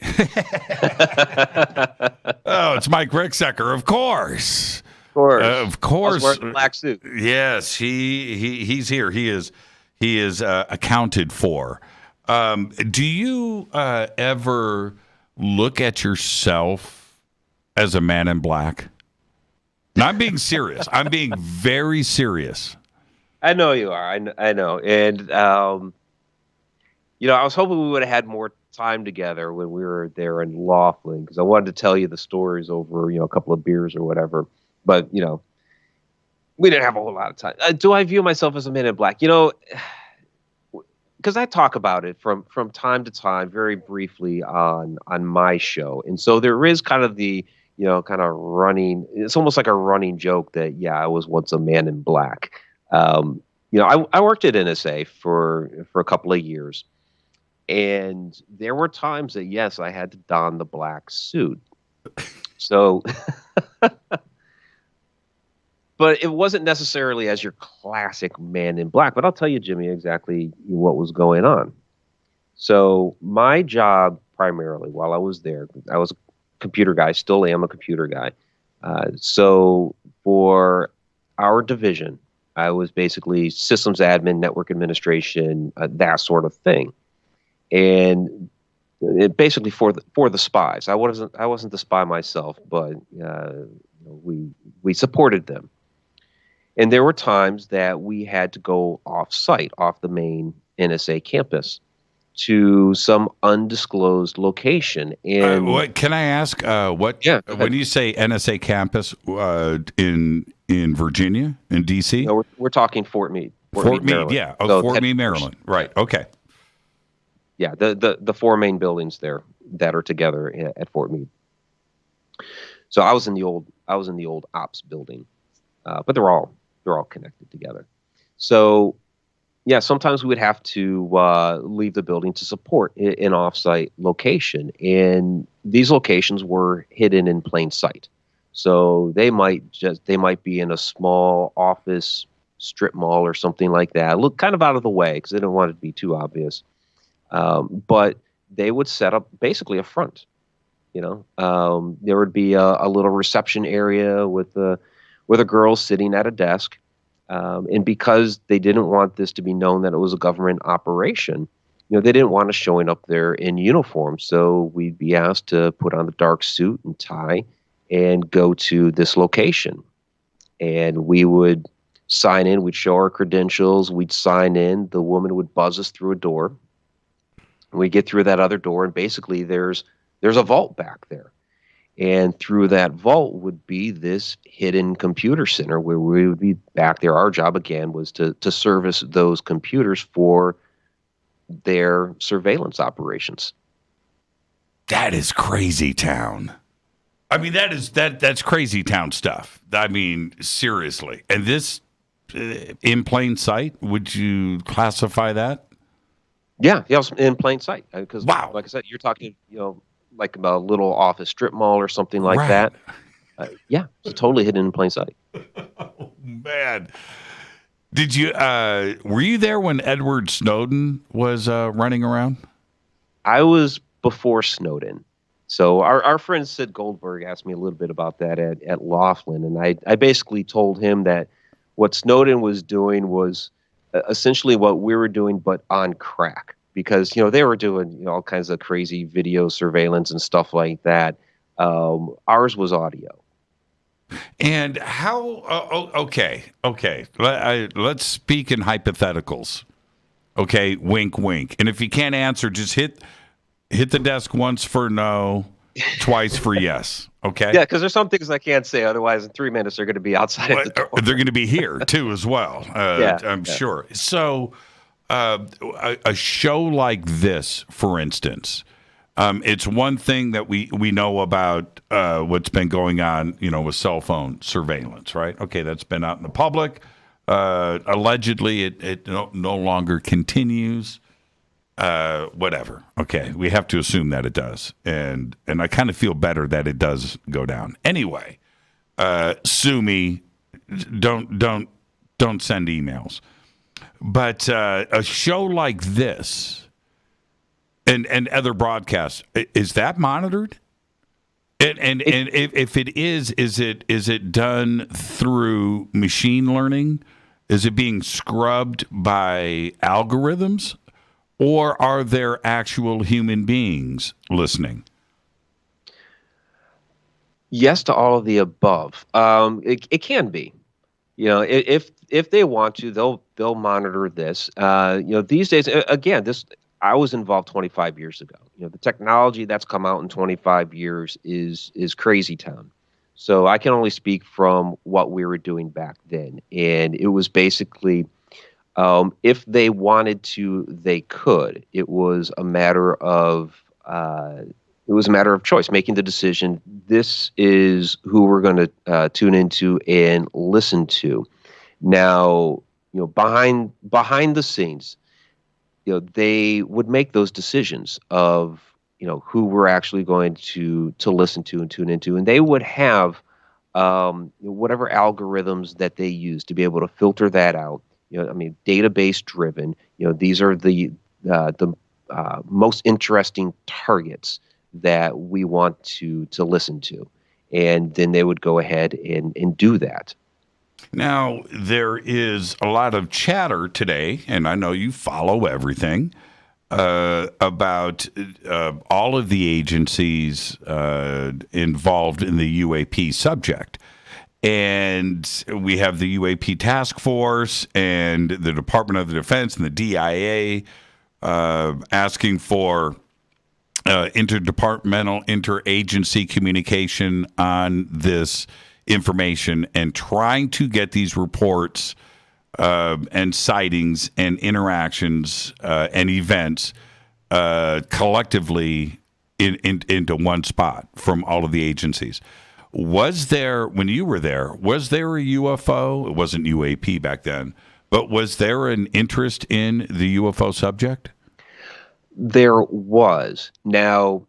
Oh, it's Mike Ricksecker, of course. Of course. I was wearing a black suit. Yes, he's here. He is accounted for. Do you ever look at yourself as a man in black? Now, I'm being serious. I'm being very serious. I know you are. I know. And I was hoping we would have had more time together when we were there in Laughlin, because I wanted to tell you the stories over, a couple of beers or whatever. But, we didn't have a whole lot of time. Do I view myself as a man in black? Because I talk about it from time to time, very briefly on my show. And so there is kind of the, kind of running, it's almost like a running joke that, I was once a man in black. I worked at NSA for a couple of years. And there were times that, yes, I had to don the black suit. So, but it wasn't necessarily as your classic man in black. But I'll tell you, Jimmy, exactly what was going on. So my job primarily while I was there, I was a computer guy, still am a computer guy. So for our division, I was basically systems admin, network administration, that sort of thing. And it basically for the spies. I wasn't the spy myself, but we supported them. And there were times that we had to go off-site, off the main NSA campus, to some undisclosed location. And what can I ask? What? Yeah. When you say NSA campus in Virginia, in D.C.? No, we're talking Fort Meade. Fort Meade, yeah. Oh, Fort Meade, Maryland. Right. Okay. Yeah, the four main buildings there that are together at Fort Meade. So I was in the old ops building, but they're all connected together. So yeah, sometimes we would have to leave the building to support an offsite location, and these locations were hidden in plain sight. So they might be in a small office strip mall or something like that, look kind of out of the way because they didn't want it to be too obvious. But they would set up basically a front, there would be a little reception area with a girl sitting at a desk. And because they didn't want this to be known that it was a government operation, they didn't want us showing up there in uniform. So we'd be asked to put on the dark suit and tie and go to this location. And we would sign in, we'd show our credentials, we'd sign in, the woman would buzz us through a door. We get through that other door, and basically there's a vault back there. And through that vault would be this hidden computer center where we would be back there. Our job, again, was to service those computers for their surveillance operations. That is crazy town. I mean, that's crazy town stuff. I mean, seriously. And this, in plain sight, would you classify that? Yeah, it was in plain sight. Because, wow. Like I said, you're talking, like a little office strip mall or something like that. Yeah, it's totally hidden in plain sight. Oh, man. Did you, were you there when Edward Snowden was running around? I was before Snowden. So our friend Sid Goldberg asked me a little bit about that at Laughlin. And I basically told him that what Snowden was doing was essentially what we were doing, but on crack. Because, they were doing all kinds of crazy video surveillance and stuff like that. Ours was audio. And how, okay. Let's speak in hypotheticals. Okay, wink, wink. And if you can't answer, just hit the desk once for no, twice for yes. Okay? Yeah, because there's some things I can't say. Otherwise, in 3 minutes, they're going to be outside of the door. They're going to be here, too, as well. I'm sure. So a show like this, for instance, it's one thing that we know about what's been going on, with cell phone surveillance, right? Okay, that's been out in the public. Allegedly, it no longer continues. Whatever. Okay, we have to assume that it does, and I kind of feel better that it does go down. Anyway, sue me. Don't send emails. But a show like this and other broadcasts, is that monitored? And if it is it done through machine learning? Is it being scrubbed by algorithms? Or are there actual human beings listening? Yes to all of the above. It can be. If they want to, they'll monitor this. These days, again, I was involved 25 years ago. The technology that's come out in 25 years is crazy town. So I can only speak from what we were doing back then. And it was basically, if they wanted to, they could. It was a matter of choice, making the decision. This is who we're going to tune into and listen to. Now, behind the scenes, they would make those decisions of who we're actually going to listen to and tune into, and they would have whatever algorithms that they use to be able to filter that out. Database driven. These are the most interesting targets that we want to listen to, and then they would go ahead and do that. Now, there is a lot of chatter today, and I know you follow everything, about all of the agencies involved in the UAP subject. And we have the UAP Task Force and the Department of Defense and the DIA asking for interdepartmental, interagency communication on this information and trying to get these reports and sightings and interactions and events collectively into one spot from all of the agencies. Was there, when you were there, was there a UFO? It wasn't UAP back then, but was there an interest in the UFO subject? There was. Now,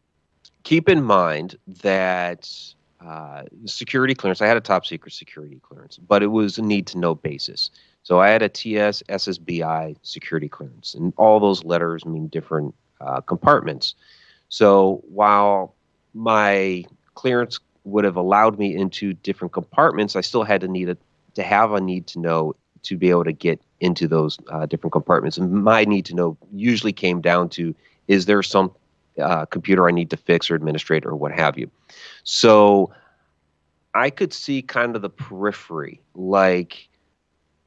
keep in mind that security clearance, I had a top secret security clearance, but it was a need to know basis. So I had a TS SSBI security clearance, and all those letters mean different compartments. So while my clearance would have allowed me into different compartments, I still had to have a need to know to be able to get into those different compartments. And my need to know usually came down to, is there some computer I need to fix or administrate or what have you? So I could see kind of the periphery, like,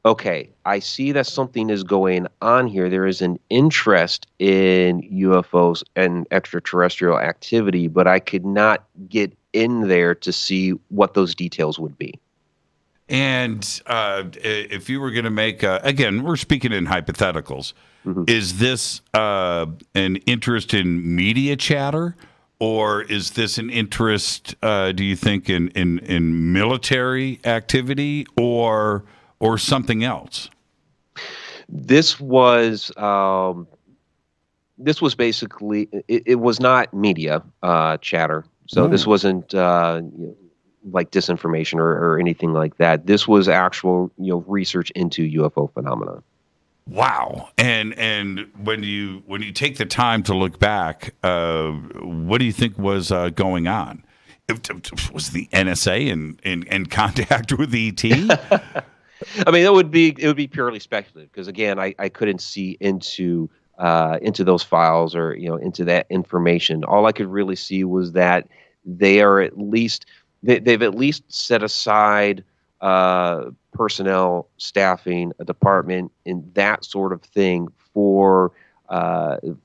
okay, I see that something is going on here. There is an interest in UFOs and extraterrestrial activity, but I could not get in there to see what those details would be. And if you were going to make, again, we're speaking in hypotheticals, is this an interest in media chatter, or is this an interest, do you think, in military activity or something else? This was basically, it was not media chatter. So this wasn't like disinformation or anything like that. This was actual, research into UFO phenomena. Wow. And when you take the time to look back, what do you think was going on? Was the NSA in contact with ET? I mean, it would be purely speculative because, again, I couldn't see into those files or into that information. All I could really see was that they are at least they've at least set aside personnel, staffing, a department, and that sort of thing for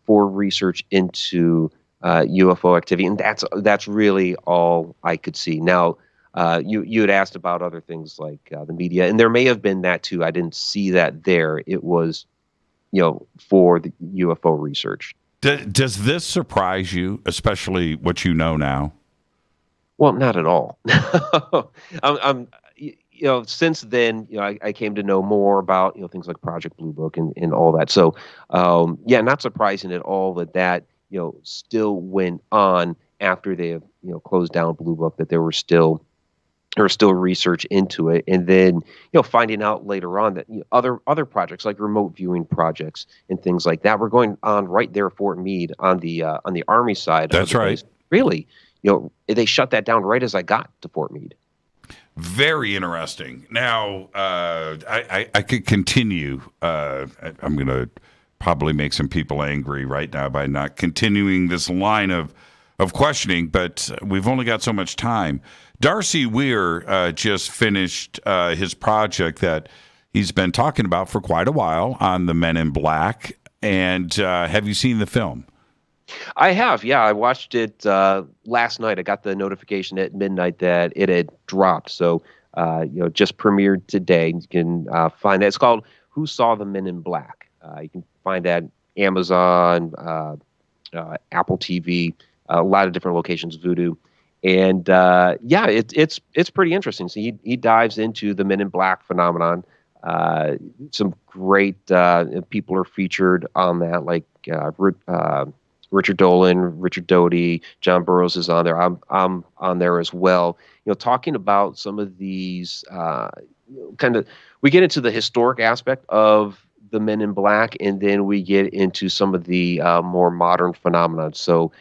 research into UFO activity, and that's really all I could see. Now, you had asked about other things like the media, and there may have been that too. I didn't see that there. It was, for the UFO research. Does this surprise you, especially what you know now? Well, not at all. I'm since then, I came to know more about, things like Project Blue Book and all that. So, not surprising at all that still went on after they have, closed down Blue Book, that there was still research into it. And then, finding out later on that other projects like remote viewing projects and things like that were going on right there at Fort Meade on the Army side. That's right. Really, they shut that down right as I got to Fort Meade. Very interesting. Now, I could continue. I'm going to probably make some people angry right now by not continuing this line of questioning, but we've only got so much time. Darcy Weir just finished his project that he's been talking about for quite a while on the Men in Black, And have you seen the film? I have, yeah. I watched it last night. I got the notification at midnight that it had dropped. So, just premiered today. You can find that. It's called Who Saw the Men in Black? You can find that Amazon, Apple TV, a lot of different locations, Vudu. And it's pretty interesting. So he dives into the Men in Black phenomenon. Some great people are featured on that, like Richard Dolan, Richard Doty, John Burroughs is on there. I'm on there as well. Talking about some of these we get into the historic aspect of the Men in Black, and then we get into some of the more modern phenomena. So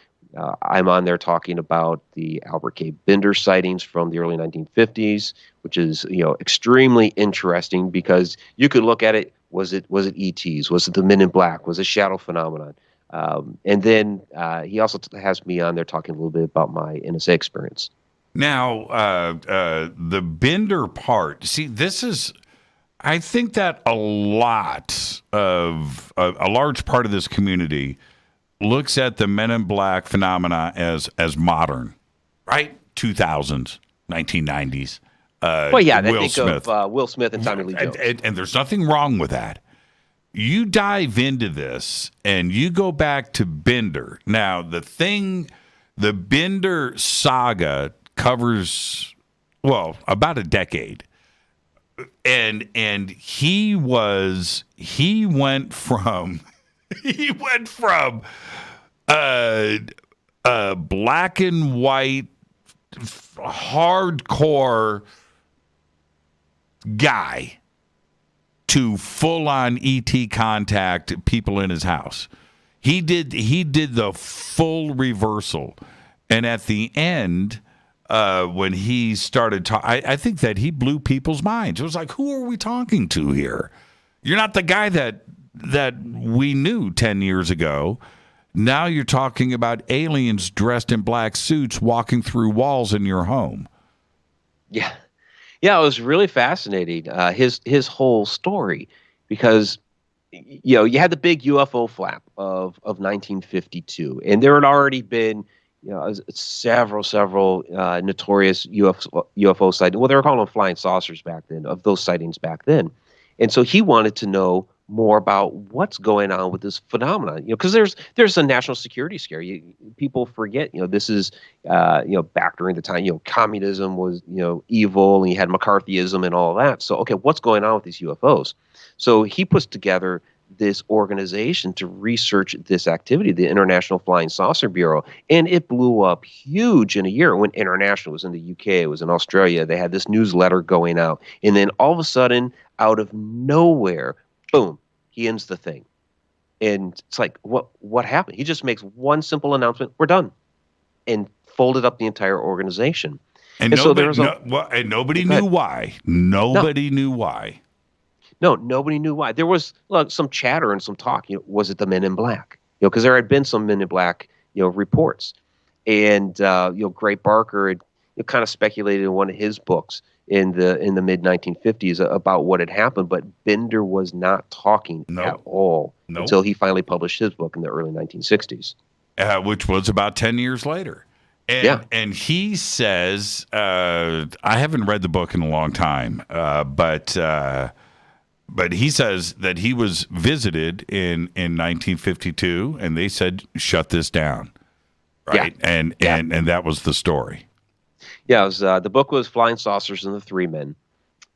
I'm on there talking about the Albert K. Bender sightings from the early 1950s, which is extremely interesting because you could look at it. Was it ETs? Was it the Men in Black? Was it shadow phenomenon? And then he also has me on there talking a little bit about my NSA experience. Now, the Bender part. See, I think that a large part of this community looks at the Men in Black phenomena as modern, right? 2000s, 1990s. They Will think Smith. of Will Smith and Tommy Lee Jones. And there's nothing wrong with that. You dive into this and you go back to Bender. Now, the Bender saga covers, about a decade. And he went from black and white hardcore guy to full-on ET contact people in his house. He did the full reversal. And at the end, when he started talking, I think that he blew people's minds. It was like, who are we talking to here? You're not the guy that we knew 10 years ago. Now you're talking about aliens dressed in black suits walking through walls in your home. Yeah. Yeah, it was really fascinating, his whole story, because you had the big UFO flap of 1952, and there had already been several notorious UFO sightings. Well, they were calling them flying saucers back then, of those sightings back then. And so he wanted to know more about what's going on with this phenomenon, because there's a national security scare. People forget, this is, back during the time, communism was, evil, and you had McCarthyism and all that. So, okay, what's going on with these UFOs? So he puts together this organization to research this activity, the International Flying Saucer Bureau, and it blew up huge in a year. When International was in the UK, it was in Australia, they had this newsletter going out, and then all of a sudden, out of nowhere, boom, he ends the thing. And it's like, what happened? He just makes one simple announcement, we're done, and folded up the entire organization. And nobody knew why. Nobody knew why. No, nobody knew why. There was some chatter and some talk. Was it the Men in Black? Because there had been some Men in Black, reports, and Gray Barker had kind of speculated in one of his books in the mid 1950s about what had happened, but Bender was not talking at all until he finally published his book in the early 1960s, which was about 10 years later. And he says, I haven't read the book in a long time, but he says that he was visited in 1952, and they said, shut this down, right? Yeah. And that was the story. Yeah, it was, the book was Flying Saucers and the Three Men.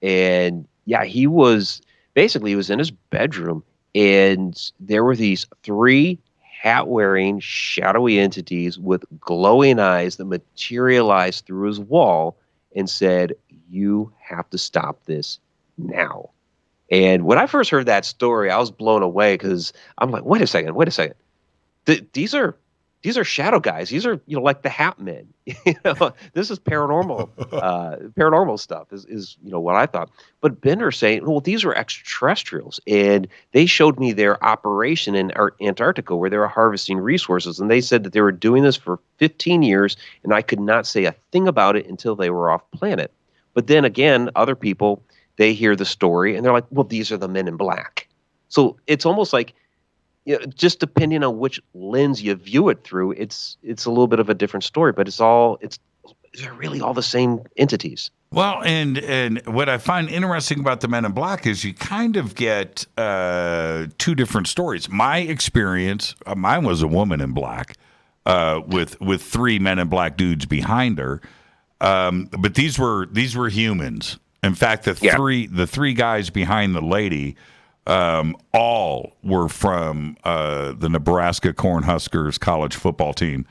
And, he was in his bedroom, and there were these three hat-wearing, shadowy entities with glowing eyes that materialized through his wall and said, you have to stop this now. And when I first heard that story, I was blown away, because I'm like, wait a second. These are shadow guys. These are, like the Hat Men. This is paranormal stuff is what I thought. But Bender saying, well, these are extraterrestrials, and they showed me their operation in Antarctica where they were harvesting resources, and they said that they were doing this for 15 years, and I could not say a thing about it until they were off planet. But then again, other people, they hear the story and they're like, well, these are the Men in Black. So it's almost like, just depending on which lens you view it through, it's a little bit of a different story, but they're really all the same entities. Well, and what I find interesting about the Men in Black is you kind of get two different stories. My experience, mine was a woman in black with three Men in Black dudes behind her, but these were humans. In fact, the three guys behind the lady, all were from the Nebraska Cornhuskers college football team.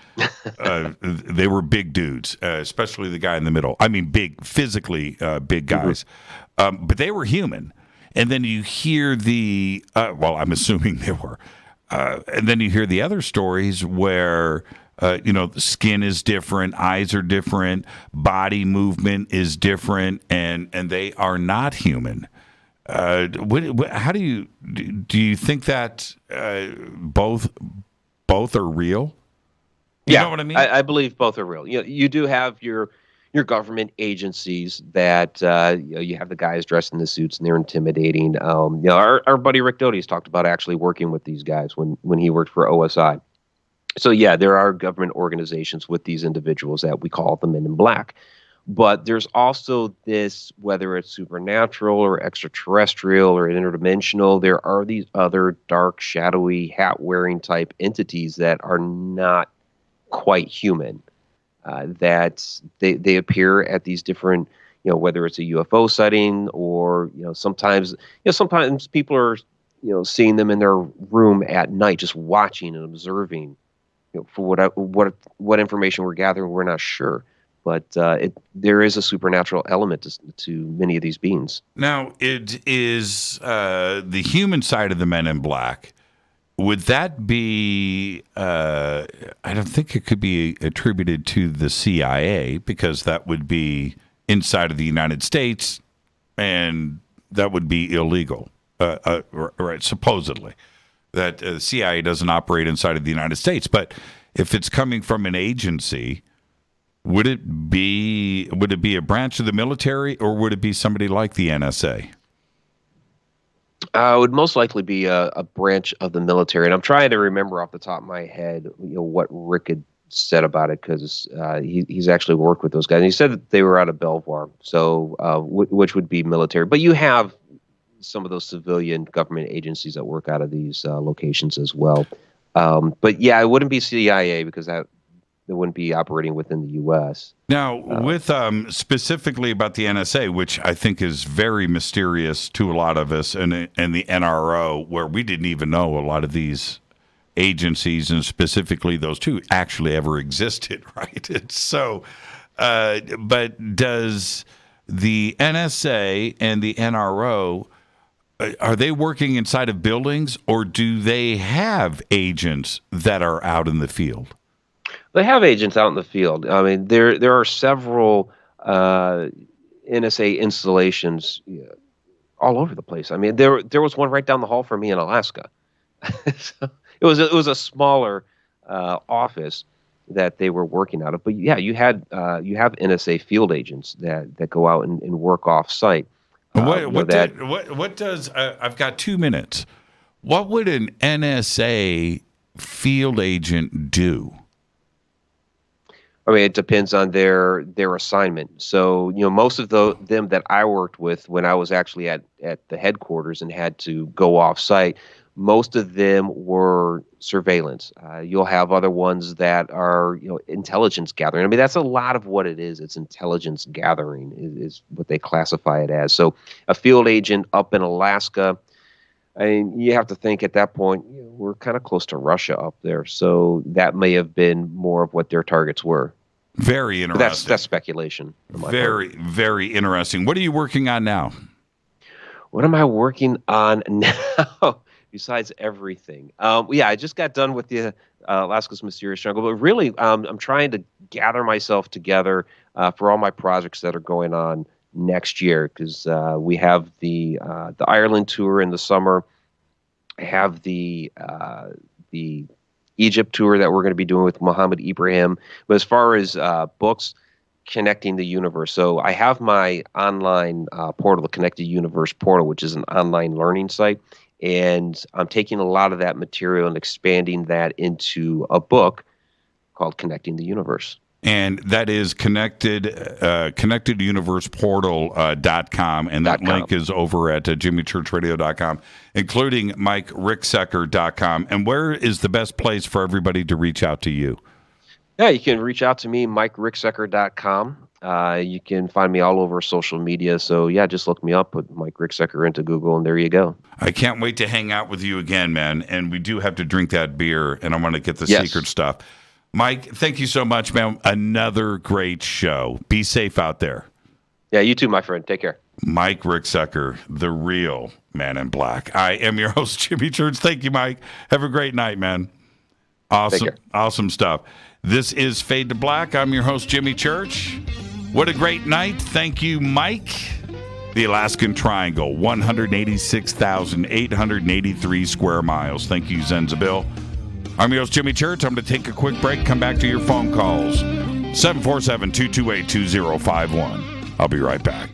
They were big dudes, especially the guy in the middle. I mean, physically big guys. But they were human. And then you hear I'm assuming they were. And then you hear the other stories where, the skin is different, eyes are different, body movement is different, and they are not human. How do you think that both are real? You know what I mean? I believe both are real. You do have your government agencies that you have the guys dressed in the suits and they're intimidating. Our buddy Rick Doty's talked about actually working with these guys when he worked for OSI. So there are government organizations with these individuals that we call the Men in Black. But there's also this, whether it's supernatural or extraterrestrial or interdimensional, there are these other dark, shadowy, hat-wearing type entities that are not quite human. That they appear at these different, whether it's a UFO sighting or, sometimes people are, seeing them in their room at night, just watching and observing. For what information we're gathering, we're not sure. But there is a supernatural element to many of these beings. Now, it is the human side of the Men in Black. Would that be, I don't think it could be attributed to the CIA, because that would be inside of the United States, and that would be illegal, right? Supposedly. That the CIA doesn't operate inside of the United States. But if it's coming from an agency, would it be a branch of the military, or would it be somebody like the NSA? It would most likely be a branch of the military. And I'm trying to remember off the top of my head, what Rick had said about it, because he's actually worked with those guys. And he said that they were out of Belvoir, so which would be military. But you have some of those civilian government agencies that work out of these locations as well. But it wouldn't be CIA, because they wouldn't be operating within the U.S. Now, with specifically about the NSA, which I think is very mysterious to a lot of us, and the NRO, where we didn't even know a lot of these agencies, and specifically those two, actually ever existed, right? But does the NSA and the NRO, are they working inside of buildings, or do they have agents that are out in the field? They have agents out in the field. I mean, there are several NSA installations all over the place. I mean, there was one right down the hall from me in Alaska. So it was a smaller office that they were working out of. But you have NSA field agents that go out and work off site. What does I've got 2 minutes. What would an NSA field agent do? I mean, it depends on their assignment. So, most of them that I worked with when I was actually at the headquarters and had to go off site, most of them were surveillance. You'll have other ones that are, intelligence gathering. I mean, that's a lot of what it is. It's intelligence gathering is what they classify it as. So a field agent up in Alaska, I mean, you have to think at that point, we're kind of close to Russia up there. So that may have been more of what their targets were. Very interesting. That's speculation. Very, very interesting. What are you working on now? What am I working on now? Besides everything. I just got done with the Alaska's Mysterious Jungle, but really I'm trying to gather myself together for all my projects that are going on next year, because we have the Ireland tour in the summer. I have the Egypt tour that we're going to be doing with Muhammad Ibrahim. But as far as books, Connecting the Universe. So I have my online portal, the Connected Universe portal, which is an online learning site. And I'm taking a lot of that material and expanding that into a book called Connecting the Universe. And that is connecteduniverseportal.com. And that link is over at jimmychurchradio.com, including MikeRicksecker.com. And where is the best place for everybody to reach out to you? Yeah, you can reach out to me, MikeRicksecker.com. You can find me all over social media. So, yeah, just look me up, put Mike Ricksecker into Google, and there you go. I can't wait to hang out with you again, man. And we do have to drink that beer, and I want to get the secret stuff. Mike, thank you so much, man. Another great show. Be safe out there. Yeah, you too, my friend. Take care. Mike Ricksecker, the real man in black. I am your host, Jimmy Church. Thank you, Mike. Have a great night, man. Awesome stuff. This is Fade to Black. I'm your host, Jimmy Church. What a great night. Thank you, Mike. The Alaskan Triangle, 186,883 square miles. Thank you, Zenzabil. I'm your host, Jimmy Church. I'm going to take a quick break, come back to your phone calls. 747-228-2051. I'll be right back.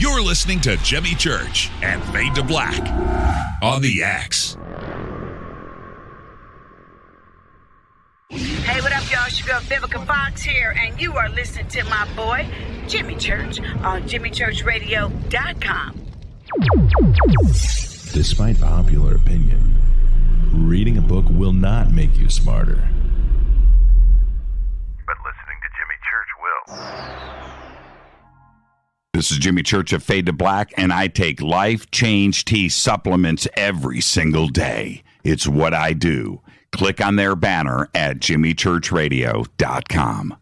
You're listening to Jimmy Church and Fade to Black on the X. Hey, what up, y'all? It's your girl Vivica Fox here, and you are listening to my boy, Jimmy Church, on jimmychurchradio.com. Despite popular opinion, reading a book will not make you smarter. But listening to Jimmy Church will. This is Jimmy Church of Fade to Black, and I take Life Change Tea supplements every single day. It's what I do. Click on their banner at jimmychurchradio.com.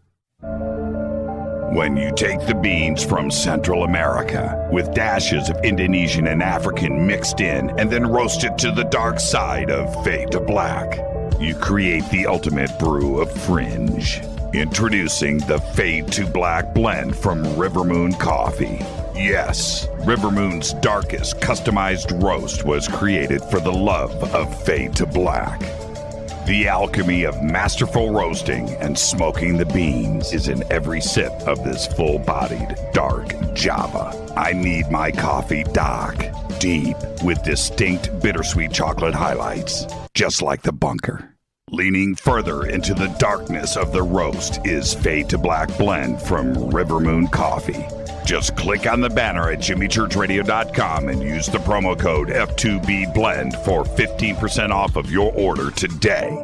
When you take the beans from Central America with dashes of Indonesian and African mixed in and then roast it to the dark side of Fade to Black, you create the ultimate brew of fringe. Introducing the Fade to Black blend from Rivermoon Coffee. Yes, Rivermoon's darkest customized roast was created for the love of Fade to Black. The alchemy of masterful roasting and smoking the beans is in every sip of this full-bodied, dark Java. I need my coffee dark, deep, with distinct bittersweet chocolate highlights, just like the bunker. Leaning further into the darkness of the roast is Fade to Black blend from Rivermoon Coffee. Just click on the banner at jimmychurchradio.com and use the promo code F2B Blend for 15% off of your order today.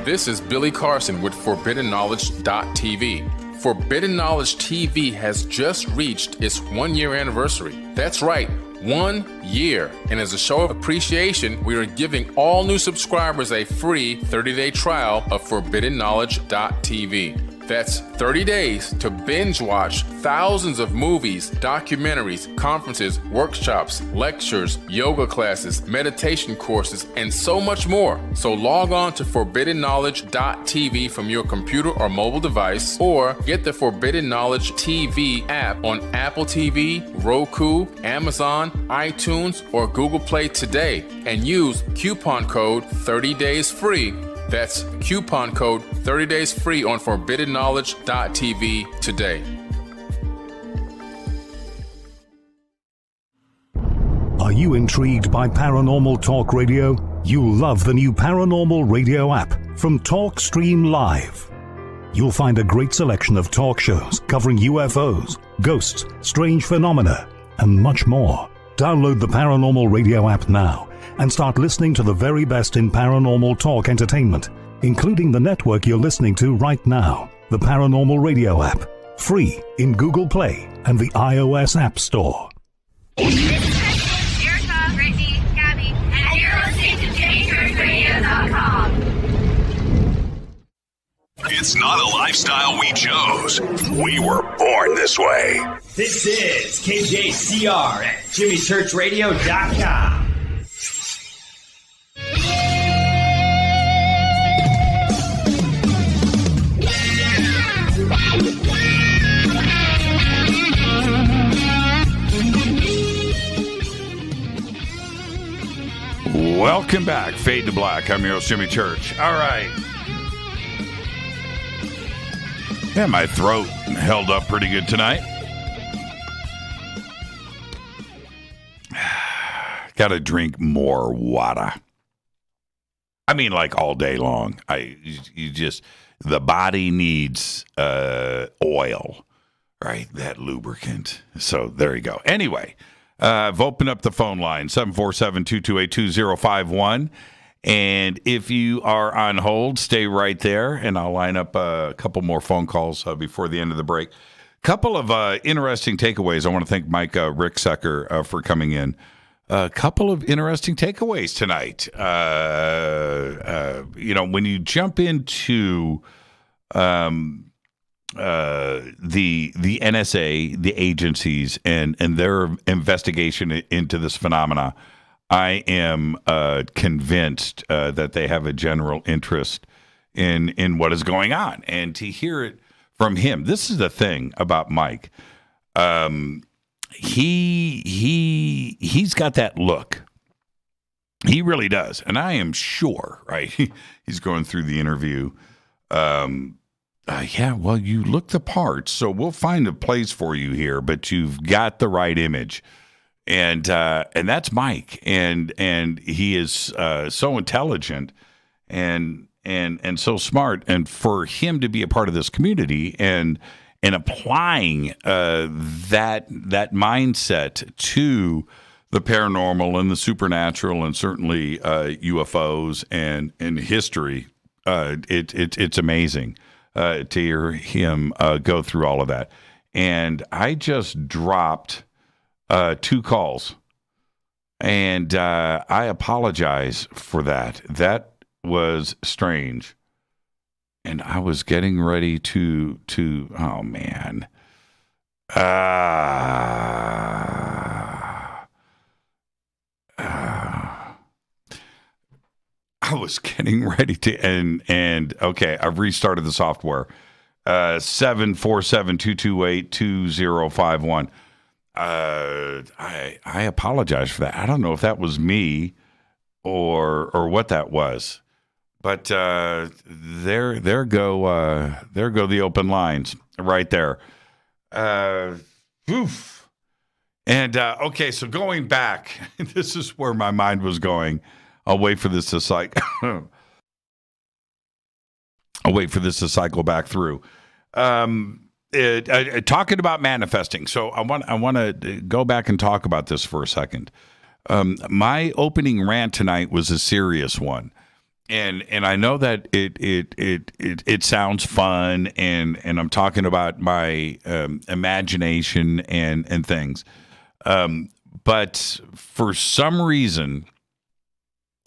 This is Billy Carson with ForbiddenKnowledge.tv. Forbidden Knowledge TV has just reached its 1-year anniversary. That's right. 1 year. And as a show of appreciation, we are giving all new subscribers a free 30-day trial of ForbiddenKnowledge.tv. That's 30 days to binge watch thousands of movies, documentaries, conferences, workshops, lectures, yoga classes, meditation courses, and so much more. So log on to ForbiddenKnowledge.tv from your computer or mobile device, or get the Forbidden Knowledge TV app on Apple TV, Roku, Amazon, iTunes, or Google Play today, and use coupon code 30daysfree. That's coupon code 30 days free on ForbiddenKnowledge.tv today. Are you intrigued by Paranormal Talk Radio? You'll love the new Paranormal Radio app from TalkStream Live. You'll find a great selection of talk shows covering UFOs, ghosts, strange phenomena, and much more. Download the Paranormal Radio app now and start listening to the very best in paranormal talk entertainment, including the network you're listening to right now, the Paranormal Radio app, free in Google Play and the iOS App Store. Erica, Brittany, Gabby, and you're listening to JamieChurchRadio.com. It's not a lifestyle we chose. We were born this way. This is KJCR at JimmyChurchRadio.com. Welcome back. Fade to Black. I'm your host, Jimmy Church. All right. Yeah, my throat held up pretty good tonight. Got to drink more water. I mean, like all day long. The body needs oil, right? That lubricant. So there you go. Anyway, I've opened up the phone line, 747-228-2051. And if you are on hold, stay right there, and I'll line up a couple more phone calls before the end of the break. Couple of interesting takeaways. I want to thank Mike Ricksecker for coming in. A couple of interesting takeaways tonight. When you jump into the NSA, the agencies, and their investigation into this phenomena, I am convinced that they have a general interest in what is going on. And to hear it from him, this is the thing about Mike. He's got that look. He really does. And I am sure, right? He's going through the interview. Yeah, well, you look the part, so we'll find a place for you here, but you've got the right image. And that's Mike. And he is so intelligent and so smart. And for him to be a part of this community and applying that mindset to the paranormal and the supernatural and certainly UFOs and history, it's amazing to hear him go through all of that. And I just dropped 2 calls, and I apologize for that. That was strange. And I was getting ready to oh man. I was getting ready to and okay, I've restarted the software. 747-228-2051. I apologize for that. I don't know if that was me or what that was. But there go the open lines right there. Oof. And okay, so going back, this is where my mind was going. I'll wait for this to cycle. I'll wait for this to cycle back through. Talking about manifesting. So I want to go back and talk about this for a second. My opening rant tonight was a serious one. And I know that it sounds fun, and I'm talking about my imagination and things, but for some reason,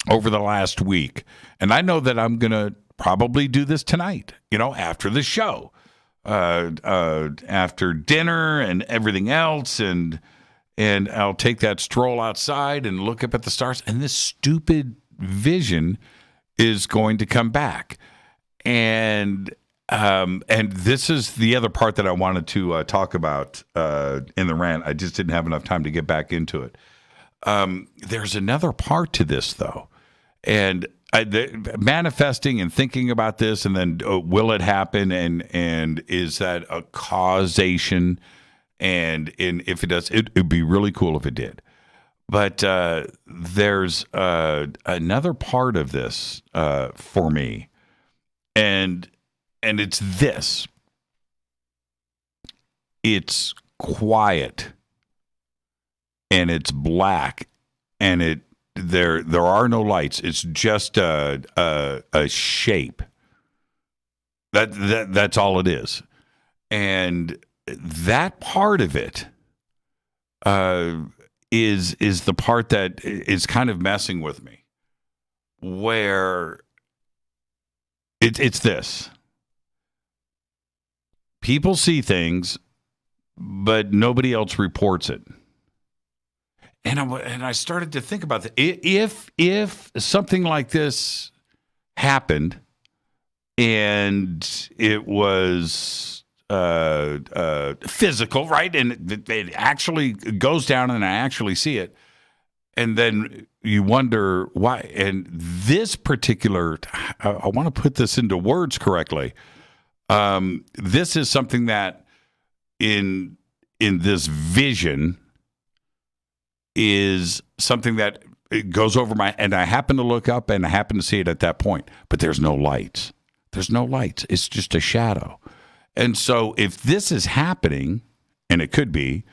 over the last week, and I know that I'm gonna probably do this tonight, after the show, after dinner and everything else, and I'll take that stroll outside and look up at the stars, and this stupid vision is going to come back. And this is the other part that I wanted to talk about in the rant. I just didn't have enough time to get back into it. There's another part to this, though. And manifesting and thinking about this, and then will it happen? And is that a causation? And if it does, it would be really cool if it did. But there's another part of this for me, and it's this. It's quiet, and it's black, and there are no lights. It's just a shape. That's all it is, and that part of it. Is the part that is kind of messing with me, where it's this. People see things, but nobody else reports it. And I started to think about that. If something like this happened, and it was physical, right? And it actually goes down and I actually see it. And then you wonder why. And this particular, I want to put this into words correctly. This is something that in this vision is something that it goes over my, and I happen to look up and I happen to see it at that point, but there's no lights. There's no lights. It's just a shadow. And so if this is happening, and it could be,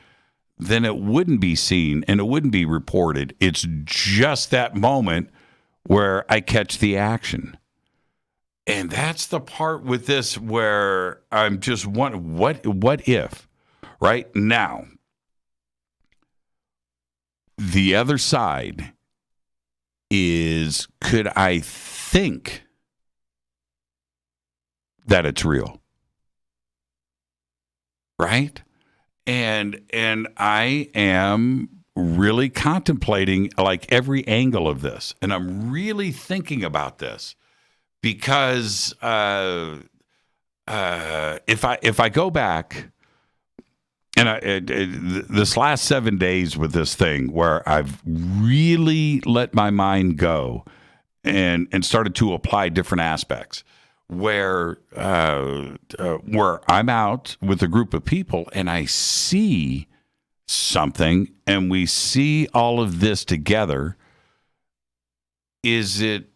then it wouldn't be seen and it wouldn't be reported. It's just that moment where I catch the action. And that's the part with this where I'm just wondering, what if, right? Now, the other side is, could I think that it's real? Right? And I am really contemplating like every angle of this. And I'm really thinking about this because if I go back and this last 7 days with this thing where I've really let my mind go and started to apply different aspects, where I'm out with a group of people and I see something and we see all of this together. Is it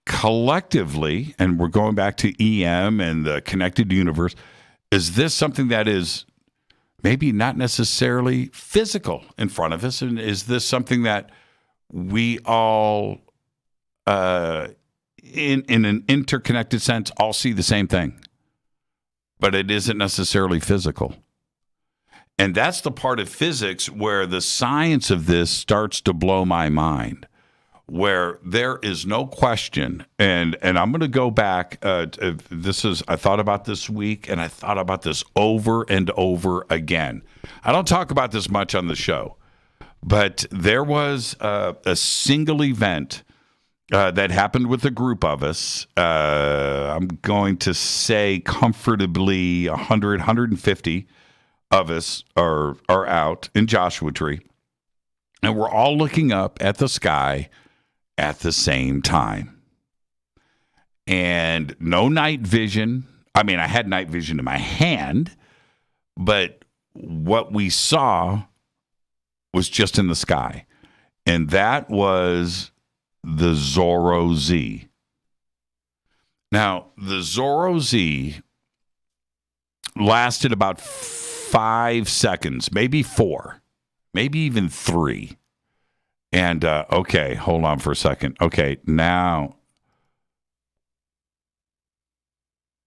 collectively, and we're going back to EM and the connected universe, is this something that is maybe not necessarily physical in front of us? And is this something that we all in an interconnected sense, all see the same thing, but it isn't necessarily physical? And that's the part of physics where the science of this starts to blow my mind, where there is no question. And I'm going to go back. I thought about this week, and I thought about this over and over again. I don't talk about this much on the show, but there was a single event that happened with a group of us. I'm going to say comfortably 100, 150 of us are out in Joshua Tree. And we're all looking up at the sky at the same time. And no night vision. I mean, I had night vision in my hand, but what we saw was just in the sky. And that was the Zorro Z. Now, the Zorro Z lasted about 5 seconds, maybe 4, maybe even 3. And, okay, hold on for a second. Okay, now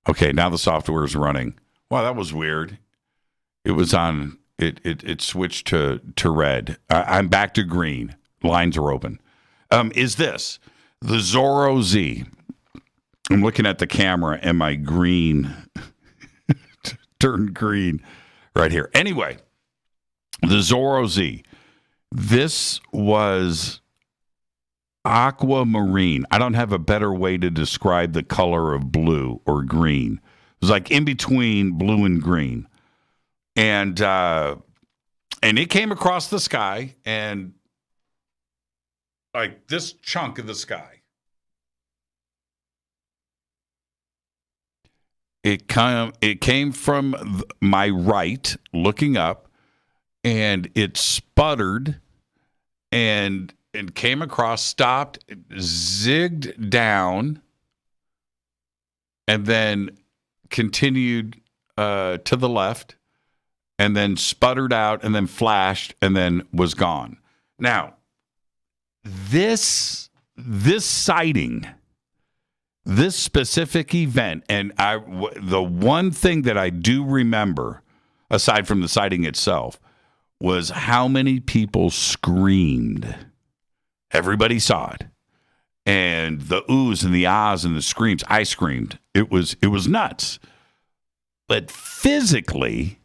the software is running. Wow, that was weird. It was on, it switched to red. I'm back to green. Lines are open. Is this the Zorro Z? I'm looking at the camera and my green turned green right here. Anyway, the Zorro Z. This was aquamarine. I don't have a better way to describe the color of blue or green. It was like in between blue and green. And it came across the sky, and like this chunk of the sky. It came from my right, looking up, and it sputtered and came across, stopped, zigged down, and then continued to the left, and then sputtered out, and then flashed, and then was gone. Now, this sighting, this specific event, and the one thing that I do remember, aside from the sighting itself, was how many people screamed. Everybody saw it. And the oohs and the ahs and the screams. I screamed. It was nuts. But physically,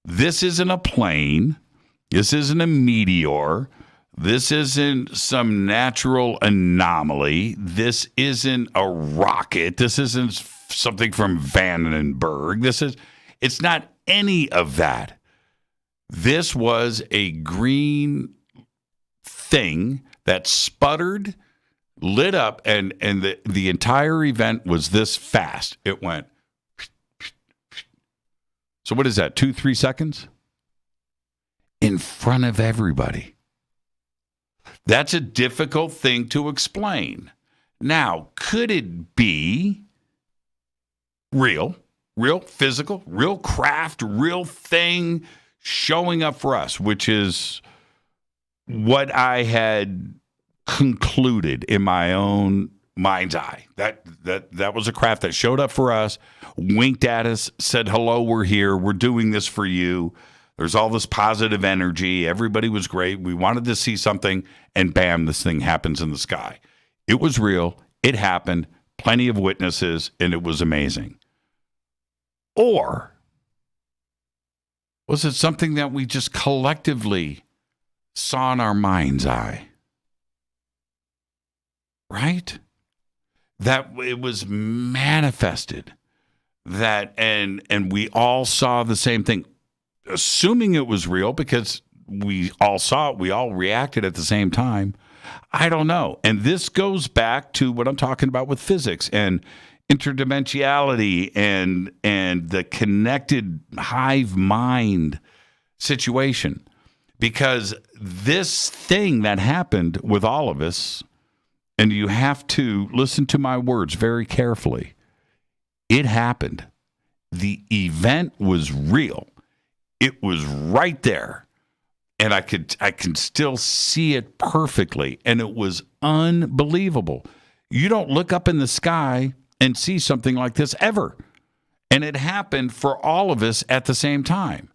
this isn't a plane. This isn't a meteor. This isn't some natural anomaly. This isn't a rocket. This isn't something from Vandenberg. It's not any of that. This was a green thing that sputtered, lit up, and the entire event was this fast. It went. So what is that, 2-3 seconds? In front of everybody. That's a difficult thing to explain. Now, could it be real, physical, real craft, real thing showing up for us, which is what I had concluded in my own mind's eye. That was a craft that showed up for us, winked at us, said, hello, we're here, we're doing this for you. There's all this positive energy. Everybody was great. We wanted to see something, and bam, this thing happens in the sky. It was real. It happened. Plenty of witnesses, and it was amazing. Or was it something that we just collectively saw in our mind's eye? Right? That it was manifested. That and we all saw the same thing. Assuming it was real because we all saw it, we all reacted at the same time. I don't know. And this goes back to what I'm talking about with physics and interdimensionality and the connected hive mind situation. Because this thing that happened with all of us, and you have to listen to my words very carefully, it happened. The event was real. It was right there, and I can still see it perfectly, and it was unbelievable. You don't look up in the sky and see something like this ever, and it happened for all of us at the same time.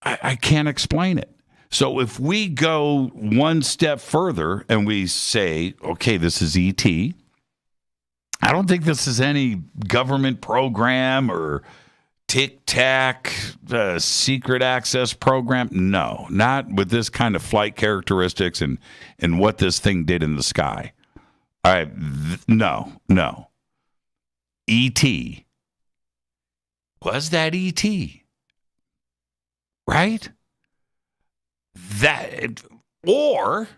I can't explain it. So if we go one step further and we say, okay, this is ET, I don't think this is any government program or Tic-Tac, secret access program. No, not with this kind of flight characteristics and what this thing did in the sky. No. E.T. Was that E.T.? Right? Or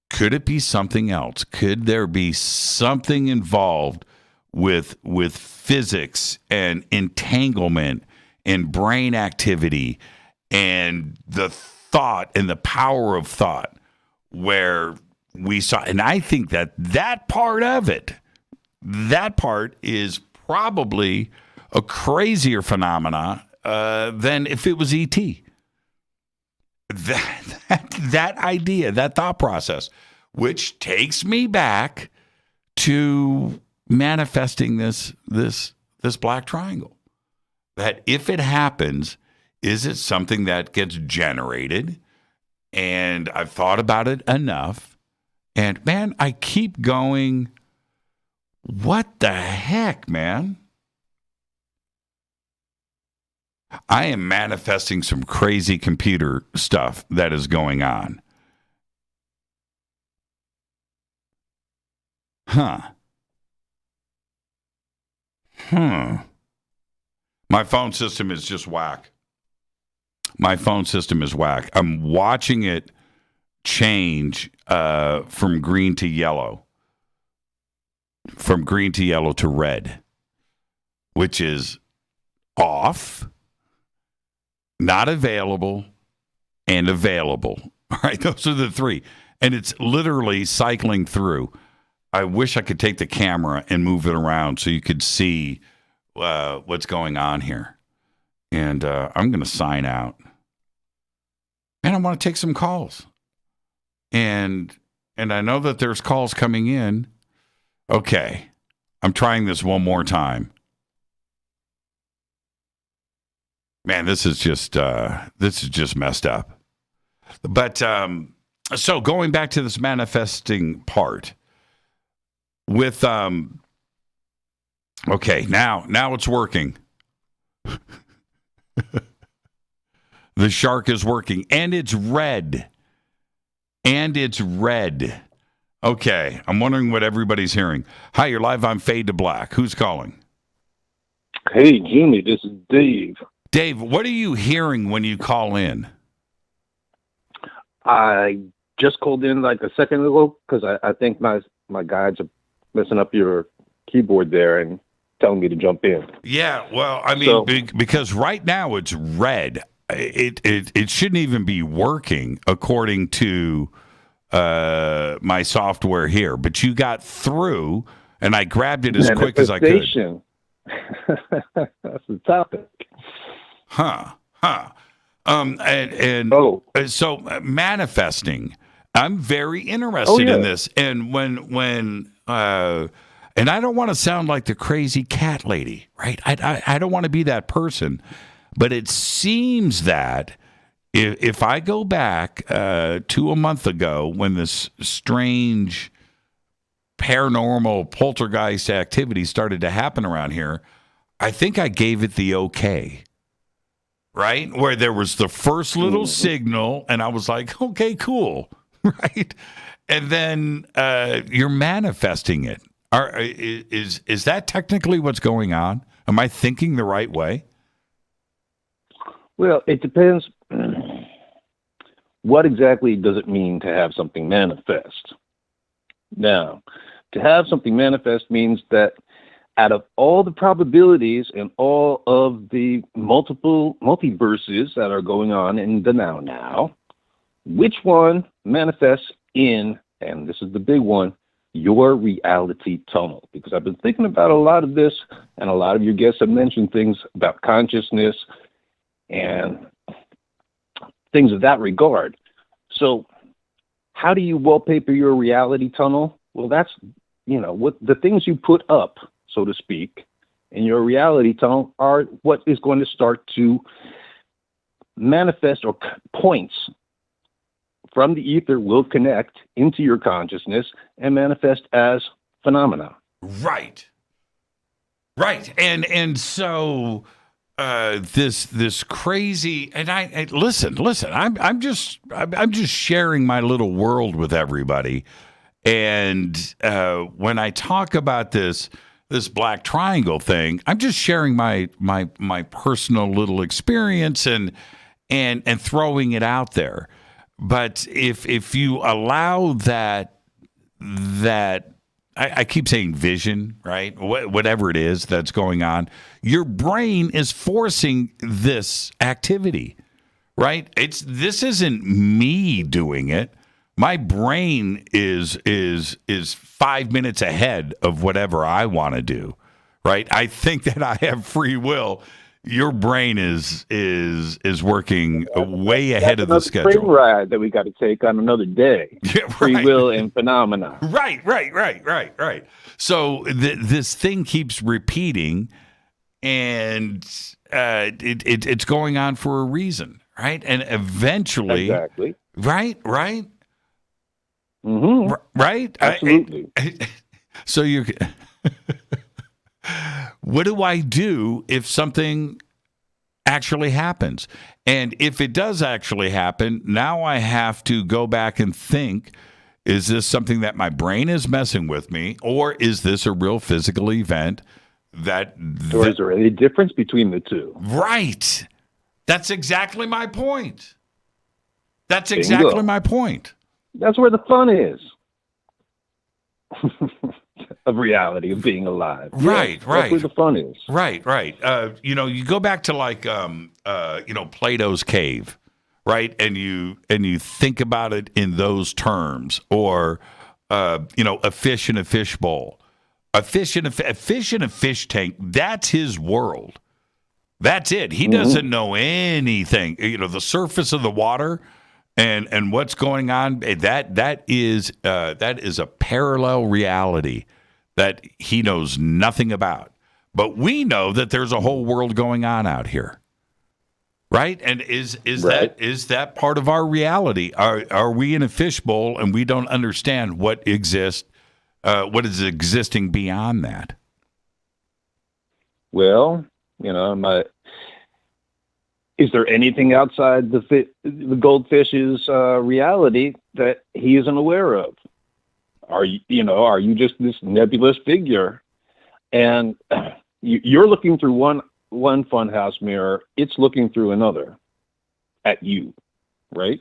could it be something else? Could there be something involved with physics and entanglement and brain activity and the thought and the power of thought where we saw, and I think that part of it, that part is probably a crazier phenomena than if it was ET. That idea, that thought process, which takes me back to manifesting this black triangle. That if it happens, is it something that gets generated? And I've thought about it enough. And man, I keep going, what the heck, man? I am manifesting some crazy computer stuff that is going on. My phone system is just whack. My phone system is whack. I'm watching it change from green to yellow. From green to yellow to red, which is off, not available, and available. All right, those are the three. And it's literally cycling through. I wish I could take the camera and move it around so you could see what's going on here. And I'm going to sign out. And I want to take some calls. And I know that there's calls coming in. Okay, I'm trying this one more time. Man, this is just messed up. But so going back to this manifesting part with okay, now it's working. The shark is working, and it's red. Okay, I'm wondering what everybody's hearing. Hi, you're live on Fade to Black. Who's calling? Hey, Jimmy, this is Dave. Dave, what are you hearing when you call in? I just called in like a second ago because I think my guides are messing up your keyboard there and telling me to jump in. Yeah, well, I mean, because right now it's red. It shouldn't even be working according to my software here. But you got through, and I grabbed it as quick as I could. That's the topic. So manifesting, I'm very interested in this. And when and I don't want to sound like the crazy cat lady, right? I don't want to be that person, but it seems that if I go back to a month ago when this strange paranormal poltergeist activity started to happen around here, I think I gave it the okay. Right? Where there was the first little signal, and I was like, okay, cool. Right? And then you're manifesting it. Is that technically what's going on? Am I thinking the right way? Well, it depends. What exactly does it mean to have something manifest? Now, to have something manifest means that out of all the probabilities and all of the multiple multiverses that are going on in the now, which one manifests in, and this is the big one, your reality tunnel? Because I've been thinking about a lot of this, and a lot of your guests have mentioned things about consciousness and things of that regard. So how do you wallpaper your reality tunnel? Well, that's, what the things you put up, so to speak, in your reality tunnel are what is going to start to manifest, or points from the ether will connect into your consciousness and manifest as phenomena. Right. And so this crazy, and I listen, I'm just sharing my little world with everybody. And when I talk about this black triangle thing, I'm just sharing my personal little experience and throwing it out there. But if you allow that I keep saying vision, right? Whatever it is that's going on, your brain is forcing this activity, right? This isn't me doing it. My brain is 5 minutes ahead of whatever I want to do, right? I think that I have free will. Your brain is working way ahead of the schedule. Train ride that we got to take on another day. Yeah, right. Free will and phenomena. Right. So this thing keeps repeating, and it's going on for a reason, right? And eventually, exactly. Right. Mm-hmm. Right. Absolutely. So you. What do I do if something actually happens? And if it does actually happen, now I have to go back and think, is this something that my brain is messing with me, or is this a real physical event or is there any difference between the two? Right. That's exactly my point. My point. That's where the fun is. Of reality, of being alive. Right. That's where the fun is. Right. You go back to like, Plato's cave, right? And you think about it in those terms, or, a fish in a fish bowl, a fish in a fish tank. That's his world. That's it. He doesn't know anything. The surface of the water and what's going on. That is a parallel reality that he knows nothing about. But we know that there's a whole world going on out here. Right? And is that part of our reality? Are we in a fishbowl and we don't understand what is existing beyond that? Well, is there anything outside the goldfish's reality that he isn't aware of? Are you just this nebulous figure, and you're looking through one funhouse mirror, it's looking through another at you, right?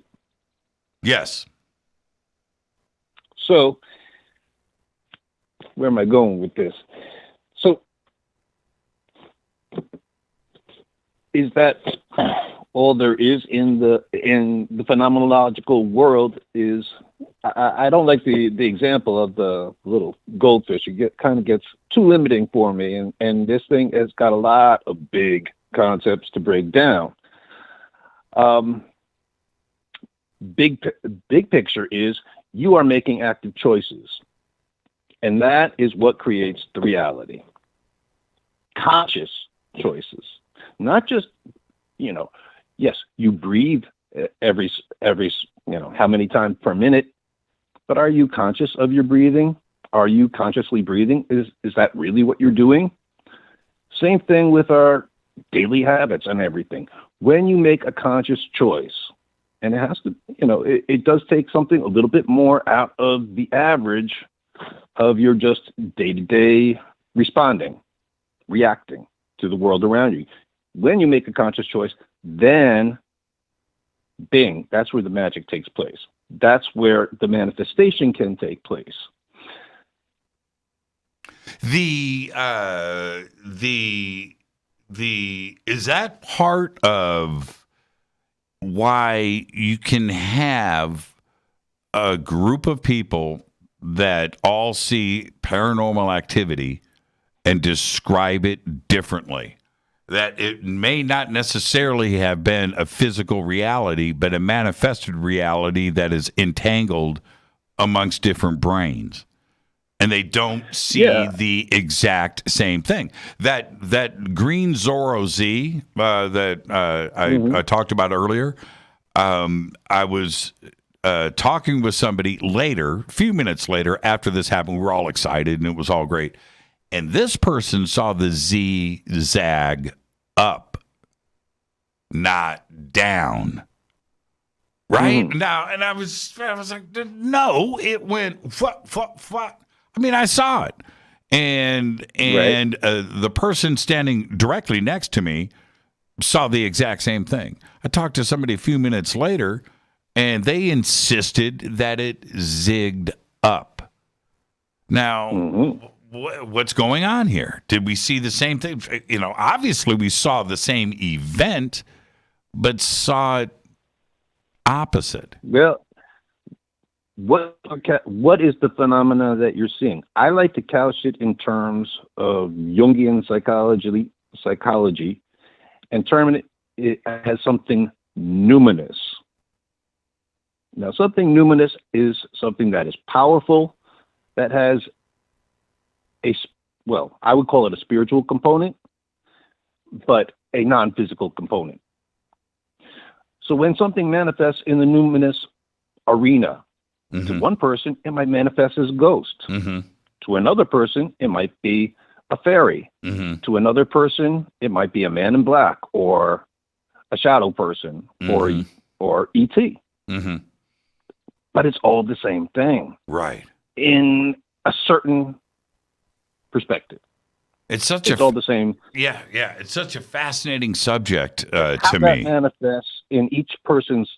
Yes. So, where am I going with this? So, is that all there is in the phenomenological world? Is I don't like the example of the little goldfish. It kind of gets too limiting for me, and this thing has got a lot of big concepts to break down. Big picture is you are making active choices, and that is what creates the reality. Conscious choices, not just, yes, you breathe every how many times per minute, but are you conscious of your breathing? Are you consciously breathing? Is that really what you're doing? Same thing with our daily habits and everything. When you make a conscious choice, and it has to, it does take something a little bit more out of the average of your just day-to-day reacting to the world around you. When you make a conscious choice, then bing, that's where the magic takes place. That's where the manifestation can take place. Is that part of why you can have a group of people that all see paranormal activity and describe it differently? That it may not necessarily have been a physical reality, but a manifested reality that is entangled amongst different brains. And they don't see the exact same thing. That green Zorro Z I talked about earlier, I was talking with somebody later, a few minutes later after this happened. We were all excited, and it was all great. And this person saw the Z zag up, not down. Right? Now, and I was like, no, it went fuck. I mean, I saw it. And the person standing directly next to me saw the exact same thing. I talked to somebody a few minutes later, and they insisted that it zigged up. Now, what's going on here? Did we see the same thing? Obviously we saw the same event, but saw it opposite. Well, what is the phenomena that you're seeing? I like to couch it in terms of Jungian psychology, and term it as something numinous. Now, something numinous is something that is powerful, that has I would call it a spiritual component, but a non-physical component. So when something manifests in the numinous arena, to one person, it might manifest as a ghost. To another person, it might be a fairy. To another person, it might be a man in black or a shadow person or E.T. But it's all the same thing. Right. In a certain perspective. It's all the same. Yeah. It's such a fascinating subject to me. How that manifests in each person's,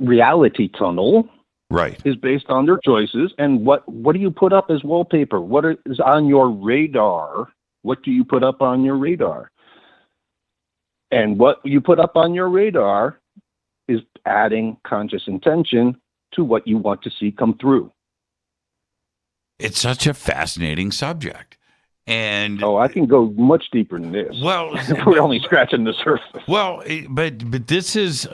reality tunnel, right, is based on their choices. And what do you put up as wallpaper? What is on your radar? What do you put up on your radar? And what you put up on your radar is adding conscious intention to what you want to see come through. It's such a fascinating subject. And I can go much deeper than this. Well, we're only scratching the surface. Well, but this is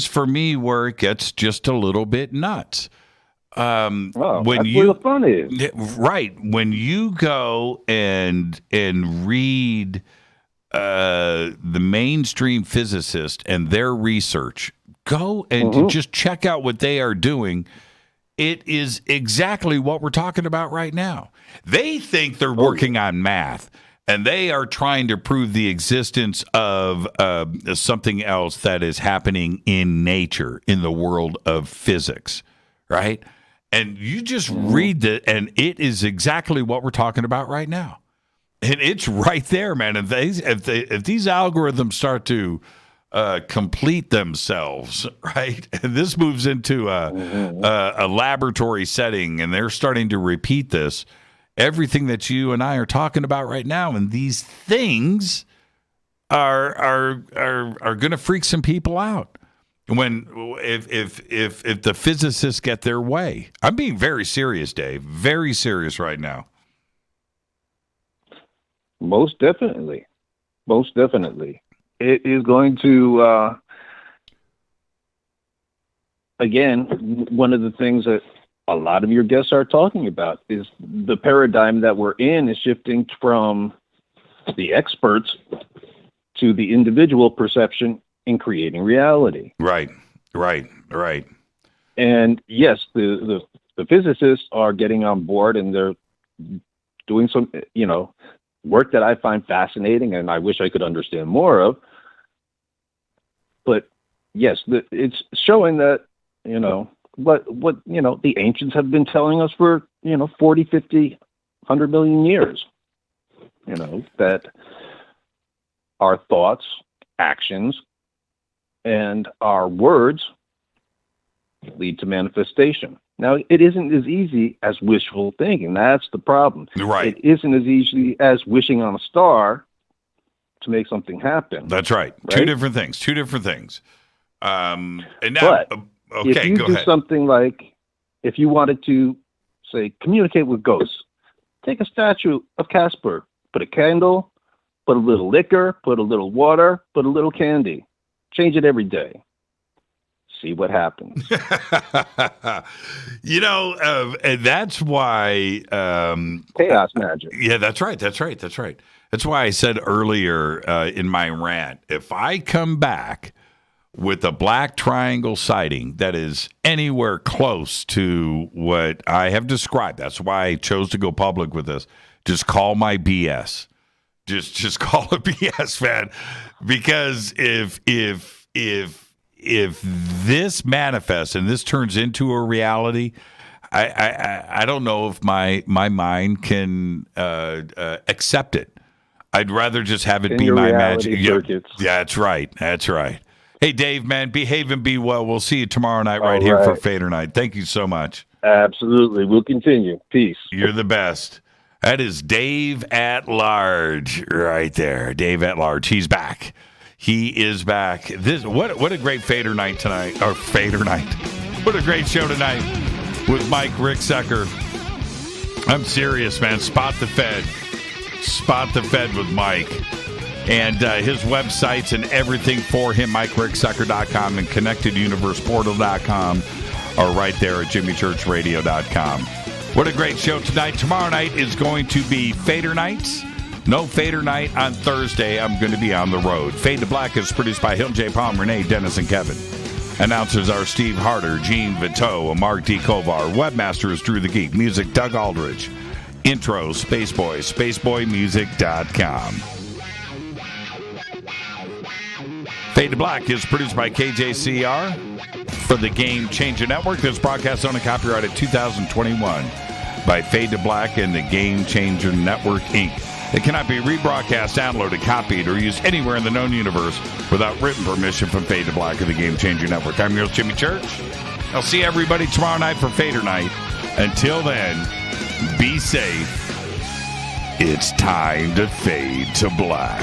for me where it gets just a little bit nuts. That's where the fun is. Right. When you go and read the mainstream physicist and their research, go and just check out what they are doing. It is exactly what we're talking about right now. They think they're working on math, and they are trying to prove the existence of something else that is happening in nature, in the world of physics, right? And you just read it, and it is exactly what we're talking about right now. And it's right there, man. If these algorithms start to complete themselves, right? And this moves into a laboratory setting, and they're starting to repeat this. Everything that you and I are talking about right now, and these things are going to freak some people out if the physicists get their way. I'm being very serious, Dave. Very serious right now. Most definitely. Most definitely. It is going to, again, one of the things that a lot of your guests are talking about is the paradigm that we're in is shifting from the experts to the individual perception in creating reality. Right. And yes, the physicists are getting on board, and they're doing some, work that I find fascinating and I wish I could understand more of. But yes, it's showing that, what the ancients have been telling us for 40, 50, 100 million years, that our thoughts, actions, and our words lead to manifestation. Now, it isn't as easy as wishful thinking. That's the problem. Right. It isn't as easy as wishing on a star to make something happen. That's right. Two different things. And now, but okay, if you go do ahead. something like, if you wanted to, say, communicate with ghosts, take a statue of Casper, put a candle, put a little liquor, put a little water, put a little candy. Change it every day. See what happens. And that's why chaos magic. Yeah, that's right. That's why I said earlier in my rant, if I come back with a black triangle sighting that is anywhere close to what I have described, that's why I chose to go public with this. Just call my BS. Just call it BS, man. Because if this manifests and this turns into a reality, I don't know if my mind can accept it. I'd rather just have it be my magic. Yeah, that's right. Hey, Dave, man, behave and be well. We'll see you tomorrow night right here for Fader Night. Thank you so much. Absolutely. We'll continue. Peace. You're the best. That is Dave at Large right there. Dave at Large. He's back. He is back. What a great Fader Night tonight. Or Fader Night. What a great show tonight with Mike Ricksecker. I'm serious, man. Spot the Fed. Spot the Fed with Mike. And his websites and everything for him, MikeRicksecker.com and ConnectedUniversePortal.com are right there at JimmyChurchRadio.com. What a great show tonight. Tomorrow night is going to be Fader Nights. No Fader Night on Thursday. I'm going to be on the road. Fade to Black is produced by Hilton J. Palm, Renee, Dennis, and Kevin. Announcers are Steve Harder, Gene Vito, and Mark D. Kovar. Webmaster is Drew the Geek. Music, Doug Aldridge. Intro, Spaceboy, SpaceboyMusic.com. Fade to Black is produced by KJCR for the Game Changer Network. This broadcast owned and copyrighted 2021 by Fade to Black and the Game Changer Network, Inc. It cannot be rebroadcast, downloaded, copied, or used anywhere in the known universe without written permission from Fade to Black of the Game Changer Network. I'm your host, Jimmy Church. I'll see everybody tomorrow night for Fader Night. Until then, be safe. It's time to fade to black.